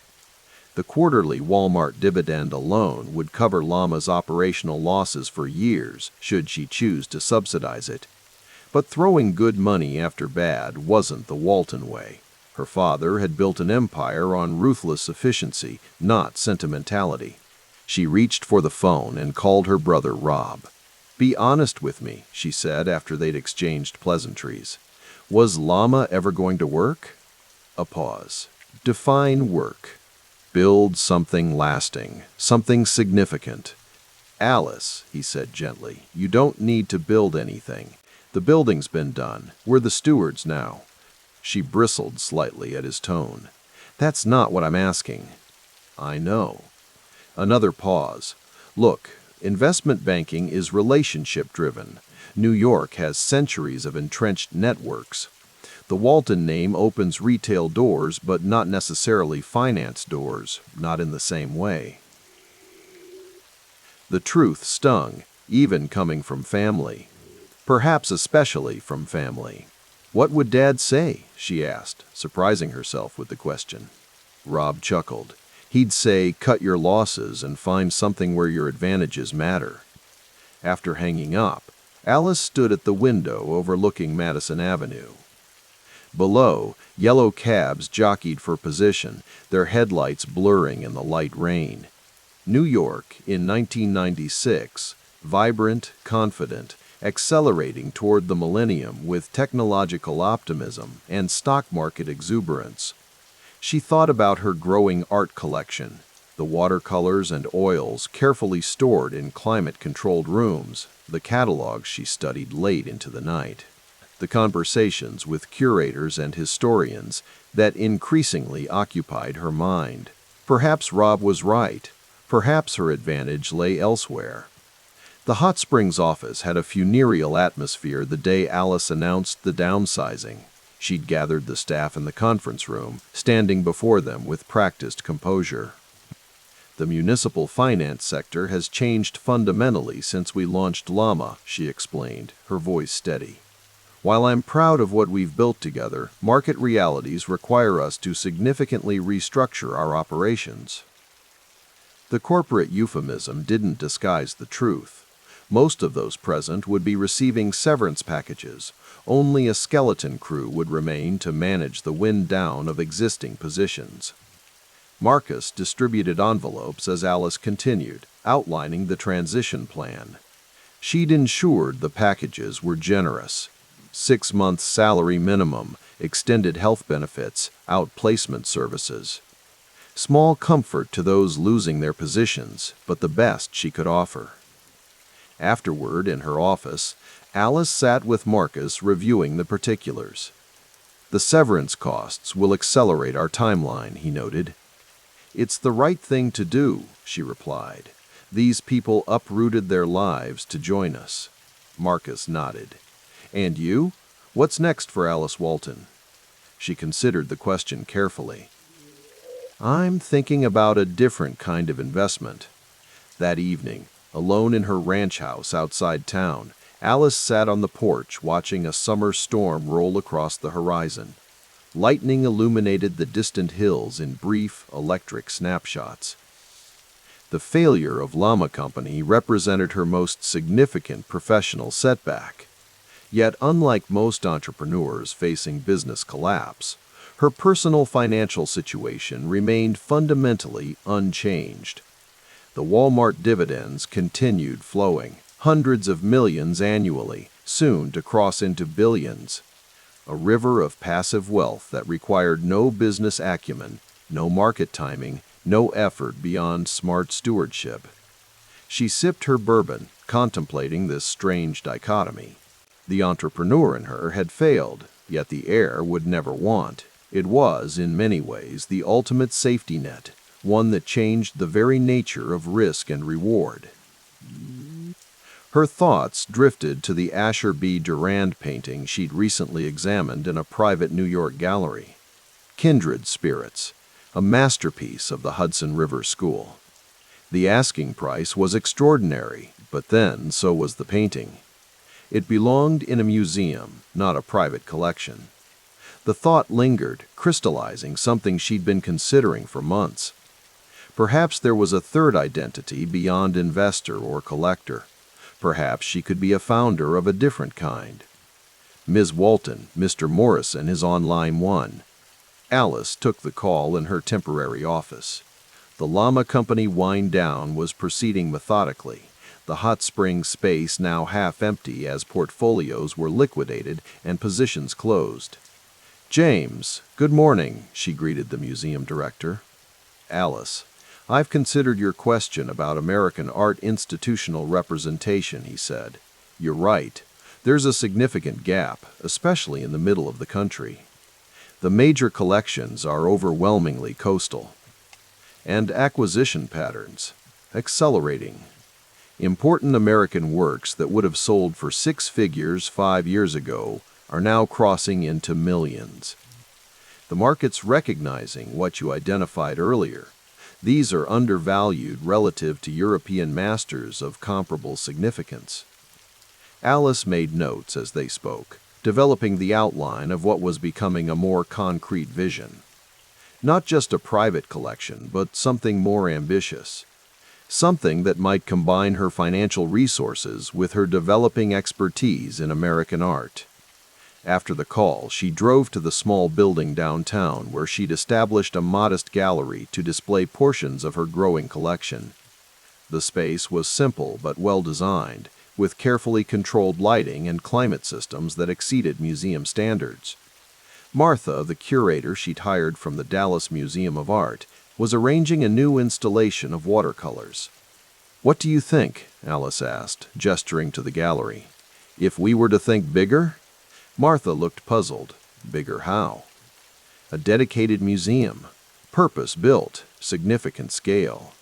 The quarterly Walmart dividend alone would cover Lama's operational losses for years, should she choose to subsidize it. But throwing good money after bad wasn't the Walton way. Her father had built an empire on ruthless efficiency, not sentimentality. She reached for the phone and called her brother Rob. "Be honest with me," she said after they'd exchanged pleasantries. "Was Lama ever going to work?" A pause. "Define work." "Build something lasting, something significant." "Alice," he said gently, "you don't need to build anything. The building's been done. We're the stewards now." She bristled slightly at his tone. "That's not what I'm asking." "I know." Another pause. "Look, investment banking is relationship-driven. New York has centuries of entrenched networks. The Walton name opens retail doors, but not necessarily finance doors, not in the same way." The truth stung, even coming from family. Perhaps especially from family. "What would Dad say?" she asked, surprising herself with the question. Rob chuckled. "He'd say, cut your losses and find something where your advantages matter." After hanging up, Alice stood at the window overlooking Madison Avenue. Below, yellow cabs jockeyed for position, their headlights blurring in the light rain. New York, in 1996, vibrant, confident, accelerating toward the millennium with technological optimism and stock market exuberance. She thought about her growing art collection, the watercolors and oils carefully stored in climate-controlled rooms, the catalogs she studied late into the night, the conversations with curators and historians that increasingly occupied her mind. Perhaps Rob was right. Perhaps her advantage lay elsewhere. The Hot Springs office had a funereal atmosphere the day Alice announced the downsizing. She'd gathered the staff in the conference room, standing before them with practiced composure. "The municipal finance sector has changed fundamentally since we launched Lama," she explained, her voice steady. "While I'm proud of what we've built together, market realities require us to significantly restructure our operations." The corporate euphemism didn't disguise the truth. Most of those present would be receiving severance packages. Only a skeleton crew would remain to manage the wind down of existing positions. Marcus distributed envelopes as Alice continued, outlining the transition plan. She'd ensured the packages were generous. 6 months salary minimum, extended health benefits, outplacement services. Small comfort to those losing their positions, but the best she could offer. Afterward, in her office, Alice sat with Marcus reviewing the particulars. "The severance costs will accelerate our timeline," he noted. "It's the right thing to do," she replied. "These people uprooted their lives to join us." Marcus nodded. "And you? What's next for Alice Walton?" She considered the question carefully. "I'm thinking about a different kind of investment." That evening, alone in her ranch house outside town, Alice sat on the porch watching a summer storm roll across the horizon. Lightning illuminated the distant hills in brief, electric snapshots. The failure of Llama Company represented her most significant professional setback. Yet, unlike most entrepreneurs facing business collapse, her personal financial situation remained fundamentally unchanged. The Walmart dividends continued flowing, hundreds of millions annually, soon to cross into billions. A river of passive wealth that required no business acumen, no market timing, no effort beyond smart stewardship. She sipped her bourbon, contemplating this strange dichotomy. The entrepreneur in her had failed, yet the heir would never want. It was, in many ways, the ultimate safety net, one that changed the very nature of risk and reward. Her thoughts drifted to the Asher B. Durand painting she'd recently examined in a private New York gallery. Kindred Spirits, a masterpiece of the Hudson River School. The asking price was extraordinary, but then so was the painting. It belonged in a museum, not a private collection. The thought lingered, crystallizing something she'd been considering for months. Perhaps there was a third identity beyond investor or collector. Perhaps she could be a founder of a different kind. Ms. Walton, Mr. Morrison is on line 1. Alice took the call in her temporary office. The Llama Company wind down was proceeding methodically, the hot spring space now half empty as portfolios were liquidated and positions closed. "James, good morning," she greeted the museum director. "Alice, I've considered your question about American art institutional representation," he said. "You're right. There's a significant gap, especially in the middle of the country. The major collections are overwhelmingly coastal. And acquisition patterns, accelerating. Important American works that would have sold for 6 figures 5 years ago are now crossing into millions. The market's recognizing what you identified earlier. These are undervalued relative to European masters of comparable significance." Alice made notes as they spoke, developing the outline of what was becoming a more concrete vision. Not just a private collection, but something more ambitious. Something that might combine her financial resources with her developing expertise in American art. After the call, she drove to the small building downtown where she'd established a modest gallery to display portions of her growing collection. The space was simple but well-designed, with carefully controlled lighting and climate systems that exceeded museum standards. Martha, the curator she'd hired from the Dallas Museum of Art, was arranging a new installation of watercolors. "What do you think?" Alice asked, gesturing to the gallery. "If we were to think bigger?" Martha looked puzzled. "Bigger how?" "A dedicated museum. Purpose-built, significant scale."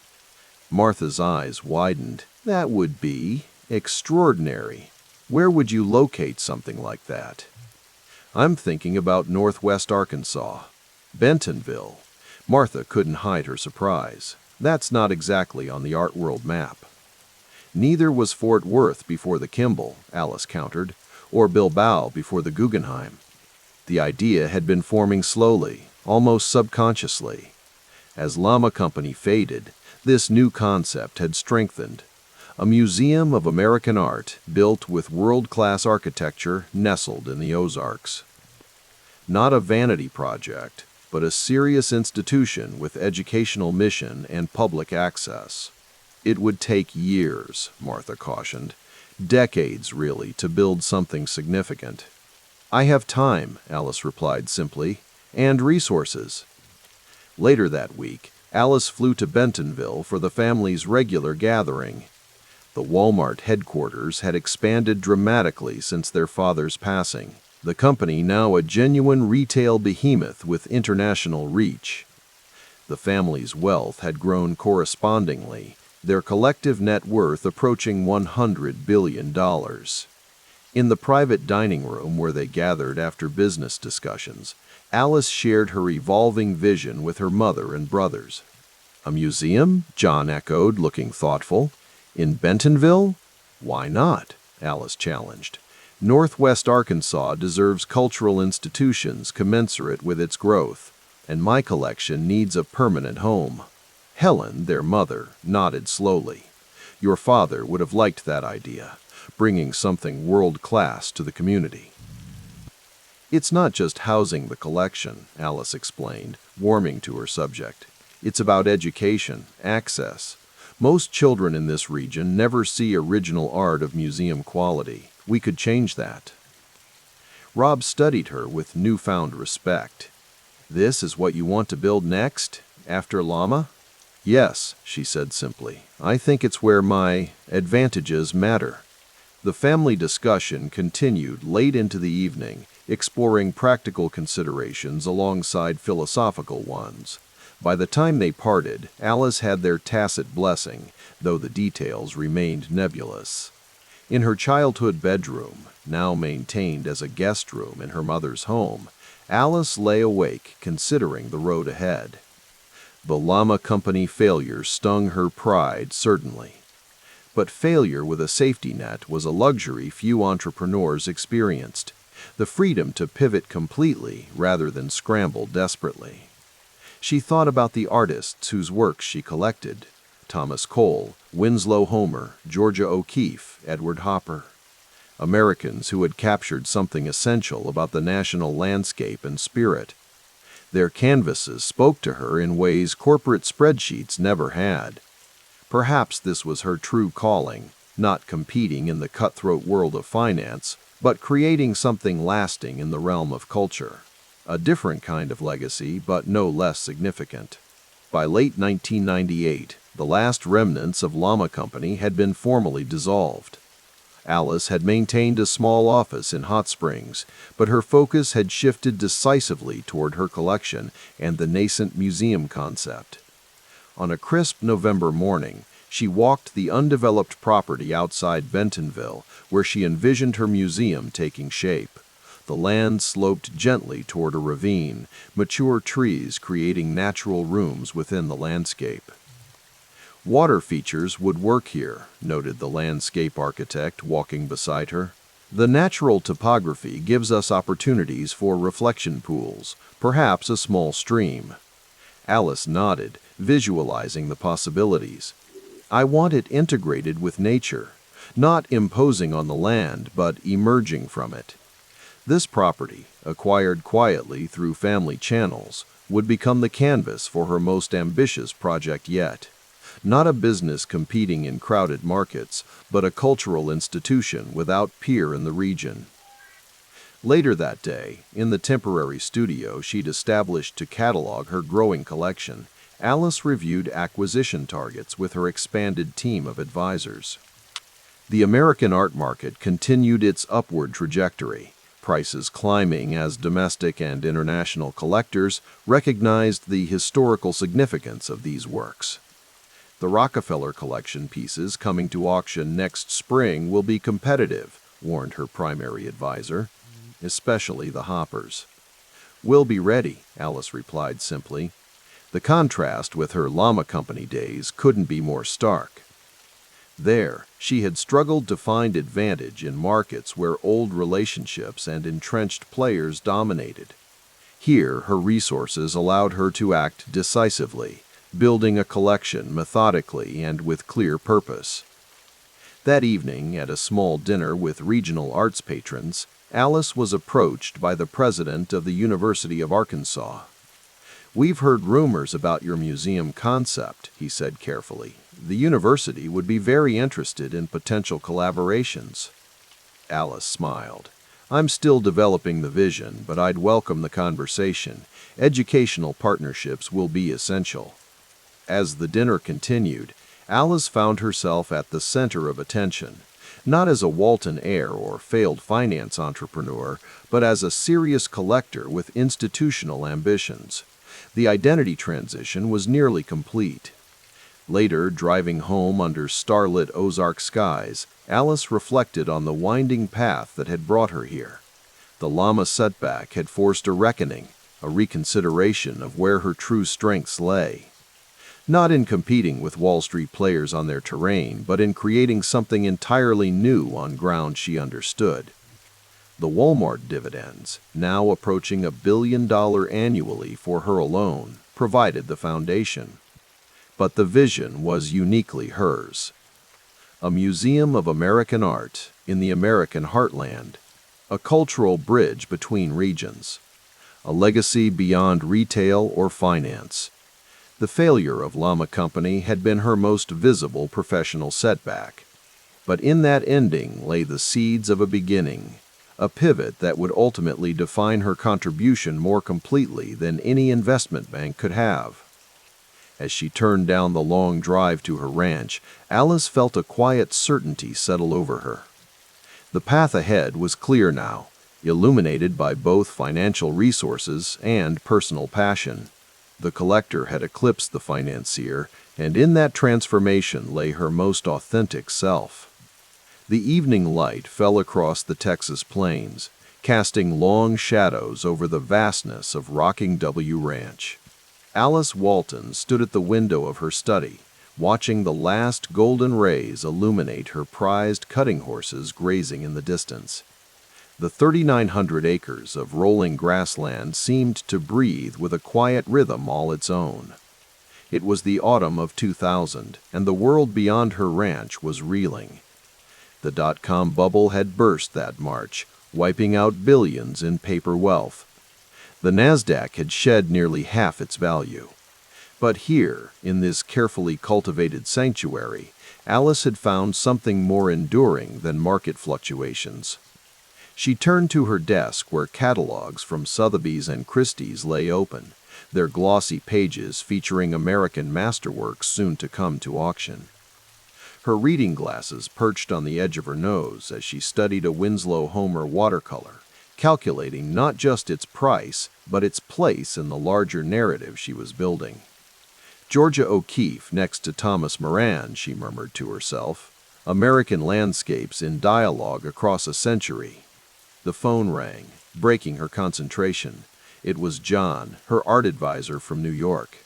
Martha's eyes widened. "That would be extraordinary. Where would you locate something like that?" "I'm thinking about Northwest Arkansas. Bentonville." Martha couldn't hide her surprise. "That's not exactly on the art world map." "Neither was Fort Worth before the Kimball," Alice countered, "or Bilbao before the Guggenheim." The idea had been forming slowly, almost subconsciously. As Llama Company faded, this new concept had strengthened. A museum of American art built with world-class architecture nestled in the Ozarks. Not a vanity project, but a serious institution with educational mission and public access. It would take years, Martha cautioned. Decades, really, to build something significant. I have time, Alice replied simply, and resources. Later that week, Alice flew to Bentonville for the family's regular gathering. The Walmart headquarters had expanded dramatically since their father's passing, the company now a genuine retail behemoth with international reach. The family's wealth had grown correspondingly, their collective net worth approaching $100 billion. In the private dining room where they gathered after business discussions, Alice shared her evolving vision with her mother and brothers. "A museum?" John echoed, looking thoughtful. "In Bentonville? Why not?" Alice challenged. "Northwest Arkansas deserves cultural institutions commensurate with its growth, and my collection needs a permanent home." Helen, their mother, nodded slowly. "Your father would have liked that idea, bringing something world-class to the community." "It's not just housing the collection," Alice explained, warming to her subject. "It's about education, access. Most children in this region never see original art of museum quality. We could change that." Rob studied her with newfound respect. "This is what you want to build next, after Llama?" "Yes," she said simply. "I think it's where my advantages matter." The family discussion continued late into the evening, exploring practical considerations alongside philosophical ones. By the time they parted, Alice had their tacit blessing, though the details remained nebulous. In her childhood bedroom, now maintained as a guest room in her mother's home, Alice lay awake considering the road ahead. The Llama Company failure stung her pride, certainly. But failure with a safety net was a luxury few entrepreneurs experienced, the freedom to pivot completely rather than scramble desperately. She thought about the artists whose works she collected: Thomas Cole, Winslow Homer, Georgia O'Keeffe, Edward Hopper. Americans who had captured something essential about the national landscape and spirit. Their canvases spoke to her in ways corporate spreadsheets never had. Perhaps this was her true calling, not competing in the cutthroat world of finance, but creating something lasting in the realm of culture. A different kind of legacy, but no less significant. By late 1998, the last remnants of Llama Company had been formally dissolved. Alice had maintained a small office in Hot Springs, but her focus had shifted decisively toward her collection and the nascent museum concept. On a crisp November morning, she walked the undeveloped property outside Bentonville, where she envisioned her museum taking shape. The land sloped gently toward a ravine, mature trees creating natural rooms within the landscape. "Water features would work here," noted the landscape architect walking beside her. "The natural topography gives us opportunities for reflection pools, perhaps a small stream." Alice nodded, visualizing the possibilities. "I want it integrated with nature, not imposing on the land, but emerging from it." This property, acquired quietly through family channels, would become the canvas for her most ambitious project yet. Not a business competing in crowded markets, but a cultural institution without peer in the region. Later that day, in the temporary studio she'd established to catalog her growing collection, Alice reviewed acquisition targets with her expanded team of advisors. The American art market continued its upward trajectory, prices climbing as domestic and international collectors recognized the historical significance of these works. "The Rockefeller collection pieces coming to auction next spring will be competitive," warned her primary advisor, "especially the Hoppers." "We'll be ready," Alice replied simply. The contrast with her Llama Company days couldn't be more stark. There, she had struggled to find advantage in markets where old relationships and entrenched players dominated. Here, her resources allowed her to act decisively, building a collection methodically and with clear purpose. That evening, at a small dinner with regional arts patrons, Alice was approached by the president of the University of Arkansas. "We've heard rumors about your museum concept," he said carefully. "The university would be very interested in potential collaborations." Alice smiled. "I'm still developing the vision, but I'd welcome the conversation. Educational partnerships will be essential." As the dinner continued, Alice found herself at the center of attention, not as a Walton heir or failed finance entrepreneur, but as a serious collector with institutional ambitions. The identity transition was nearly complete. Later, driving home under starlit Ozark skies, Alice reflected on the winding path that had brought her here. The llama setback had forced a reckoning, a reconsideration of where her true strengths lay. Not in competing with Wall Street players on their terrain, but in creating something entirely new on ground she understood. The Walmart dividends, now approaching $1 billion annually for her alone, provided the foundation. But the vision was uniquely hers. A museum of American art in the American heartland, a cultural bridge between regions, a legacy beyond retail or finance. The failure of Llama Company had been her most visible professional setback. But in that ending lay the seeds of a beginning, a pivot that would ultimately define her contribution more completely than any investment bank could have. As she turned down the long drive to her ranch, Alice felt a quiet certainty settle over her. The path ahead was clear now, illuminated by both financial resources and personal passion. The collector had eclipsed the financier, and in that transformation lay her most authentic self. The evening light fell across the Texas plains, casting long shadows over the vastness of Rocking W Ranch. Alice Walton stood at the window of her study, watching the last golden rays illuminate her prized cutting horses grazing in the distance. The 3,900 acres of rolling grassland seemed to breathe with a quiet rhythm all its own. It was the autumn of 2000, and the world beyond her ranch was reeling. The dot-com bubble had burst that March, wiping out billions in paper wealth. The NASDAQ had shed nearly half its value. But here, in this carefully cultivated sanctuary, Alice had found something more enduring than market fluctuations. She turned to her desk where catalogs from Sotheby's and Christie's lay open, their glossy pages featuring American masterworks soon to come to auction. Her reading glasses perched on the edge of her nose as she studied a Winslow Homer watercolor, calculating not just its price, but its place in the larger narrative she was building. Georgia O'Keeffe next to Thomas Moran, she murmured to herself. American landscapes in dialogue across a century. The phone rang, breaking her concentration. It was John, her art advisor from New York.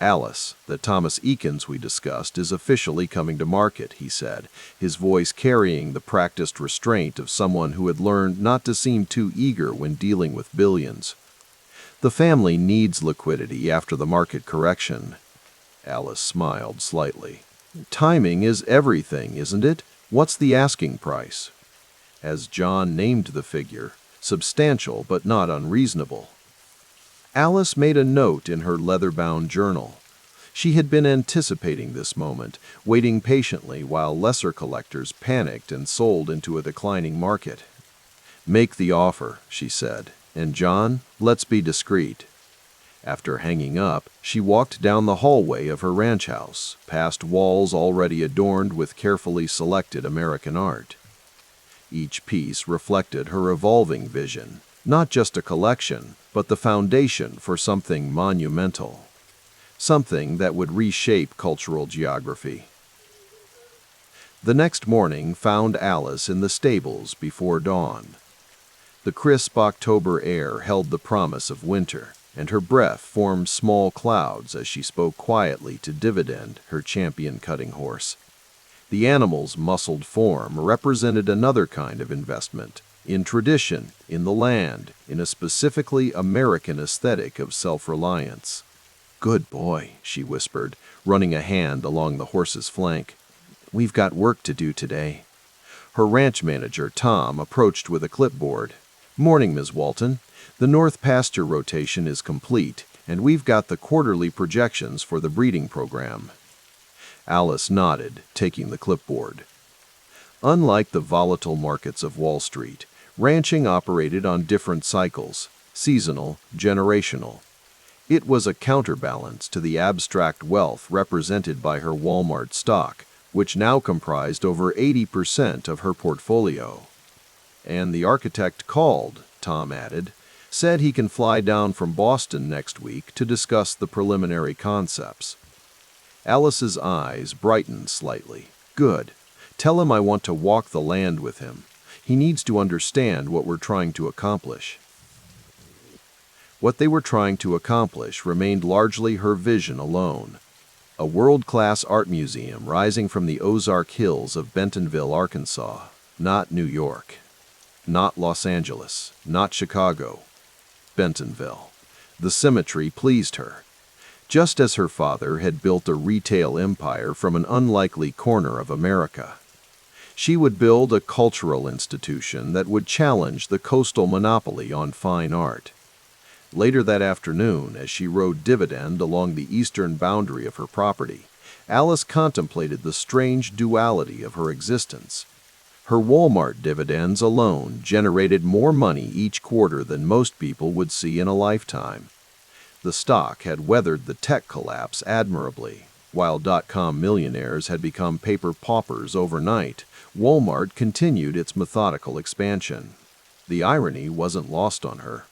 "Alice, the Thomas Eakins we discussed is officially coming to market," he said, his voice carrying the practiced restraint of someone who had learned not to seem too eager when dealing with billions. "The family needs liquidity after the market correction." Alice smiled slightly. "Timing is everything, isn't it? What's the asking price?" As John named the figure, substantial but not unreasonable. Alice made a note in her leather-bound journal. She had been anticipating this moment, waiting patiently while lesser collectors panicked and sold into a declining market. "Make the offer," she said, "and John, let's be discreet." After hanging up, she walked down the hallway of her ranch house, past walls already adorned with carefully selected American art. Each piece reflected her evolving vision, not just a collection, but the foundation for something monumental, something that would reshape cultural geography. The next morning found Alice in the stables before dawn. The crisp October air held the promise of winter, and her breath formed small clouds as she spoke quietly to Dividend, her champion cutting horse. The animal's muscled form represented another kind of investment, in tradition, in the land, in a specifically American aesthetic of self-reliance. "Good boy," she whispered, running a hand along the horse's flank. "We've got work to do today." Her ranch manager, Tom, approached with a clipboard. "Morning, Ms. Walton. The north pasture rotation is complete, And we've got the quarterly projections for the breeding program." Alice nodded, taking the clipboard. Unlike the volatile markets of Wall Street, ranching operated on different cycles: seasonal, generational. It was a counterbalance to the abstract wealth represented by her Walmart stock, which now comprised over 80% of her portfolio. "And the architect called," Tom added, "said he can fly down from Boston next week to discuss the preliminary concepts." Alice's eyes brightened slightly. "Good. Tell him I want to walk the land with him. He needs to understand what we're trying to accomplish." What they were trying to accomplish remained largely her vision alone. A world-class art museum rising from the Ozark Hills of Bentonville, Arkansas, not New York, not Los Angeles, not Chicago. Bentonville. The symmetry pleased her. Just as her father had built a retail empire from an unlikely corner of America, she would build a cultural institution that would challenge the coastal monopoly on fine art. Later that afternoon, as she rode dividend along the eastern boundary of her property, Alice contemplated the strange duality of her existence. Her Walmart dividends alone generated more money each quarter than most people would see in a lifetime. The stock had weathered the tech collapse admirably. While dot-com millionaires had become paper paupers overnight, Walmart continued its methodical expansion. The irony wasn't lost on her.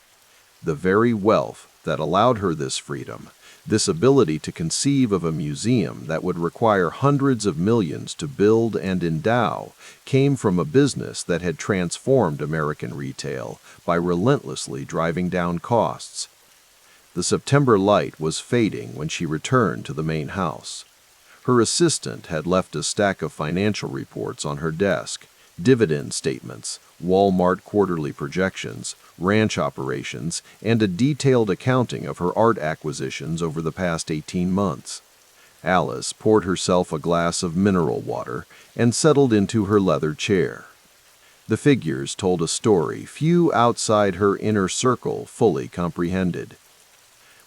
The very wealth that allowed her this freedom, this ability to conceive of a museum that would require hundreds of millions to build and endow, came from a business that had transformed American retail by relentlessly driving down costs. The September light was fading when she returned to the main house. Her assistant had left a stack of financial reports on her desk: dividend statements, Walmart quarterly projections, ranch operations, and a detailed accounting of her art acquisitions over the past 18 months. Alice poured herself a glass of mineral water and settled into her leather chair. The figures told a story few outside her inner circle fully comprehended.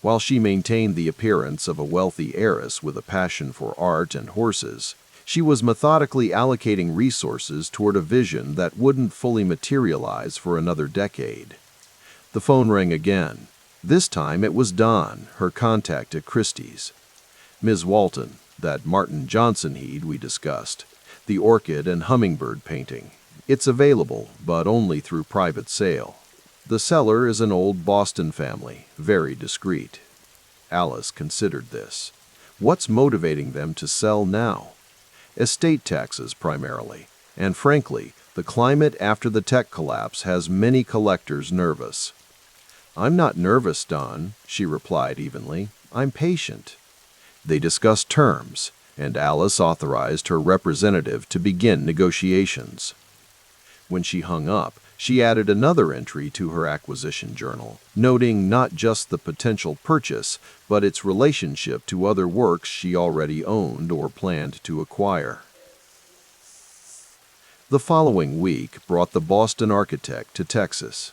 While she maintained the appearance of a wealthy heiress with a passion for art and horses, she was methodically allocating resources toward a vision that wouldn't fully materialize for another decade. The phone rang again. This time it was Dawn, her contact at Christie's. "Ms. Walton, that Martin Johnson heed we discussed, the orchid and hummingbird painting. It's available, but only through private sale. The seller is an old Boston family, very discreet." Alice considered this. What's motivating them to sell now? Estate taxes primarily, and frankly, the climate after the tech collapse has many collectors nervous. "I'm not nervous, Dawn," she replied evenly. "I'm patient." They discussed terms, and Alice authorized her representative to begin negotiations. When she hung up, she added another entry to her acquisition journal, noting not just the potential purchase, but its relationship to other works she already owned or planned to acquire. The following week brought the Boston architect to Texas.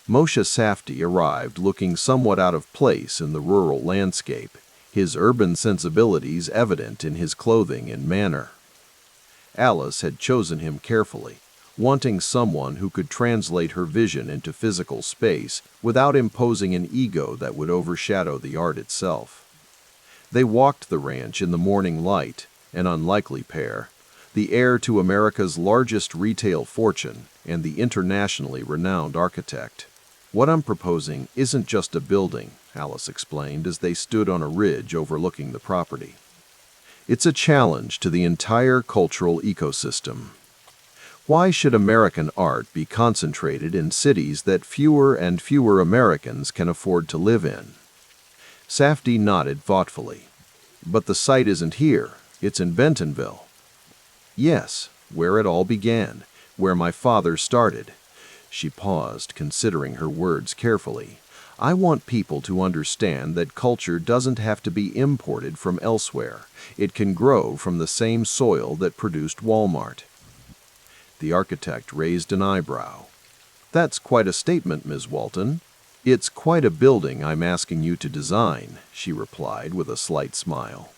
Moshe Safdie arrived looking somewhat out of place in the rural landscape, his urban sensibilities evident in his clothing and manner. Alice had chosen him carefully, wanting someone who could translate her vision into physical space without imposing an ego that would overshadow the art itself. They walked the ranch in the morning light, an unlikely pair, the heir to America's largest retail fortune and the internationally renowned architect. "What I'm proposing isn't just a building," Alice explained as they stood on a ridge overlooking the property. "It's a challenge to the entire cultural ecosystem. Why should American art be concentrated in cities that fewer and fewer Americans can afford to live in?" Safdie nodded thoughtfully. "But the site isn't here. It's in Bentonville." "Yes, where it all began, where my father started." She paused, considering her words carefully. "I want people to understand that culture doesn't have to be imported from elsewhere. It can grow from the same soil that produced Walmart." The architect raised an eyebrow. "That's quite a statement, Ms. Walton. "It's quite a building I'm asking you to design," she replied with a slight smile.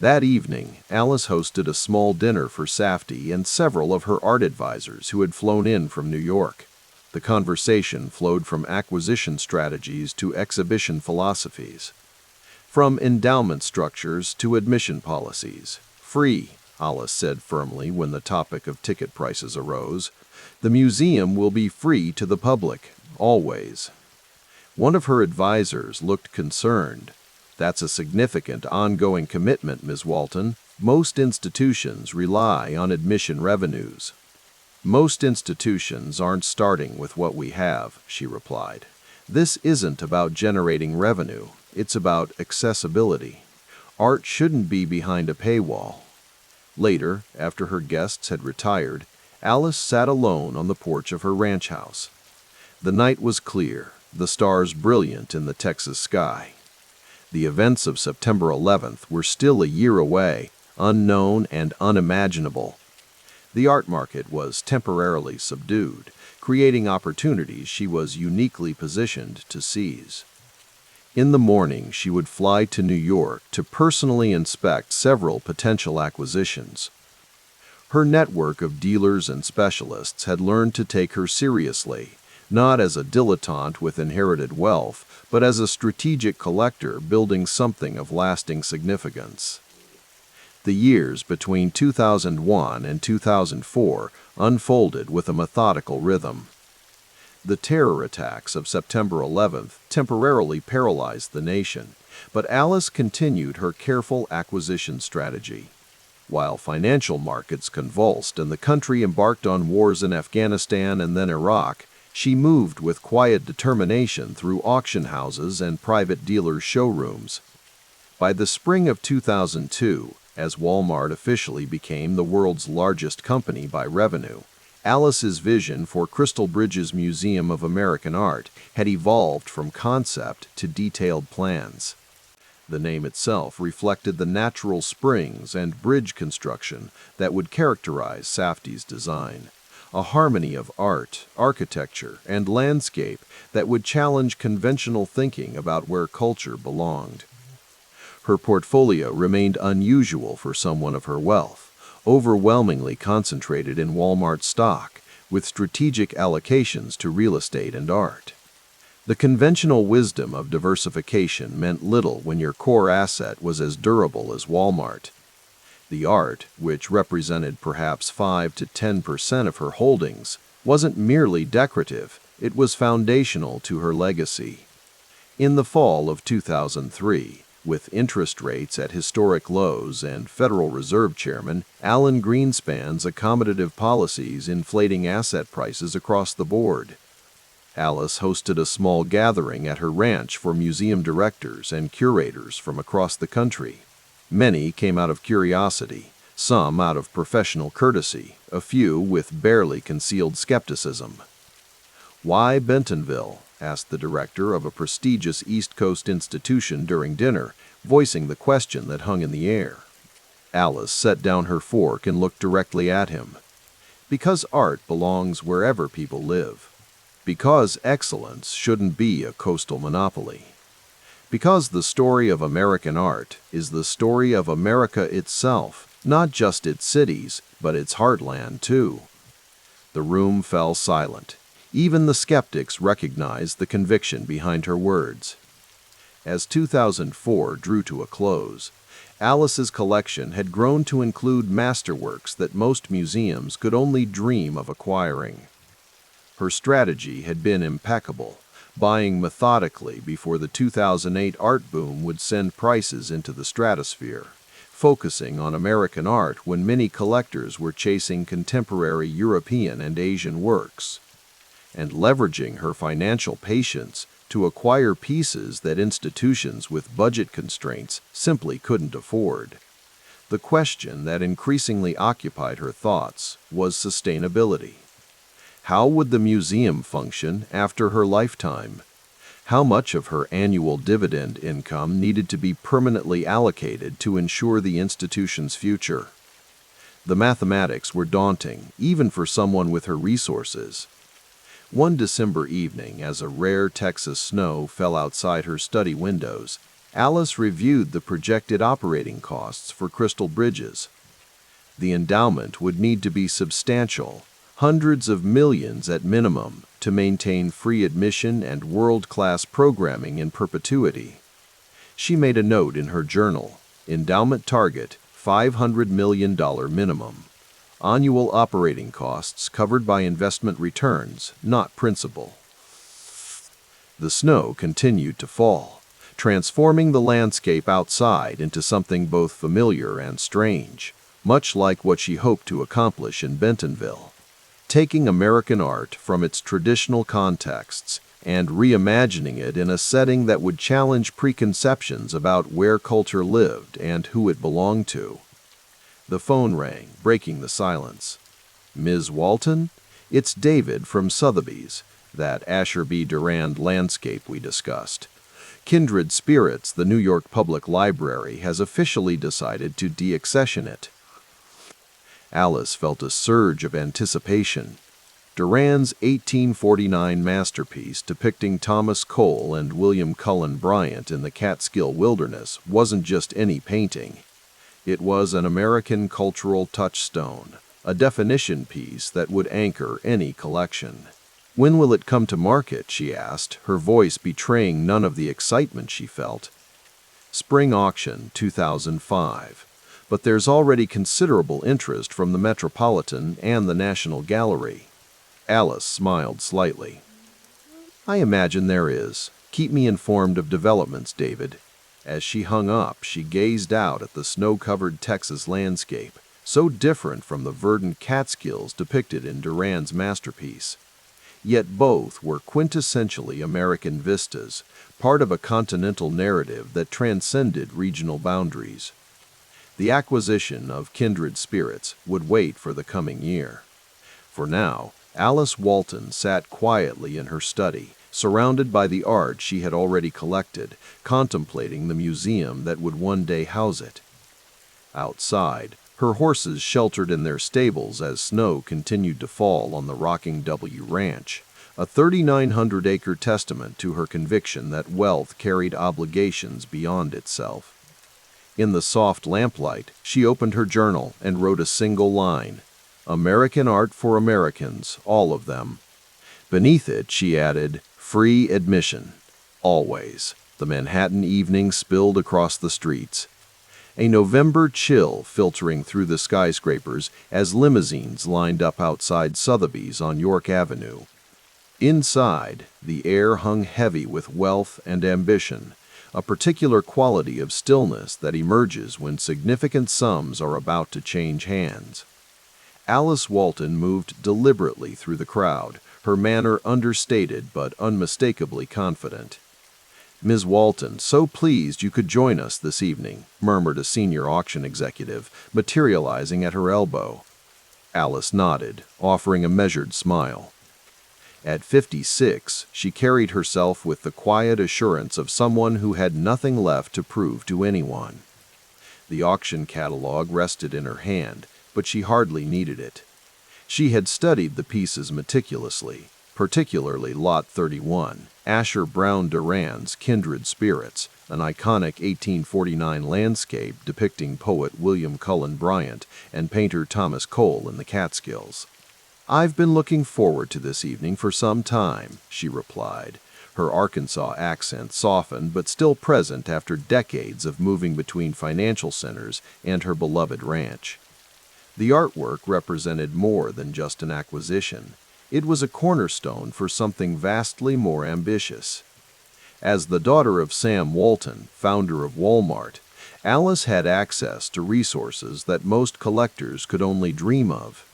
That evening, Alice hosted a small dinner for Safdie and several of her art advisors who had flown in from New York. The conversation flowed from acquisition strategies to exhibition philosophies, from endowment structures to admission policies. "Free," Alice said firmly when the topic of ticket prices arose. "The museum will be free to the public, always." One of her advisors looked concerned. "That's a significant ongoing commitment, Ms. Walton. Most institutions rely on admission revenues." "Most institutions aren't starting with what we have," she replied. "This isn't about generating revenue. It's about accessibility. Art shouldn't be behind a paywall." Later, after her guests had retired, Alice sat alone on the porch of her ranch house. The night was clear, the stars brilliant in the Texas sky. The events of September 11th were still a year away, unknown and unimaginable. The art market was temporarily subdued, creating opportunities she was uniquely positioned to seize. In the morning, she would fly to New York to personally inspect several potential acquisitions. Her network of dealers and specialists had learned to take her seriously, not as a dilettante with inherited wealth, but as a strategic collector building something of lasting significance. The years between 2001 and 2004 unfolded with a methodical rhythm. The terror attacks of September 11th temporarily paralyzed the nation, but Alice continued her careful acquisition strategy. While financial markets convulsed and the country embarked on wars in Afghanistan and then Iraq, she moved with quiet determination through auction houses and private dealers' showrooms. By the spring of 2002, as Walmart officially became the world's largest company by revenue, Alice's vision for Crystal Bridge's Museum of American Art had evolved from concept to detailed plans. The name itself reflected the natural springs and bridge construction that would characterize Safdie's design, a harmony of art, architecture, and landscape that would challenge conventional thinking about where culture belonged. Her portfolio remained unusual for someone of her wealth, overwhelmingly concentrated in Walmart stock, with strategic allocations to real estate and art. The conventional wisdom of diversification meant little when your core asset was as durable as Walmart. The art, which represented perhaps 5 to 10% of her holdings, wasn't merely decorative, it was foundational to her legacy. In the fall of 2003, with interest rates at historic lows and Federal Reserve Chairman Alan Greenspan's accommodative policies inflating asset prices across the board, Alice hosted a small gathering at her ranch for museum directors and curators from across the country. Many came out of curiosity, some out of professional courtesy, a few with barely concealed skepticism. "Why Bentonville?" asked the director of a prestigious East Coast institution during dinner, voicing the question that hung in the air. Alice set down her fork and looked directly at him. "Because art belongs wherever people live. Because excellence shouldn't be a coastal monopoly. Because the story of American art is the story of America itself, not just its cities, but its heartland too." The room fell silent. Even the skeptics recognized the conviction behind her words. As 2004 drew to a close, Alice's collection had grown to include masterworks that most museums could only dream of acquiring. Her strategy had been impeccable, buying methodically before the 2008 art boom would send prices into the stratosphere, focusing on American art when many collectors were chasing contemporary European and Asian works, and leveraging her financial patience to acquire pieces that institutions with budget constraints simply couldn't afford. The question that increasingly occupied her thoughts was sustainability. How would the museum function after her lifetime? How much of her annual dividend income needed to be permanently allocated to ensure the institution's future? The mathematics were daunting, even for someone with her resources. One December evening, as a rare Texas snow fell outside her study windows, Alice reviewed the projected operating costs for Crystal Bridges. The endowment would need to be substantial, hundreds of millions at minimum, to maintain free admission and world-class programming in perpetuity. She made a note in her journal: endowment target, $500 million minimum. Annual operating costs covered by investment returns, not principal. The snow continued to fall, transforming the landscape outside into something both familiar and strange, much like what she hoped to accomplish in Bentonville. Taking American art from its traditional contexts and reimagining it in a setting that would challenge preconceptions about where culture lived and who it belonged to. The phone rang, breaking the silence. "Ms. Walton? It's David from Sotheby's, that Asher B. Durand landscape we discussed. Kindred Spirits, the New York Public Library, has officially decided to deaccession it." Alice felt a surge of anticipation. Durand's 1849 masterpiece depicting Thomas Cole and William Cullen Bryant in the Catskill Wilderness wasn't just any painting. It was an American cultural touchstone, a definition piece that would anchor any collection. "When will it come to market?" she asked, her voice betraying none of the excitement she felt. "Spring auction, 2005. But there's already considerable interest from the Metropolitan and the National Gallery." Alice smiled slightly. "I imagine there is. Keep me informed of developments, David." As she hung up, she gazed out at the snow-covered Texas landscape, so different from the verdant Catskills depicted in Durand's masterpiece. Yet both were quintessentially American vistas, part of a continental narrative that transcended regional boundaries. The acquisition of Kindred Spirits would wait for the coming year. For now, Alice Walton sat quietly in her study, surrounded by the art she had already collected, contemplating the museum that would one day house it. Outside, her horses sheltered in their stables as snow continued to fall on the Rocking W Ranch, a 3,900-acre testament to her conviction that wealth carried obligations beyond itself. In the soft lamplight, she opened her journal and wrote a single line: "American art for Americans, all of them." Beneath it, she added, "Free admission. Always." The Manhattan evening spilled across the streets. A November chill filtering through the skyscrapers as limousines lined up outside Sotheby's on York Avenue. Inside, the air hung heavy with wealth and ambition, a particular quality of stillness that emerges when significant sums are about to change hands. Alice Walton moved deliberately through the crowd, her manner understated but unmistakably confident. "Ms. Walton, so pleased you could join us this evening," murmured a senior auction executive, materializing at her elbow. Alice nodded, offering a measured smile. At 56, she carried herself with the quiet assurance of someone who had nothing left to prove to anyone. The auction catalog rested in her hand, but she hardly needed it. She had studied the pieces meticulously, particularly Lot 31, Asher Brown Durand's Kindred Spirits, an iconic 1849 landscape depicting poet William Cullen Bryant and painter Thomas Cole in the Catskills. "I've been looking forward to this evening for some time," she replied, her Arkansas accent softened but still present after decades of moving between financial centers and her beloved ranch. The artwork represented more than just an acquisition. It was a cornerstone for something vastly more ambitious. As the daughter of Sam Walton, founder of Walmart, Alice had access to resources that most collectors could only dream of.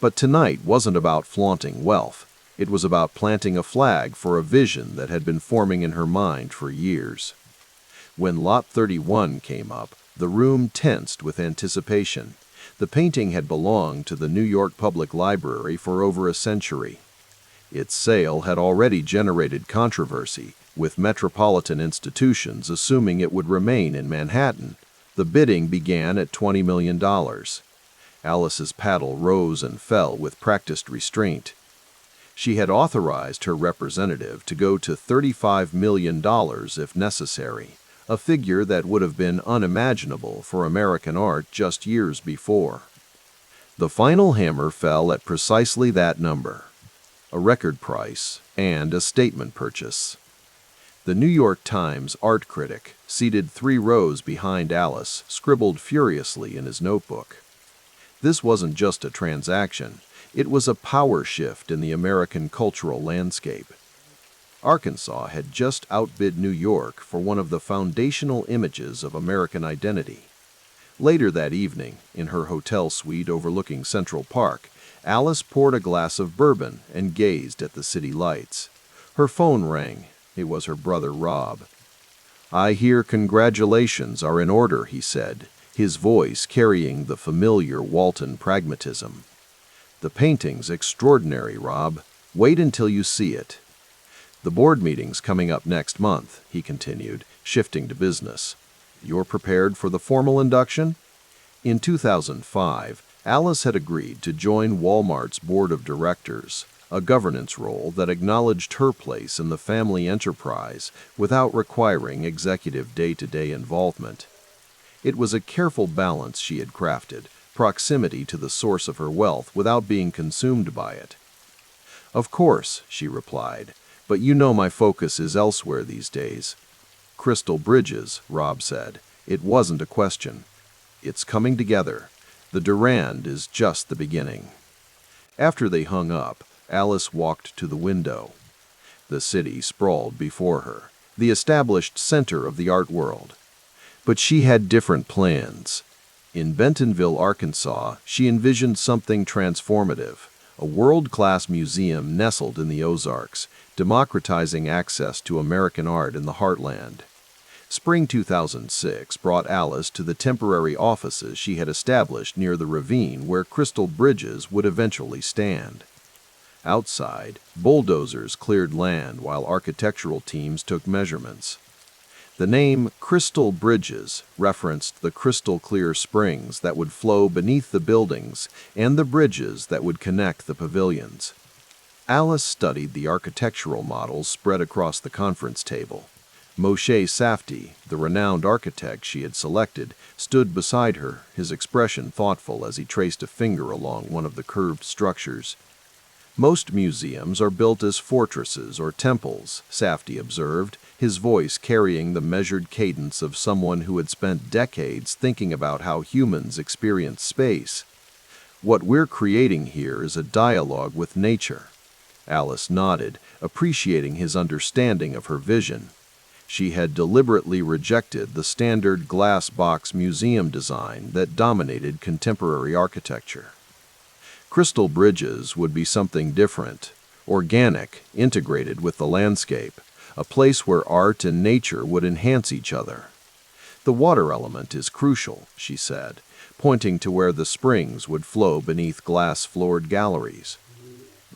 But tonight wasn't about flaunting wealth. It was about planting a flag for a vision that had been forming in her mind for years. When Lot 31 came up, the room tensed with anticipation. The painting had belonged to the New York Public Library for over a century. Its sale had already generated controversy, with metropolitan institutions assuming it would remain in Manhattan. The bidding began at $20 million. Alice's paddle rose and fell with practiced restraint. She had authorized her representative to go to $35 million if necessary, a figure that would have been unimaginable for American art just years before. The final hammer fell at precisely that number, a record price and a statement purchase. The New York Times art critic, seated 3 rows behind Alice, scribbled furiously in his notebook. This wasn't just a transaction, it was a power shift in the American cultural landscape. Arkansas had just outbid New York for one of the foundational images of American identity. Later that evening, in her hotel suite overlooking Central Park, Alice poured a glass of bourbon and gazed at the city lights. Her phone rang. It was her brother Rob. "I hear congratulations are in order," he said, his voice carrying the familiar Walton pragmatism. "The painting's extraordinary, Rob. Wait until you see it." "The board meeting's coming up next month," he continued, shifting to business. "You're prepared for the formal induction?" In 2005, Alice had agreed to join Walmart's board of directors, a governance role that acknowledged her place in the family enterprise without requiring executive day-to-day involvement. It was a careful balance she had crafted, proximity to the source of her wealth without being consumed by it. "Of course," she replied, "but you know my focus is elsewhere these days." "Crystal Bridges," Rob said. "It wasn't a question. It's coming together. The Durand is just the beginning." After they hung up, Alice walked to the window. The city sprawled before her, the established center of the art world. But she had different plans. In Bentonville, Arkansas, she envisioned something transformative, a world-class museum nestled in the Ozarks, democratizing access to American art in the heartland. Spring 2006 brought Alice to the temporary offices she had established near the ravine where Crystal Bridges would eventually stand. Outside, bulldozers cleared land while architectural teams took measurements. The name Crystal Bridges referenced the crystal-clear springs that would flow beneath the buildings and the bridges that would connect the pavilions. Alice studied the architectural models spread across the conference table. Moshe Safdie, the renowned architect she had selected, stood beside her, his expression thoughtful as he traced a finger along one of the curved structures. "Most museums are built as fortresses or temples," Safdie observed, his voice carrying the measured cadence of someone who had spent decades thinking about how humans experience space. "What we're creating here is a dialogue with nature." Alice nodded, appreciating his understanding of her vision. She had deliberately rejected the standard glass box museum design that dominated contemporary architecture. Crystal Bridges would be something different, organic, integrated with the landscape, a place where art and nature would enhance each other. "The water element is crucial," she said, pointing to where the springs would flow beneath glass-floored galleries.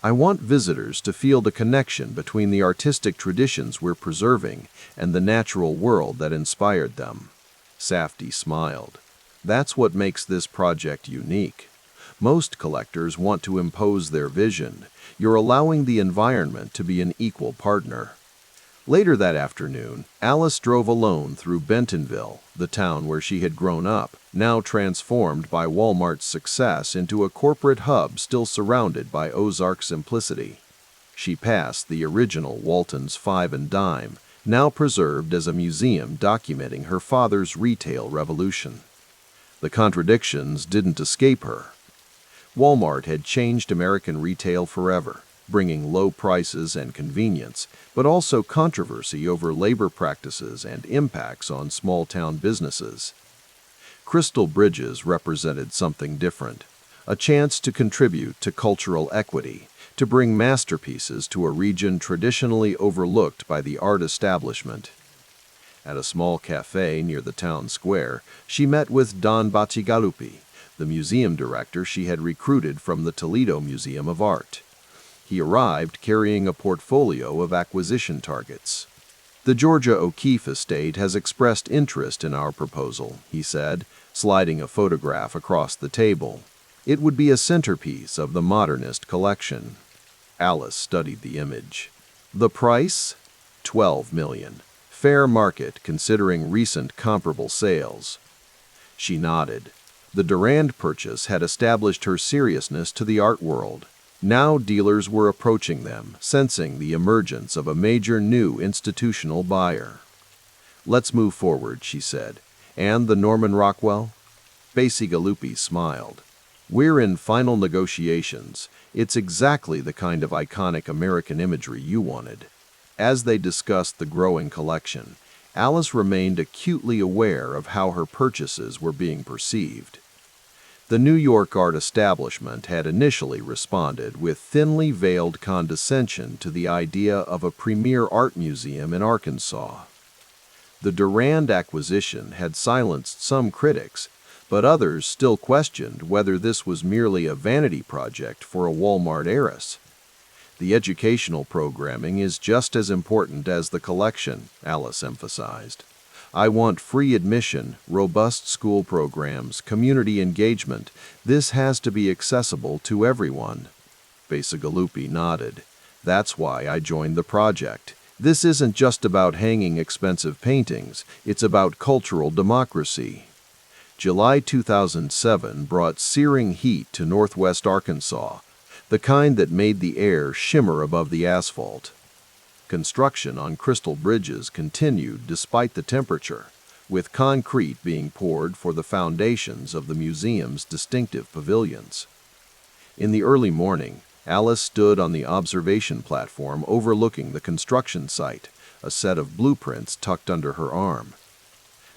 "I want visitors to feel the connection between the artistic traditions we're preserving and the natural world that inspired them." Safdie smiled. "That's what makes this project unique. Most collectors want to impose their vision. You're allowing the environment to be an equal partner." Later that afternoon, Alice drove alone through Bentonville, the town where she had grown up, now transformed by Walmart's success into a corporate hub still surrounded by Ozark simplicity. She passed the original Walton's Five and Dime, now preserved as a museum documenting her father's retail revolution. The contradictions didn't escape her. Walmart had changed American retail forever, bringing low prices and convenience, but also controversy over labor practices and impacts on small-town businesses. Crystal Bridges represented something different, a chance to contribute to cultural equity, to bring masterpieces to a region traditionally overlooked by the art establishment. At a small cafe near the town square, she met with Don Bacigalupi, the museum director she had recruited from the Toledo Museum of Art. He arrived carrying a portfolio of acquisition targets. "The Georgia O'Keeffe estate has expressed interest in our proposal," he said, sliding a photograph across the table. "It would be a centerpiece of the modernist collection." Alice studied the image. The price? $12 million. Fair market considering recent comparable sales. She nodded. The Durand purchase had established her seriousness to the art world. Now dealers were approaching them, sensing the emergence of a major new institutional buyer. "Let's move forward," she said. "And the Norman Rockwell?" Bacigalupi smiled. "We're in final negotiations. It's exactly the kind of iconic American imagery you wanted." As they discussed the growing collection, Alice remained acutely aware of how her purchases were being perceived. The New York art establishment had initially responded with thinly veiled condescension to the idea of a premier art museum in Arkansas. The Durand acquisition had silenced some critics, but others still questioned whether this was merely a vanity project for a Walmart heiress. "The educational programming is just as important as the collection," Alice emphasized. "I want free admission, robust school programs, community engagement. This has to be accessible to everyone." Bacigalupi nodded. "That's why I joined the project. This isn't just about hanging expensive paintings, it's about cultural democracy." July 2007 brought searing heat to northwest Arkansas, the kind that made the air shimmer above the asphalt. Construction on Crystal Bridges continued despite the temperature, with concrete being poured for the foundations of the museum's distinctive pavilions. In the early morning, Alice stood on the observation platform overlooking the construction site, a set of blueprints tucked under her arm.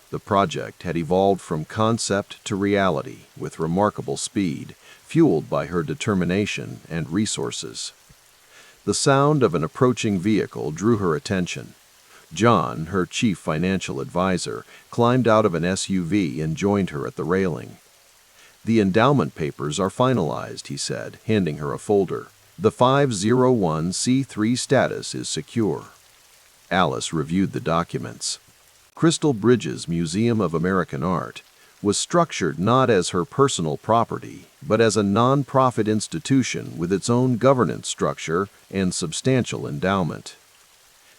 The project had evolved from concept to reality with remarkable speed, fueled by her determination and resources. The sound of an approaching vehicle drew her attention. John, her chief financial advisor, climbed out of an SUV and joined her at the railing. "The endowment papers are finalized," he said, handing her a folder. "The 501c3 status is secure." Alice reviewed the documents. Crystal Bridges Museum of American Art was structured not as her personal property, but as a non-profit institution with its own governance structure and substantial endowment.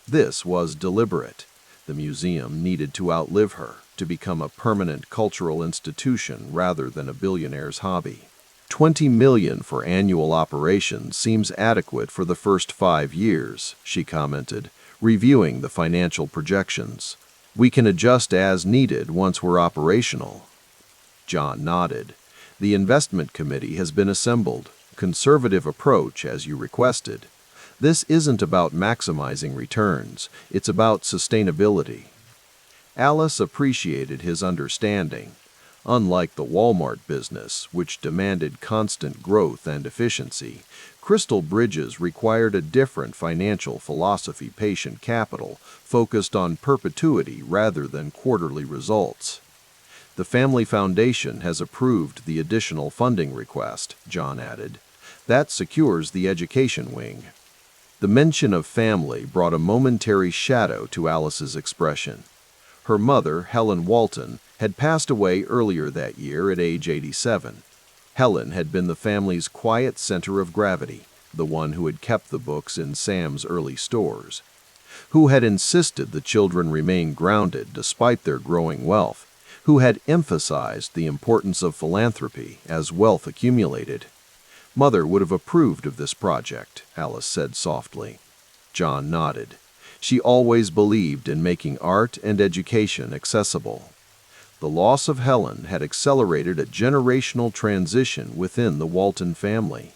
This was deliberate. The museum needed to outlive her, to become a permanent cultural institution rather than a billionaire's hobby. $20 million for annual operations seems adequate for the first 5 years, she commented, reviewing the financial projections. "We can adjust as needed once we're operational." John nodded. "The investment committee has been assembled. Conservative approach, as you requested. This isn't about maximizing returns, it's about sustainability." Alice appreciated his understanding. Unlike the Walmart business, which demanded constant growth and efficiency, Crystal Bridges required a different financial philosophy: patient capital, focused on perpetuity rather than quarterly results. "The Family Foundation has approved the additional funding request," John added. "That secures the education wing." The mention of family brought a momentary shadow to Alice's expression. Her mother, Helen Walton, had passed away earlier that year at age 87. Helen had been the family's quiet center of gravity, the one who had kept the books in Sam's early stores, who had insisted the children remain grounded despite their growing wealth, who had emphasized the importance of philanthropy as wealth accumulated. "Mother would have approved of this project," Alice said softly. John nodded. "She always believed in making art and education accessible." The loss of Helen had accelerated a generational transition within the Walton family.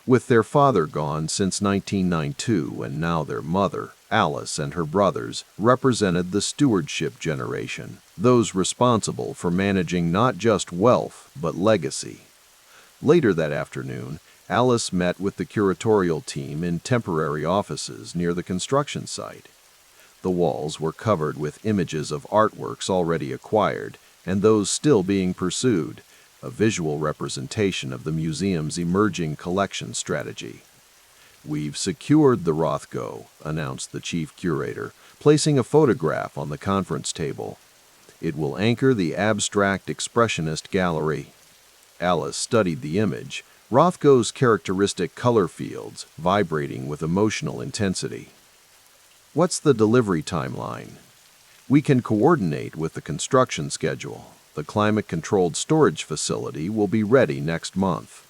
With their father gone since 1992 and now their mother, Alice and her brothers represented the stewardship generation, those responsible for managing not just wealth but legacy. Later that afternoon, Alice met with the curatorial team in temporary offices near the construction site. The walls were covered with images of artworks already acquired and those still being pursued, a visual representation of the museum's emerging collection strategy. "We've secured the Rothko," announced the chief curator, placing a photograph on the conference table. "It will anchor the abstract expressionist gallery." Alice studied the image, Rothko's characteristic color fields vibrating with emotional intensity. What's the delivery timeline? We can coordinate with the construction schedule. The climate-controlled storage facility will be ready next month.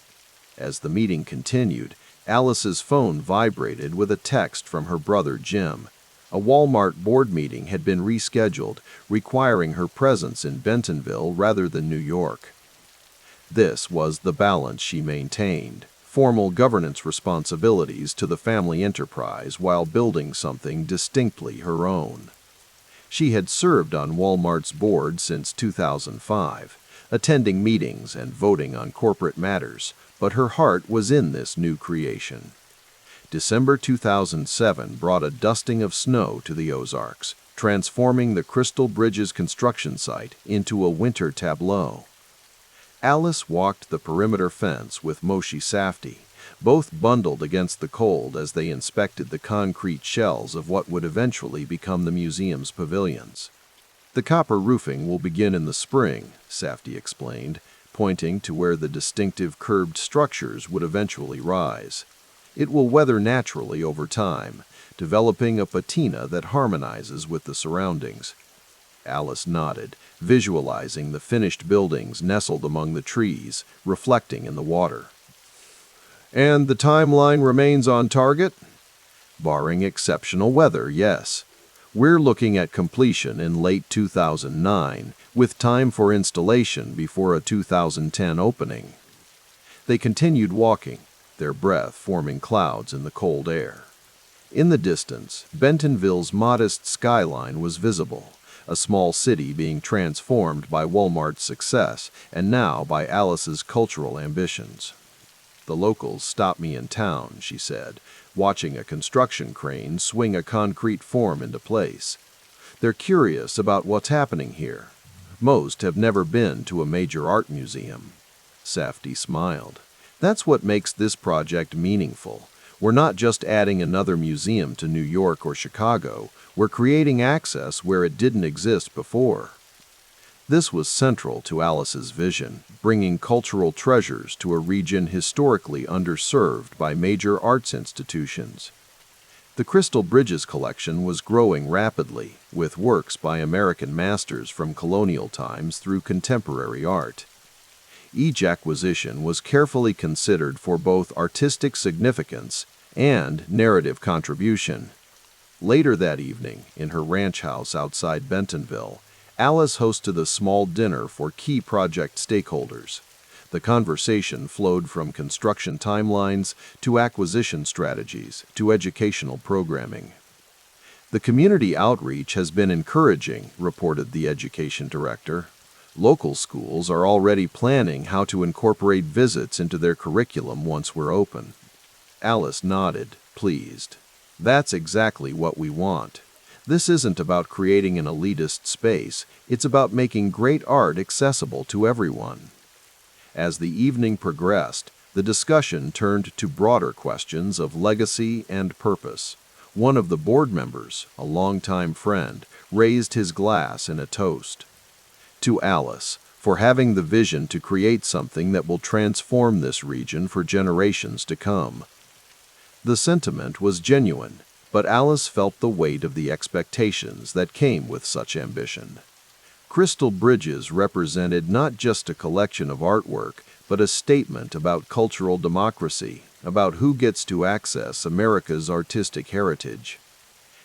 As the meeting continued, Alice's phone vibrated with a text from her brother Jim. A Walmart board meeting had been rescheduled, requiring her presence in Bentonville rather than New York. This was the balance she maintained: formal governance responsibilities to the family enterprise while building something distinctly her own. She had served on Walmart's board since 2005, attending meetings and voting on corporate matters, but her heart was in this new creation. December 2007 brought a dusting of snow to the Ozarks, transforming the Crystal Bridges construction site into a winter tableau. Alice walked the perimeter fence with Moshe Safdie, both bundled against the cold as they inspected the concrete shells of what would eventually become the museum's pavilions. "The copper roofing will begin in the spring," Safdie explained, pointing to where the distinctive curved structures would eventually rise. "It will weather naturally over time, developing a patina that harmonizes with the surroundings." Alice nodded, visualizing the finished buildings nestled among the trees, reflecting in the water. "And the timeline remains on target?" "Barring exceptional weather, yes. We're looking at completion in late 2009, with time for installation before a 2010 opening." They continued walking, their breath forming clouds in the cold air. In the distance, Bentonville's modest skyline was visible, a small city being transformed by Walmart's success and now by Alice's cultural ambitions. "The locals stopped me in town," she said, watching a construction crane swing a concrete form into place. "They're curious about what's happening here. Most have never been to a major art museum." Safdie smiled. "That's what makes this project meaningful. We're not just adding another museum to New York or Chicago, we're creating access where it didn't exist before." This was central to Alice's vision, bringing cultural treasures to a region historically underserved by major arts institutions. The Crystal Bridges collection was growing rapidly, with works by American masters from colonial times through contemporary art. Each acquisition was carefully considered for both artistic significance and narrative contribution. Later that evening, in her ranch house outside Bentonville, Alice hosted a small dinner for key project stakeholders. The conversation flowed from construction timelines to acquisition strategies to educational programming. "The community outreach has been encouraging," reported the education director. "Local schools are already planning how to incorporate visits into their curriculum once we're open." Alice nodded, pleased. "That's exactly what we want. This isn't about creating an elitist space, it's about making great art accessible to everyone." As the evening progressed, the discussion turned to broader questions of legacy and purpose. One of the board members, a longtime friend, raised his glass in a toast. "To Alice, for having the vision to create something that will transform this region for generations to come." The sentiment was genuine, but Alice felt the weight of the expectations that came with such ambition. Crystal Bridges represented not just a collection of artwork, but a statement about cultural democracy, about who gets to access America's artistic heritage.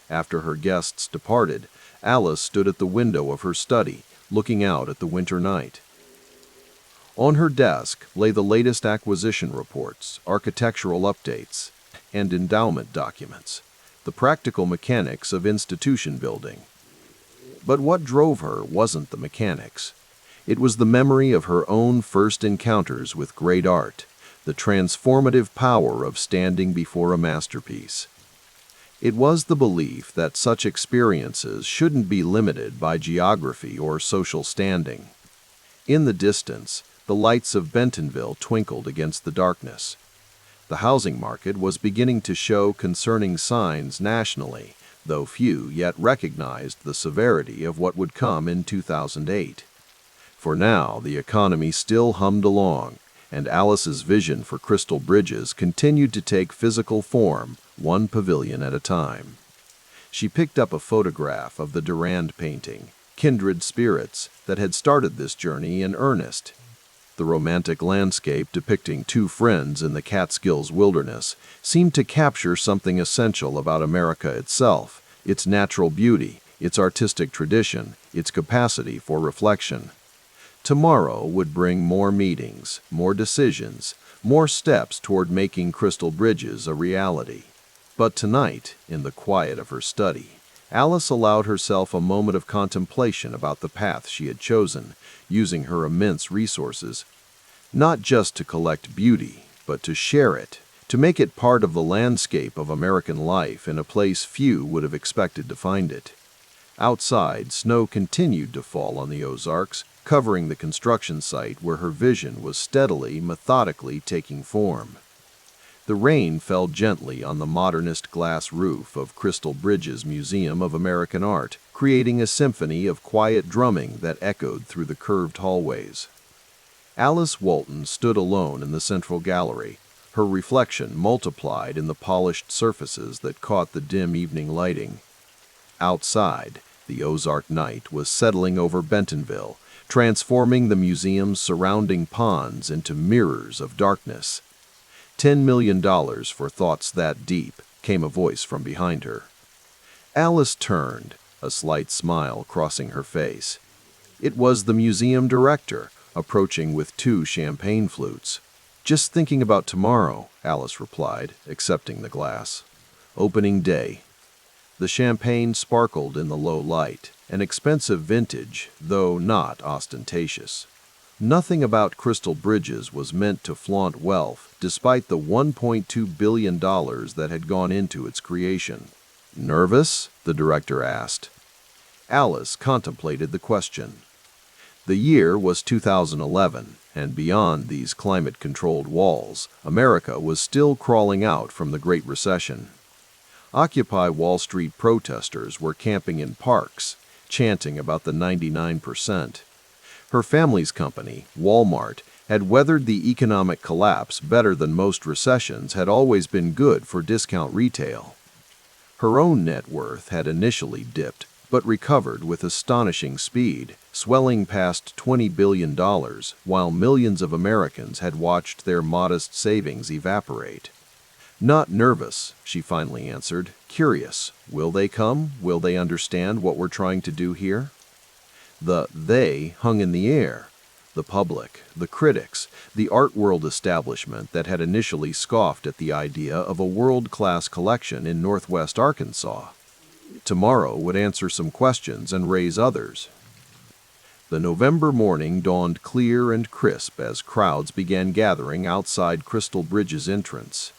After her guests departed, Alice stood at the window of her study, looking out at the winter night. On her desk lay the latest acquisition reports, architectural updates, and endowment documents, the practical mechanics of institution building. But what drove her wasn't the mechanics. It was the memory of her own first encounters with great art, the transformative power of standing before a masterpiece. It was the belief that such experiences shouldn't be limited by geography or social standing. In the distance, the lights of Bentonville twinkled against the darkness. The housing market was beginning to show concerning signs nationally, though few yet recognized the severity of what would come in 2008. For now, the economy still hummed along, and Alice's vision for Crystal Bridges continued to take physical form, one pavilion at a time. She picked up a photograph of the Durand painting, Kindred Spirits, that had started this journey in earnest. The romantic landscape depicting two friends in the Catskills wilderness seemed to capture something essential about America itself, its natural beauty, its artistic tradition, its capacity for reflection. Tomorrow would bring more meetings, more decisions, more steps toward making Crystal Bridges a reality. But tonight, in the quiet of her study, Alice allowed herself a moment of contemplation about the path she had chosen, using her immense resources, not just to collect beauty, but to share it, to make it part of the landscape of American life in a place few would have expected to find it. Outside, snow continued to fall on the Ozarks, covering the construction site where her vision was steadily, methodically taking form. The rain fell gently on the modernist glass roof of Crystal Bridges Museum of American Art, creating a symphony of quiet drumming that echoed through the curved hallways. Alice Walton stood alone in the central gallery, her reflection multiplied in the polished surfaces that caught the dim evening lighting. Outside, the Ozark night was settling over Bentonville, transforming the museum's surrounding ponds into mirrors of darkness. $10 million for thoughts that deep, came a voice from behind her. Alice turned, a slight smile crossing her face. It was the museum director, approaching with two champagne flutes. "Just thinking about tomorrow," Alice replied, accepting the glass. "Opening day." The champagne sparkled in the low light, an expensive vintage, though not ostentatious. Nothing about Crystal Bridges was meant to flaunt wealth, despite the $1.2 billion that had gone into its creation. "Nervous?" the director asked. Alice contemplated the question. The year was 2011, and beyond these climate-controlled walls, America was still crawling out from the Great Recession. Occupy Wall Street protesters were camping in parks, chanting about the 99%. Her family's company, Walmart, had weathered the economic collapse better than most recessions had always been good for discount retail. Her own net worth had initially dipped, but recovered with astonishing speed, swelling past $20 billion, while millions of Americans had watched their modest savings evaporate. "Not nervous," she finally answered. "Curious. Will they come? Will they understand what we're trying to do here?" The "they" hung in the air. The public, the critics, the art world establishment that had initially scoffed at the idea of a world-class collection in Northwest Arkansas. Tomorrow would answer some questions and raise others. The November morning dawned clear and crisp as crowds began gathering outside Crystal Bridges' entrance.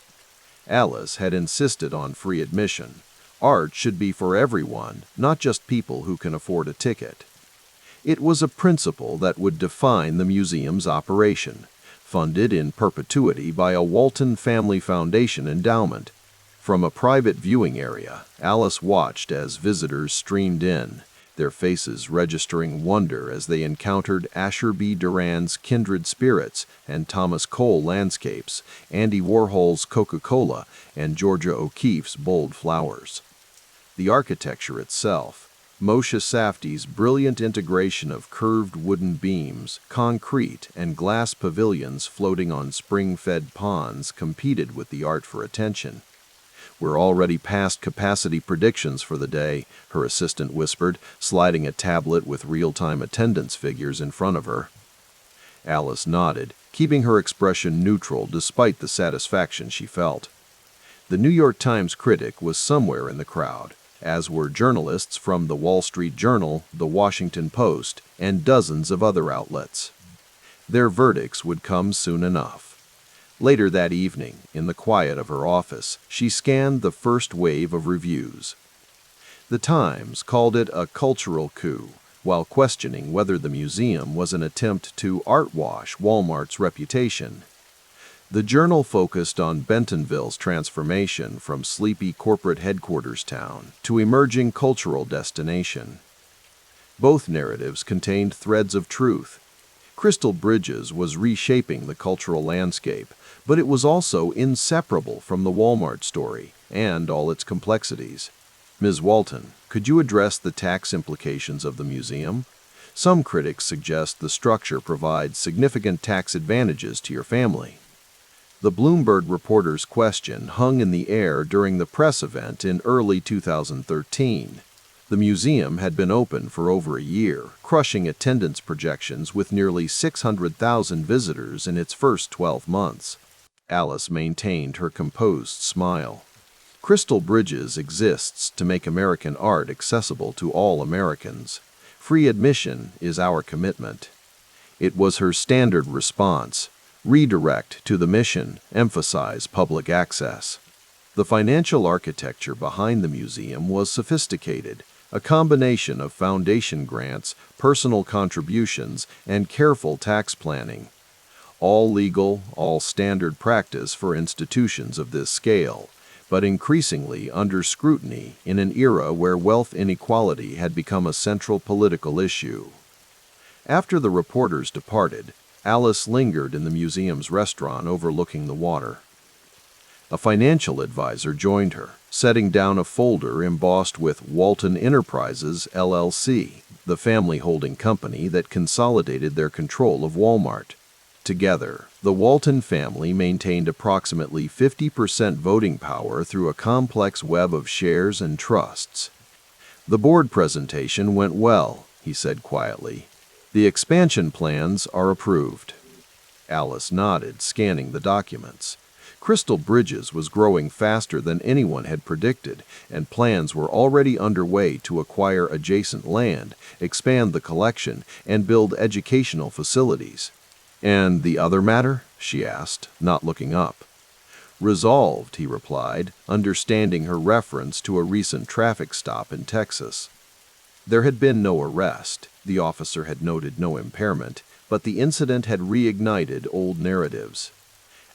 Alice had insisted on free admission. Art should be for everyone, not just people who can afford a ticket. It was a principle that would define the museum's operation, funded in perpetuity by a Walton Family Foundation endowment. From a private viewing area, Alice watched as visitors streamed in, their faces registering wonder as they encountered Asher B. Durand's Kindred Spirits and Thomas Cole landscapes, Andy Warhol's Coca-Cola, and Georgia O'Keeffe's Bold Flowers. The architecture itself, Moshe Safdie's brilliant integration of curved wooden beams, concrete, and glass pavilions floating on spring-fed ponds competed with the art for attention. "We're already past capacity predictions for the day," her assistant whispered, sliding a tablet with real-time attendance figures in front of her. Alice nodded, keeping her expression neutral despite the satisfaction she felt. The New York Times critic was somewhere in the crowd, as were journalists from the Wall Street Journal, the Washington Post, and dozens of other outlets. Their verdicts would come soon enough. Later that evening, in the quiet of her office, she scanned the first wave of reviews. The Times called it a cultural coup, while questioning whether the museum was an attempt to art-wash Walmart's reputation. The Journal focused on Bentonville's transformation from sleepy corporate headquarters town to emerging cultural destination. Both narratives contained threads of truth. Crystal Bridges was reshaping the cultural landscape, but it was also inseparable from the Walmart story and all its complexities. Ms. Walton, could you address the tax implications of the museum? Some critics suggest the structure provides significant tax advantages to your family. The Bloomberg reporter's question hung in the air during the press event in early 2013. The museum had been open for over a year, crushing attendance projections with nearly 600,000 visitors in its first 12 months. Alice maintained her composed smile. Crystal Bridges exists to make American art accessible to all Americans. Free admission is our commitment. It was her standard response. Redirect to the mission, emphasize public access. The financial architecture behind the museum was sophisticated, a combination of foundation grants, personal contributions, and careful tax planning. All legal, all standard practice for institutions of this scale, but increasingly under scrutiny in an era where wealth inequality had become a central political issue. After the reporters departed, Alice lingered in the museum's restaurant overlooking the water. A financial advisor joined her, setting down a folder embossed with Walton Enterprises, LLC, the family holding company that consolidated their control of Walmart. Together, the Walton family maintained approximately 50% voting power through a complex web of shares and trusts. The board presentation went well, he said quietly. The expansion plans are approved. Alice nodded, scanning the documents. Crystal Bridges was growing faster than anyone had predicted, and plans were already underway to acquire adjacent land, expand the collection, and build educational facilities. "And the other matter?" she asked, not looking up. "Resolved," he replied, understanding her reference to a recent traffic stop in Texas. There had been no arrest, the officer had noted no impairment, but the incident had reignited old narratives.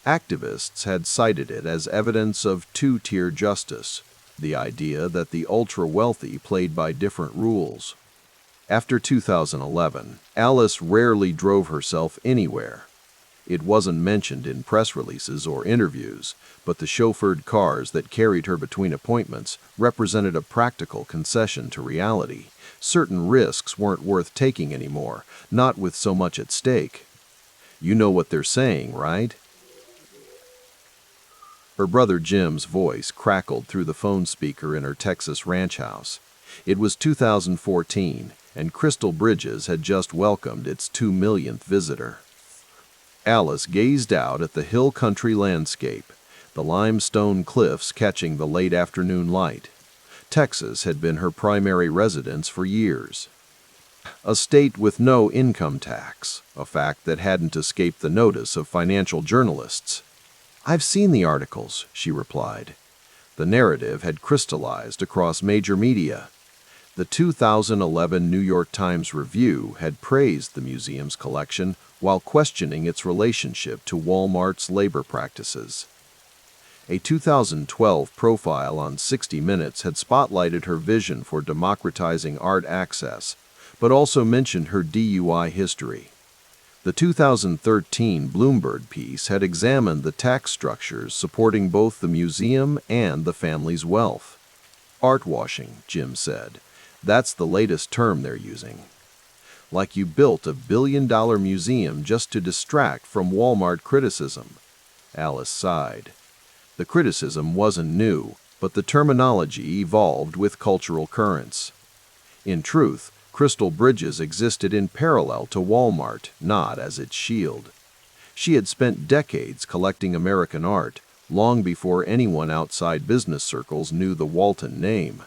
Activists had cited it as evidence of two-tier justice, the idea that the ultra-wealthy played by different rules. After 2011, Alice rarely drove herself anywhere. It wasn't mentioned in press releases or interviews, but the chauffeured cars that carried her between appointments represented a practical concession to reality. Certain risks weren't worth taking anymore, not with so much at stake. "You know what they're saying, right?" Her brother Jim's voice crackled through the phone speaker in her Texas ranch house. It was 2014, and Crystal Bridges had just welcomed its 2 millionth visitor. Alice gazed out at the hill country landscape, the limestone cliffs catching the late afternoon light. Texas had been her primary residence for years. A state with no income tax, a fact that hadn't escaped the notice of financial journalists. "I've seen the articles," she replied. The narrative had crystallized across major media. The 2011 New York Times Review had praised the museum's collection while questioning its relationship to Walmart's labor practices. A 2012 profile on 60 Minutes had spotlighted her vision for democratizing art access, but also mentioned her DUI history. The 2013 Bloomberg piece had examined the tax structures supporting both the museum and the family's wealth. "Art washing," Jim said. "That's the latest term they're using. Like you built a billion-dollar museum just to distract from Walmart criticism." Alice sighed. The criticism wasn't new, but the terminology evolved with cultural currents. In truth, Crystal Bridges existed in parallel to Walmart, not as its shield. She had spent decades collecting American art, long before anyone outside business circles knew the Walton name.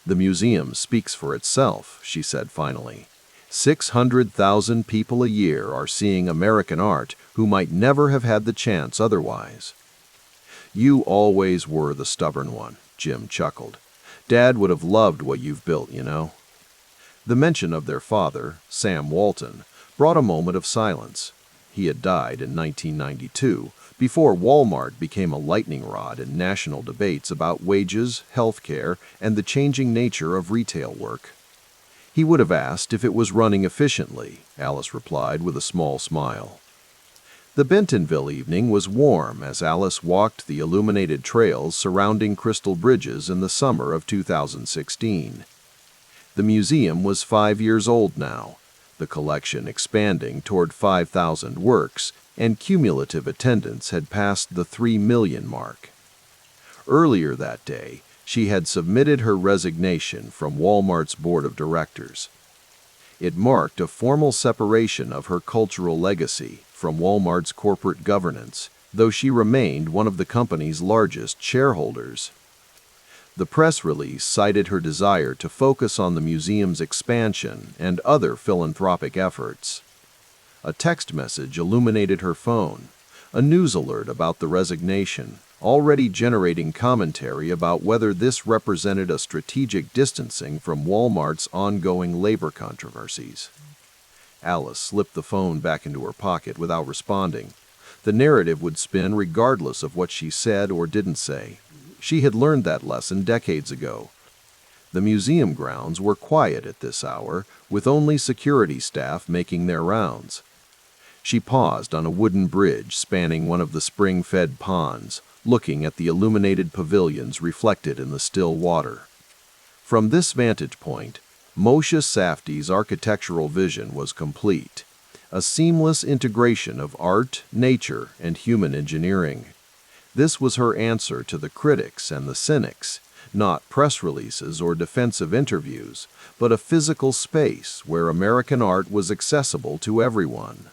"The museum speaks for itself," she said finally. 600,000 people a year are seeing American art who might never have had the chance otherwise. "You always were the stubborn one," Jim chuckled. "Dad would have loved what you've built, you know." The mention of their father, Sam Walton, brought a moment of silence. He had died in 1992, before Walmart became a lightning rod in national debates about wages, health care, and the changing nature of retail work. He would have asked if it was running efficiently, Alice replied with a small smile. The Bentonville evening was warm as Alice walked the illuminated trails surrounding Crystal Bridges in the summer of 2016. The museum was 5 years old now, the collection expanding toward 5,000 works, and cumulative attendance had passed the 3 million mark. Earlier that day, she had submitted her resignation from Walmart's board of directors. It marked a formal separation of her cultural legacy from Walmart's corporate governance, though she remained one of the company's largest shareholders. The press release cited her desire to focus on the museum's expansion and other philanthropic efforts. A text message illuminated her phone, a news alert about the resignation, already generating commentary about whether this represented a strategic distancing from Walmart's ongoing labor controversies. Alice slipped the phone back into her pocket without responding. The narrative would spin regardless of what she said or didn't say. She had learned that lesson decades ago. The museum grounds were quiet at this hour, with only security staff making their rounds. She paused on a wooden bridge spanning one of the spring-fed ponds, looking at the illuminated pavilions reflected in the still water. From this vantage point, Moshe Safdie's architectural vision was complete, a seamless integration of art, nature, and human engineering. This was her answer to the critics and the cynics, not press releases or defensive interviews, but a physical space where American art was accessible to everyone.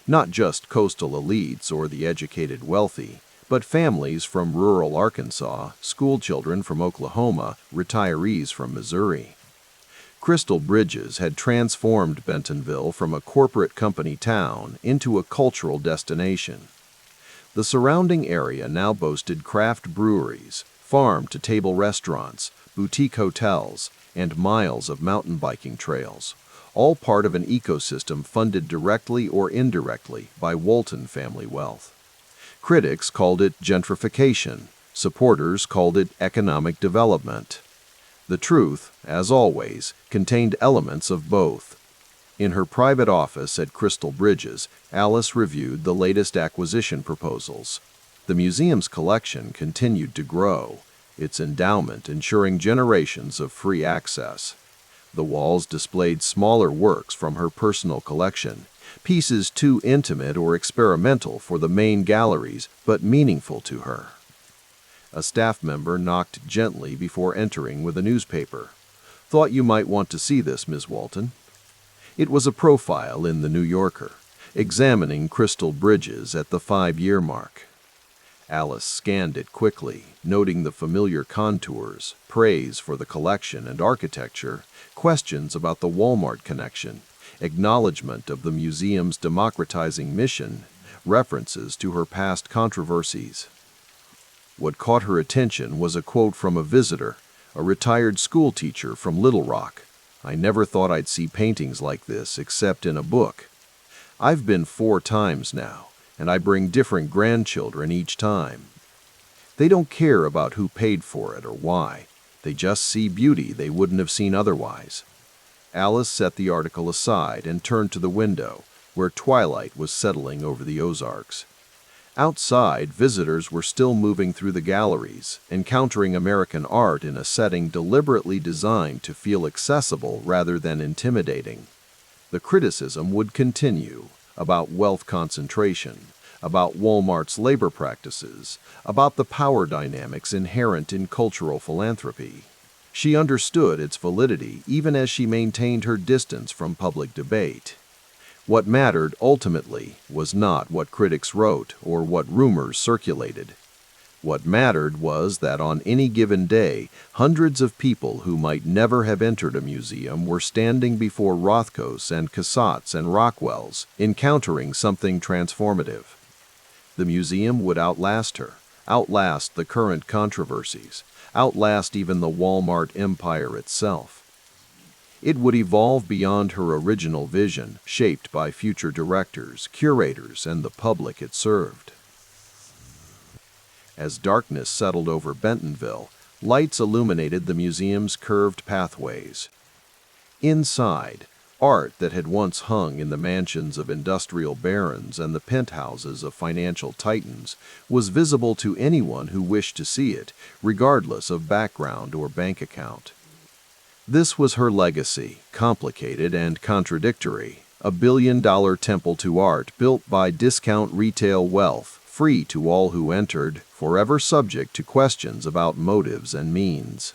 Not just coastal elites or the educated wealthy, but families from rural Arkansas, schoolchildren from Oklahoma, retirees from Missouri. Crystal Bridges had transformed Bentonville from a corporate company town into a cultural destination. The surrounding area now boasted craft breweries, farm-to-table restaurants, boutique hotels, and miles of mountain biking trails, all part of an ecosystem funded directly or indirectly by Walton family wealth. Critics called it gentrification, supporters called it economic development. The truth, as always, contained elements of both. In her private office at Crystal Bridges, Alice reviewed the latest acquisition proposals. The museum's collection continued to grow, its endowment ensuring generations of free access. The walls displayed smaller works from her personal collection, pieces too intimate or experimental for the main galleries, but meaningful to her. A staff member knocked gently before entering with a newspaper. "Thought you might want to see this, Ms. Walton." It was a profile in the New Yorker, examining Crystal Bridges at the 5-year mark. Alice scanned it quickly, noting the familiar contours, praise for the collection and architecture, questions about the Walmart connection, acknowledgement of the museum's democratizing mission, references to her past controversies. What caught her attention was a quote from a visitor, a retired school teacher from Little Rock. "I never thought I'd see paintings like this except in a book. I've been 4 times now, and I bring different grandchildren each time. They don't care about who paid for it or why. They just see beauty they wouldn't have seen otherwise." Alice set the article aside and turned to the window, where twilight was settling over the Ozarks. Outside, visitors were still moving through the galleries, encountering American art in a setting deliberately designed to feel accessible rather than intimidating. The criticism would continue about wealth concentration, about Walmart's labor practices, about the power dynamics inherent in cultural philanthropy. She understood its validity even as she maintained her distance from public debate. What mattered ultimately was not what critics wrote or what rumors circulated. What mattered was that on any given day, hundreds of people who might never have entered a museum were standing before Rothkos and Cassatt's and Rockwell's, encountering something transformative. The museum would outlast her, outlast the current controversies, outlast even the Walmart empire itself. It would evolve beyond her original vision, shaped by future directors, curators, and the public it served. As darkness settled over Bentonville, lights illuminated the museum's curved pathways. Inside, art that had once hung in the mansions of industrial barons and the penthouses of financial titans was visible to anyone who wished to see it, regardless of background or bank account. This was her legacy, complicated and contradictory, a billion-dollar temple to art built by discount retail wealth, free to all who entered, forever subject to questions about motives and means.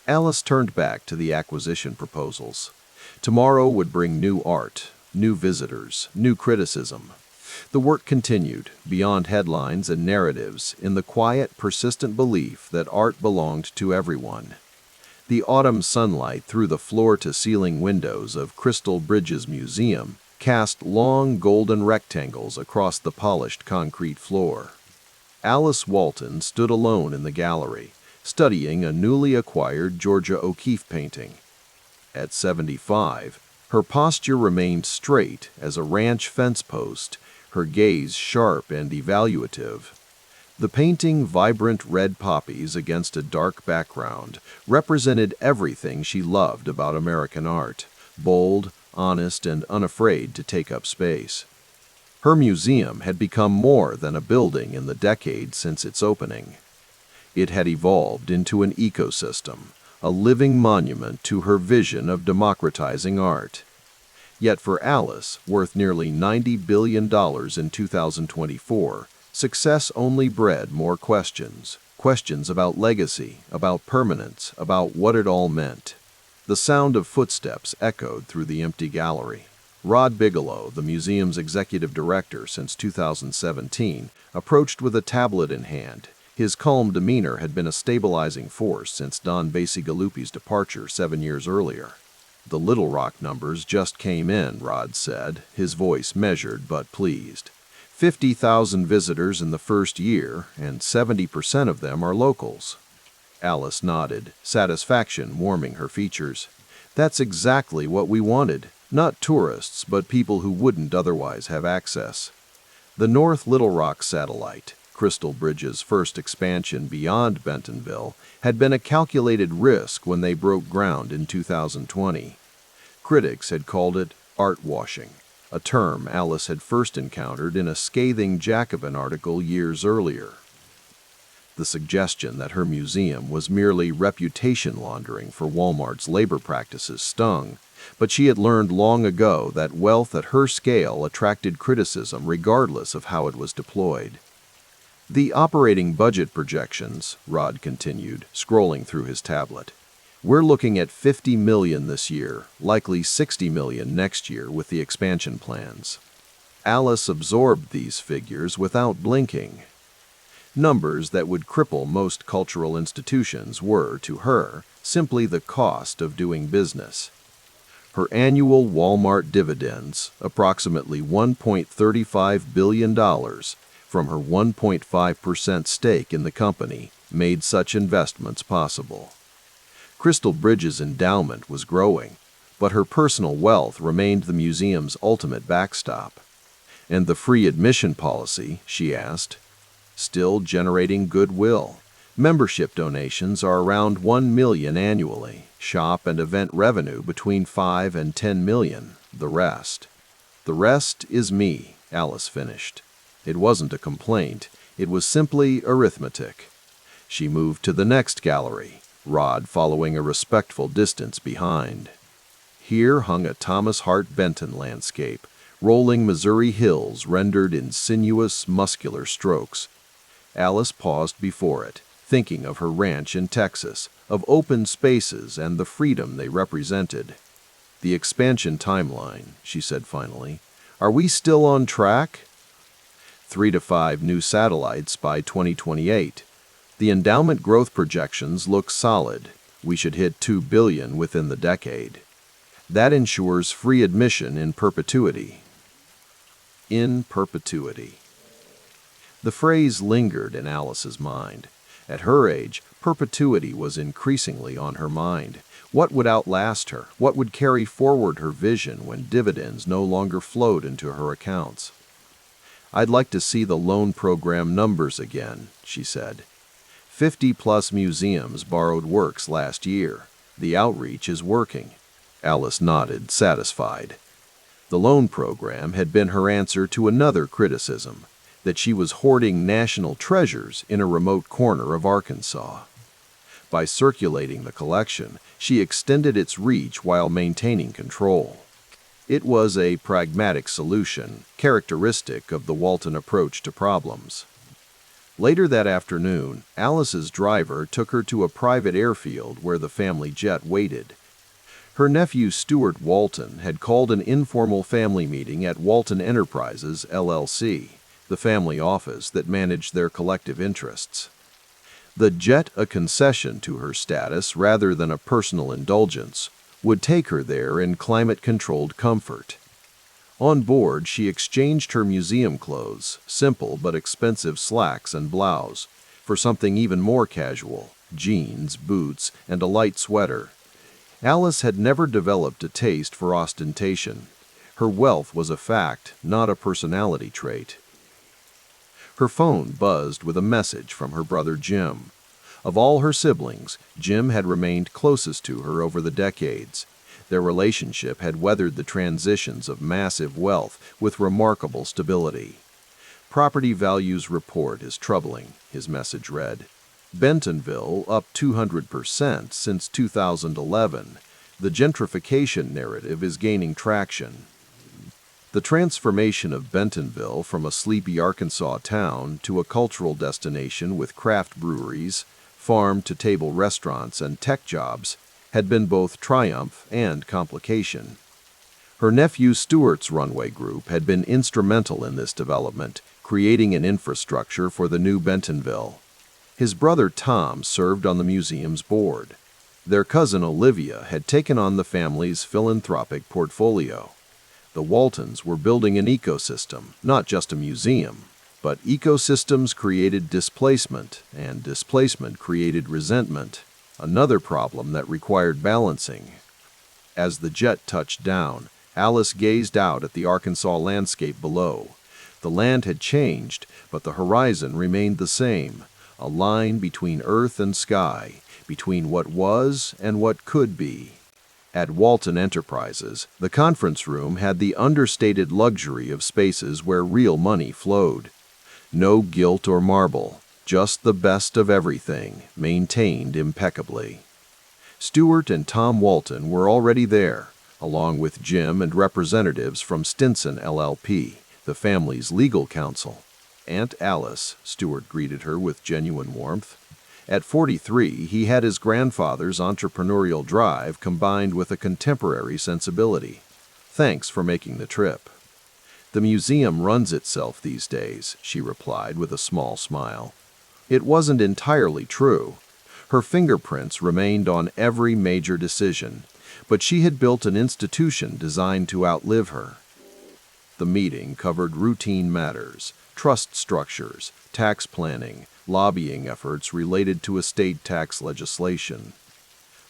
Alice turned back to the acquisition proposals. Tomorrow would bring new art, new visitors, new criticism. The work continued, beyond headlines and narratives, in the quiet, persistent belief that art belonged to everyone. The autumn sunlight through the floor-to-ceiling windows of Crystal Bridges Museum cast long golden rectangles across the polished concrete floor. Alice Walton stood alone in the gallery, studying a newly acquired Georgia O'Keeffe painting. At 75, her posture remained straight as a ranch fence post, her gaze sharp and evaluative. The painting, vibrant red poppies against a dark background, represented everything she loved about American art, bold, honest, and unafraid to take up space. Her museum had become more than a building in the decades since its opening. It had evolved into an ecosystem, a living monument to her vision of democratizing art. Yet for Alice, worth nearly $90 billion in 2024, success only bred more questions. Questions about legacy, about permanence, about what it all meant. The sound of footsteps echoed through the empty gallery. Rod Bigelow, the museum's executive director since 2017, approached with a tablet in hand. His calm demeanor had been a stabilizing force since Don Bacigalupi's departure 7 years earlier. The Little Rock numbers just came in, Rod said, his voice measured but pleased. 50,000 visitors in the first year, and 70% of them are locals. Alice nodded, satisfaction warming her features. That's exactly what we wanted. Not tourists, but people who wouldn't otherwise have access. The North Little Rock satellite, Crystal Bridges' first expansion beyond Bentonville, had been a calculated risk when they broke ground in 2020. Critics had called it art washing, a term Alice had first encountered in a scathing Jacobin article years earlier. The suggestion that her museum was merely reputation laundering for Walmart's labor practices stung, but she had learned long ago that wealth at her scale attracted criticism regardless of how it was deployed. The operating budget projections, Rod continued, scrolling through his tablet. We're looking at $50 million this year, likely $60 million next year with the expansion plans. Alice absorbed these figures without blinking. Numbers that would cripple most cultural institutions were, to her, simply the cost of doing business. Her annual Walmart dividends, approximately $1.35 billion from her 1.5% stake in the company, made such investments possible. Crystal Bridges' endowment was growing, but her personal wealth remained the museum's ultimate backstop. And the free admission policy, she asked, still generating goodwill. Membership donations are around $1 million annually, shop and event revenue between $5 and $10 million, the rest. The rest is me, Alice finished. It wasn't a complaint, it was simply arithmetic. She moved to the next gallery, Rod following a respectful distance behind. Here hung a Thomas Hart Benton landscape, rolling Missouri hills rendered in sinuous, muscular strokes. Alice paused before it, thinking of her ranch in Texas, of open spaces and the freedom they represented. The expansion timeline, she said finally. Are we still on track? 3 to 5 new satellites by 2028. The endowment growth projections look solid. We should hit $2 billion within the decade. That ensures free admission in perpetuity. In perpetuity. The phrase lingered in Alice's mind. At her age, perpetuity was increasingly on her mind. What would outlast her? What would carry forward her vision when dividends no longer flowed into her accounts? I'd like to see the loan program numbers again, she said. 50-plus museums borrowed works last year. The outreach is working. Alice nodded, satisfied. The loan program had been her answer to another criticism, that she was hoarding national treasures in a remote corner of Arkansas. By circulating the collection, she extended its reach while maintaining control. It was a pragmatic solution, characteristic of the Walton approach to problems. Later that afternoon, Alice's driver took her to a private airfield where the family jet waited. Her nephew Stuart Walton had called an informal family meeting at Walton Enterprises, LLC, the family office that managed their collective interests. The jet, a concession to her status rather than a personal indulgence, would take her there in climate-controlled comfort. On board, she exchanged her museum clothes, simple but expensive slacks and blouse, for something even more casual, jeans, boots, and a light sweater. Alice had never developed a taste for ostentation. Her wealth was a fact, not a personality trait. Her phone buzzed with a message from her brother Jim. Of all her siblings, Jim had remained closest to her over the decades. Their relationship had weathered the transitions of massive wealth with remarkable stability. "Property values report is troubling," his message read. "Bentonville up 200% since 2011. The gentrification narrative is gaining traction." The transformation of Bentonville from a sleepy Arkansas town to a cultural destination with craft breweries, farm-to-table restaurants, and tech jobs had been both triumph and complication. Her nephew Stuart's runway group had been instrumental in this development, creating an infrastructure for the new Bentonville. His brother Tom served on the museum's board. Their cousin Olivia had taken on the family's philanthropic portfolio. The Waltons were building an ecosystem, not just a museum. But ecosystems created displacement, and displacement created resentment, another problem that required balancing. As the jet touched down, Alice gazed out at the Arkansas landscape below. The land had changed, but the horizon remained the same, a line between earth and sky, between what was and what could be. At Walton Enterprises, the conference room had the understated luxury of spaces where real money flowed. No gilt or marble, just the best of everything, maintained impeccably. Stuart and Tom Walton were already there, along with Jim and representatives from Stinson LLP, the family's legal counsel. "Aunt Alice," Stuart greeted her with genuine warmth. At 43, he had his grandfather's entrepreneurial drive combined with a contemporary sensibility. "Thanks for making the trip." "The museum runs itself these days," she replied with a small smile. It wasn't entirely true. Her fingerprints remained on every major decision, but she had built an institution designed to outlive her. The meeting covered routine matters, trust structures, tax planning, lobbying efforts related to estate tax legislation.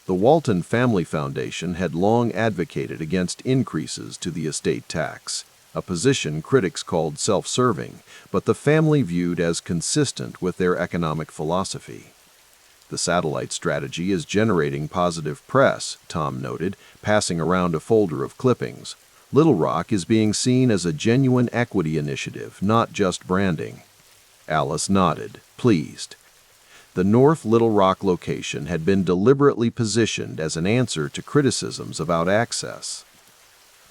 The Walton Family Foundation had long advocated against increases to the estate tax, a position critics called self-serving, but the family viewed as consistent with their economic philosophy. "The satellite strategy is generating positive press," Tom noted, passing around a folder of clippings. "Little Rock is being seen as a genuine equity initiative, not just branding." Alice nodded, pleased. The North Little Rock location had been deliberately positioned as an answer to criticisms about access.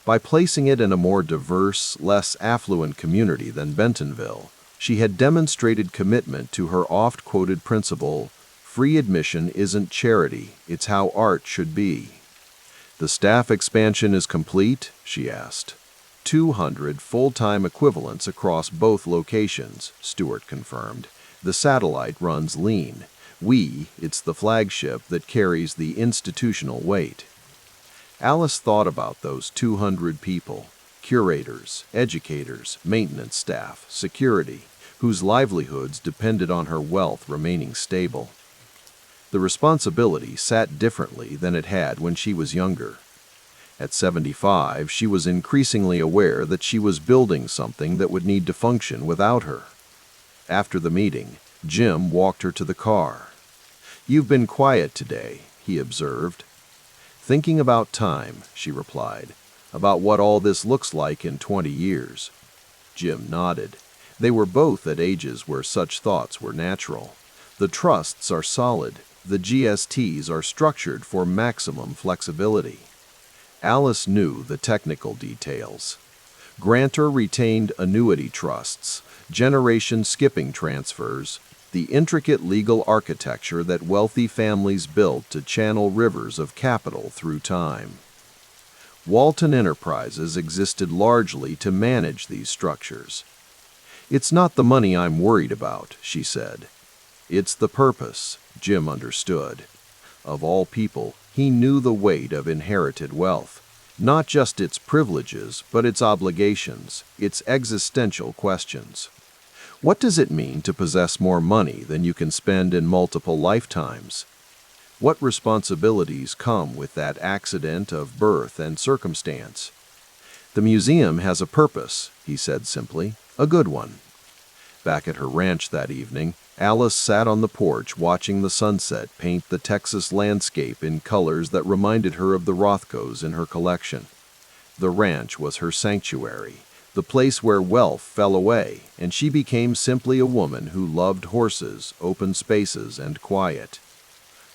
By placing it in a more diverse, less affluent community than Bentonville, she had demonstrated commitment to her oft-quoted principle, "Free admission isn't charity, it's how art should be." "The staff expansion is complete?" she asked. 200 full-time equivalents across both locations, Stuart confirmed. "The satellite runs lean. It's the flagship that carries the institutional weight." Alice thought about those 200 people, curators, educators, maintenance staff, security, whose livelihoods depended on her wealth remaining stable. The responsibility sat differently than it had when she was younger. At 75, she was increasingly aware that she was building something that would need to function without her. After the meeting, Jim walked her to the car. "You've been quiet today," he observed. "Thinking about time," she replied. "About what all this looks like in 20 years. Jim nodded. They were both at ages where such thoughts were natural. The trusts are solid. The GSTs are structured for maximum flexibility. Alice knew the technical details. Grantor retained annuity trusts, generation skipping transfers, the intricate legal architecture that wealthy families built to channel rivers of capital through time. Walton Enterprises existed largely to manage these structures. "It's not the money I'm worried about," she said. "It's the purpose," Jim understood. Of all people, he knew the weight of inherited wealth. Not just its privileges, but its obligations, its existential questions. What does it mean to possess more money than you can spend in multiple lifetimes? What responsibilities come with that accident of birth and circumstance? "The museum has a purpose," he said simply, "a good one." Back at her ranch that evening, Alice sat on the porch watching the sunset paint the Texas landscape in colors that reminded her of the Rothkos in her collection. The ranch was her sanctuary, the place where wealth fell away, and she became simply a woman who loved horses, open spaces, and quiet.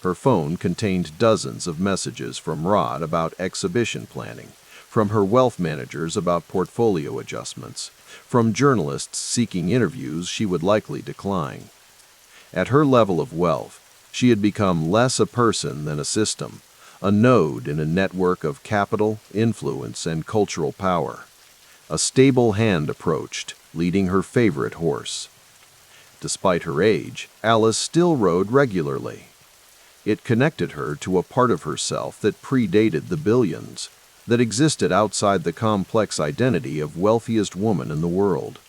Her phone contained dozens of messages from Rod about exhibition planning, from her wealth managers about portfolio adjustments, from journalists seeking interviews she would likely decline. At her level of wealth, she had become less a person than a system, a node in a network of capital, influence, and cultural power. A stable hand approached, leading her favorite horse. Despite her age, Alice still rode regularly. It connected her to a part of herself that predated the billions, that existed outside the complex identity of wealthiest woman in the world.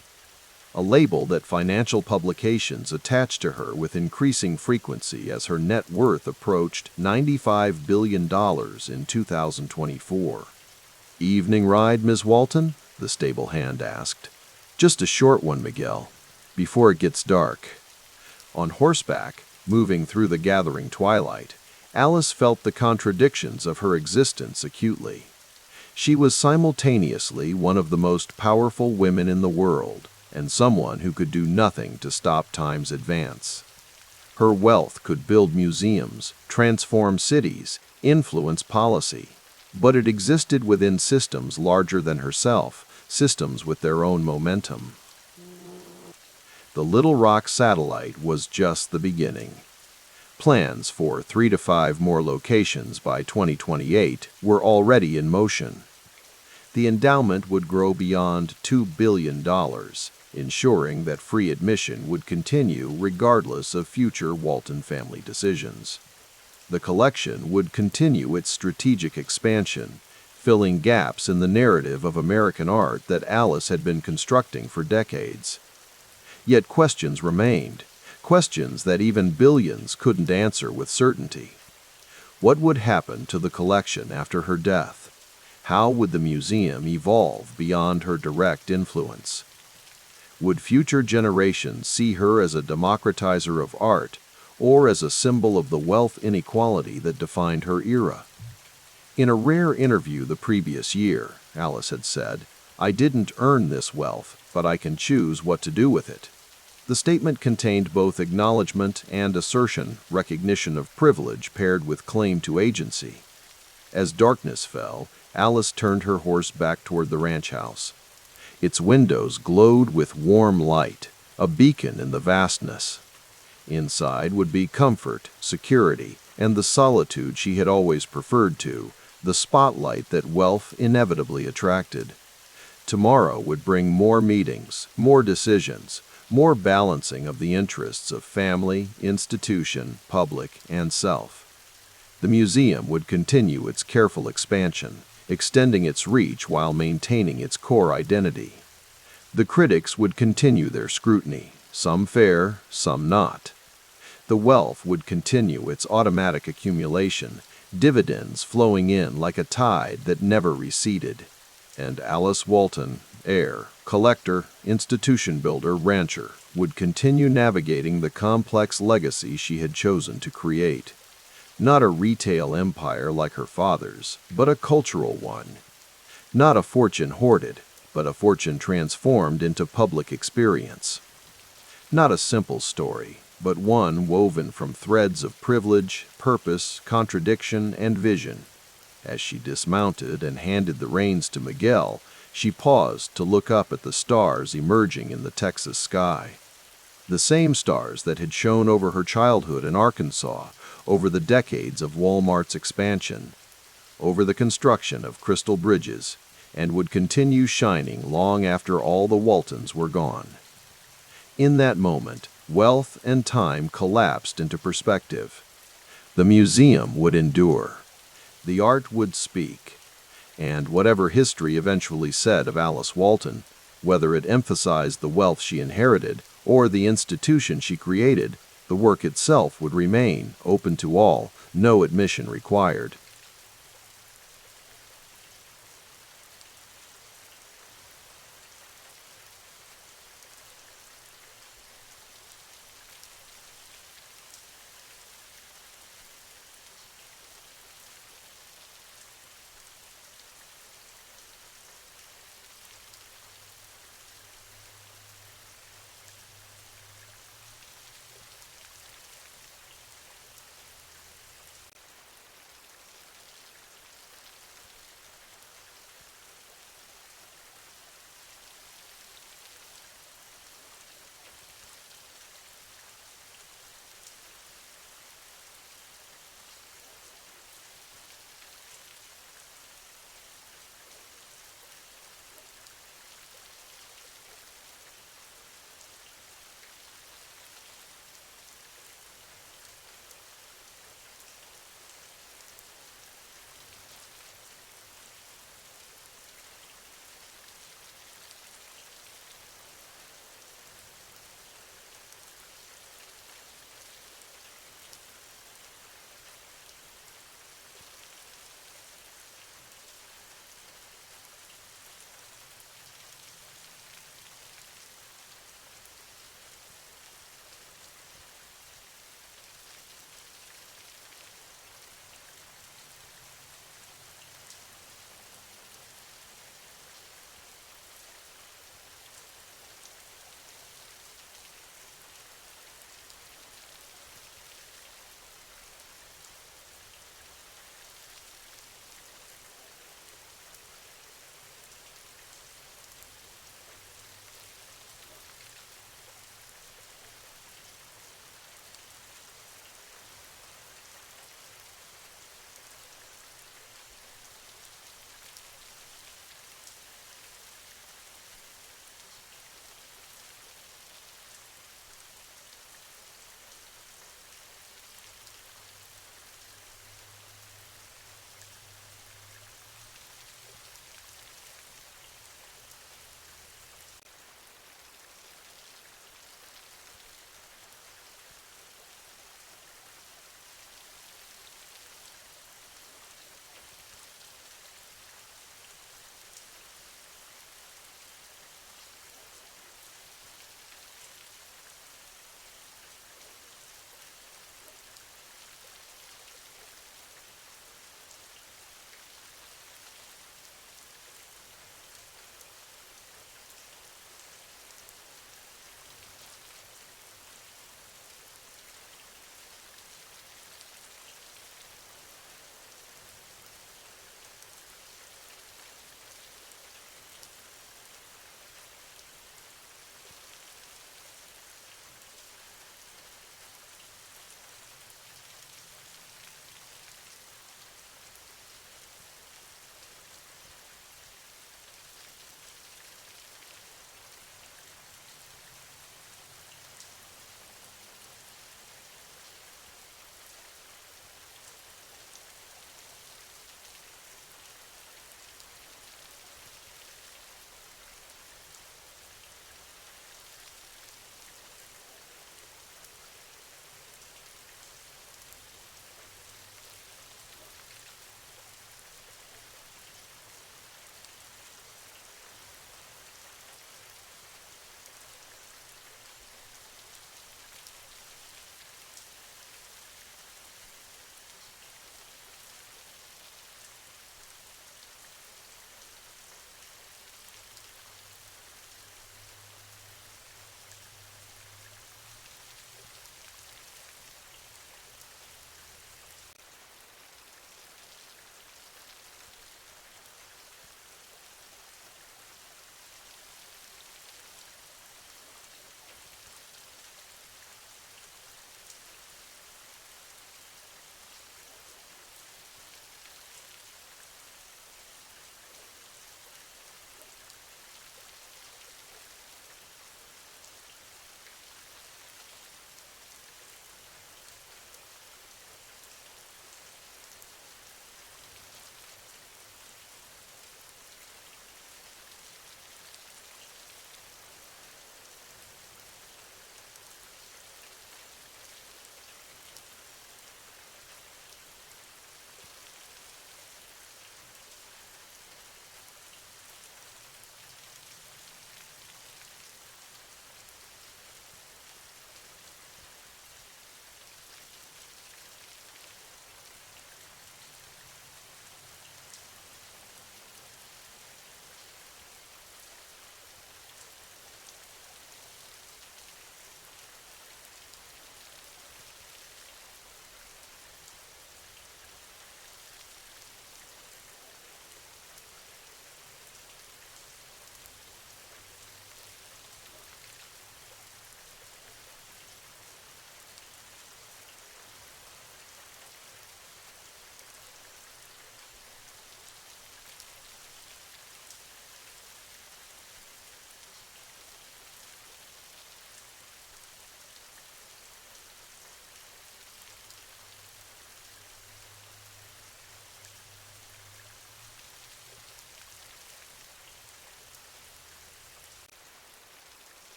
A label that financial publications attached to her with increasing frequency as her net worth approached $95 billion in 2024. "Evening ride, Miss Walton?" the stable hand asked. "Just a short one, Miguel, before it gets dark." On horseback, moving through the gathering twilight, Alice felt the contradictions of her existence acutely. She was simultaneously one of the most powerful women in the world, and someone who could do nothing to stop time's advance. Her wealth could build museums, transform cities, influence policy, but it existed within systems larger than herself, systems with their own momentum. The Little Rock satellite was just the beginning. Plans for 3 to 5 more locations by 2028 were already in motion. The endowment would grow beyond $2 billion, ensuring that free admission would continue regardless of future Walton family decisions. The collection would continue its strategic expansion, filling gaps in the narrative of American art that Alice had been constructing for decades. Yet questions remained, questions that even billions couldn't answer with certainty. What would happen to the collection after her death? How would the museum evolve beyond her direct influence? Would future generations see her as a democratizer of art, or as a symbol of the wealth inequality that defined her era? In a rare interview the previous year, Alice had said, "I didn't earn this wealth, but I can choose what to do with it." The statement contained both acknowledgement and assertion, recognition of privilege paired with claim to agency. As darkness fell, Alice turned her horse back toward the ranch house. Its windows glowed with warm light, a beacon in the vastness. Inside would be comfort, security, and the solitude she had always preferred to, the spotlight that wealth inevitably attracted. Tomorrow would bring more meetings, more decisions, more balancing of the interests of family, institution, public, and self. The museum would continue its careful expansion, extending its reach while maintaining its core identity. The critics would continue their scrutiny, some fair, some not. The wealth would continue its automatic accumulation, dividends flowing in like a tide that never receded. And Alice Walton, heir, collector, institution builder, rancher, would continue navigating the complex legacy she had chosen to create. Not a retail empire like her father's, but a cultural one. Not a fortune hoarded, but a fortune transformed into public experience. Not a simple story, but one woven from threads of privilege, purpose, contradiction, and vision. As she dismounted and handed the reins to Miguel, she paused to look up at the stars emerging in the Texas sky. The same stars that had shone over her childhood in Arkansas, over the decades of Walmart's expansion, over the construction of crystal bridges, and would continue shining long after all the Waltons were gone. In that moment, wealth and time collapsed into perspective. The museum would endure. The art would speak. And whatever history eventually said of Alice Walton, whether it emphasized the wealth she inherited or the institution she created, the work itself would remain open to all, no admission required.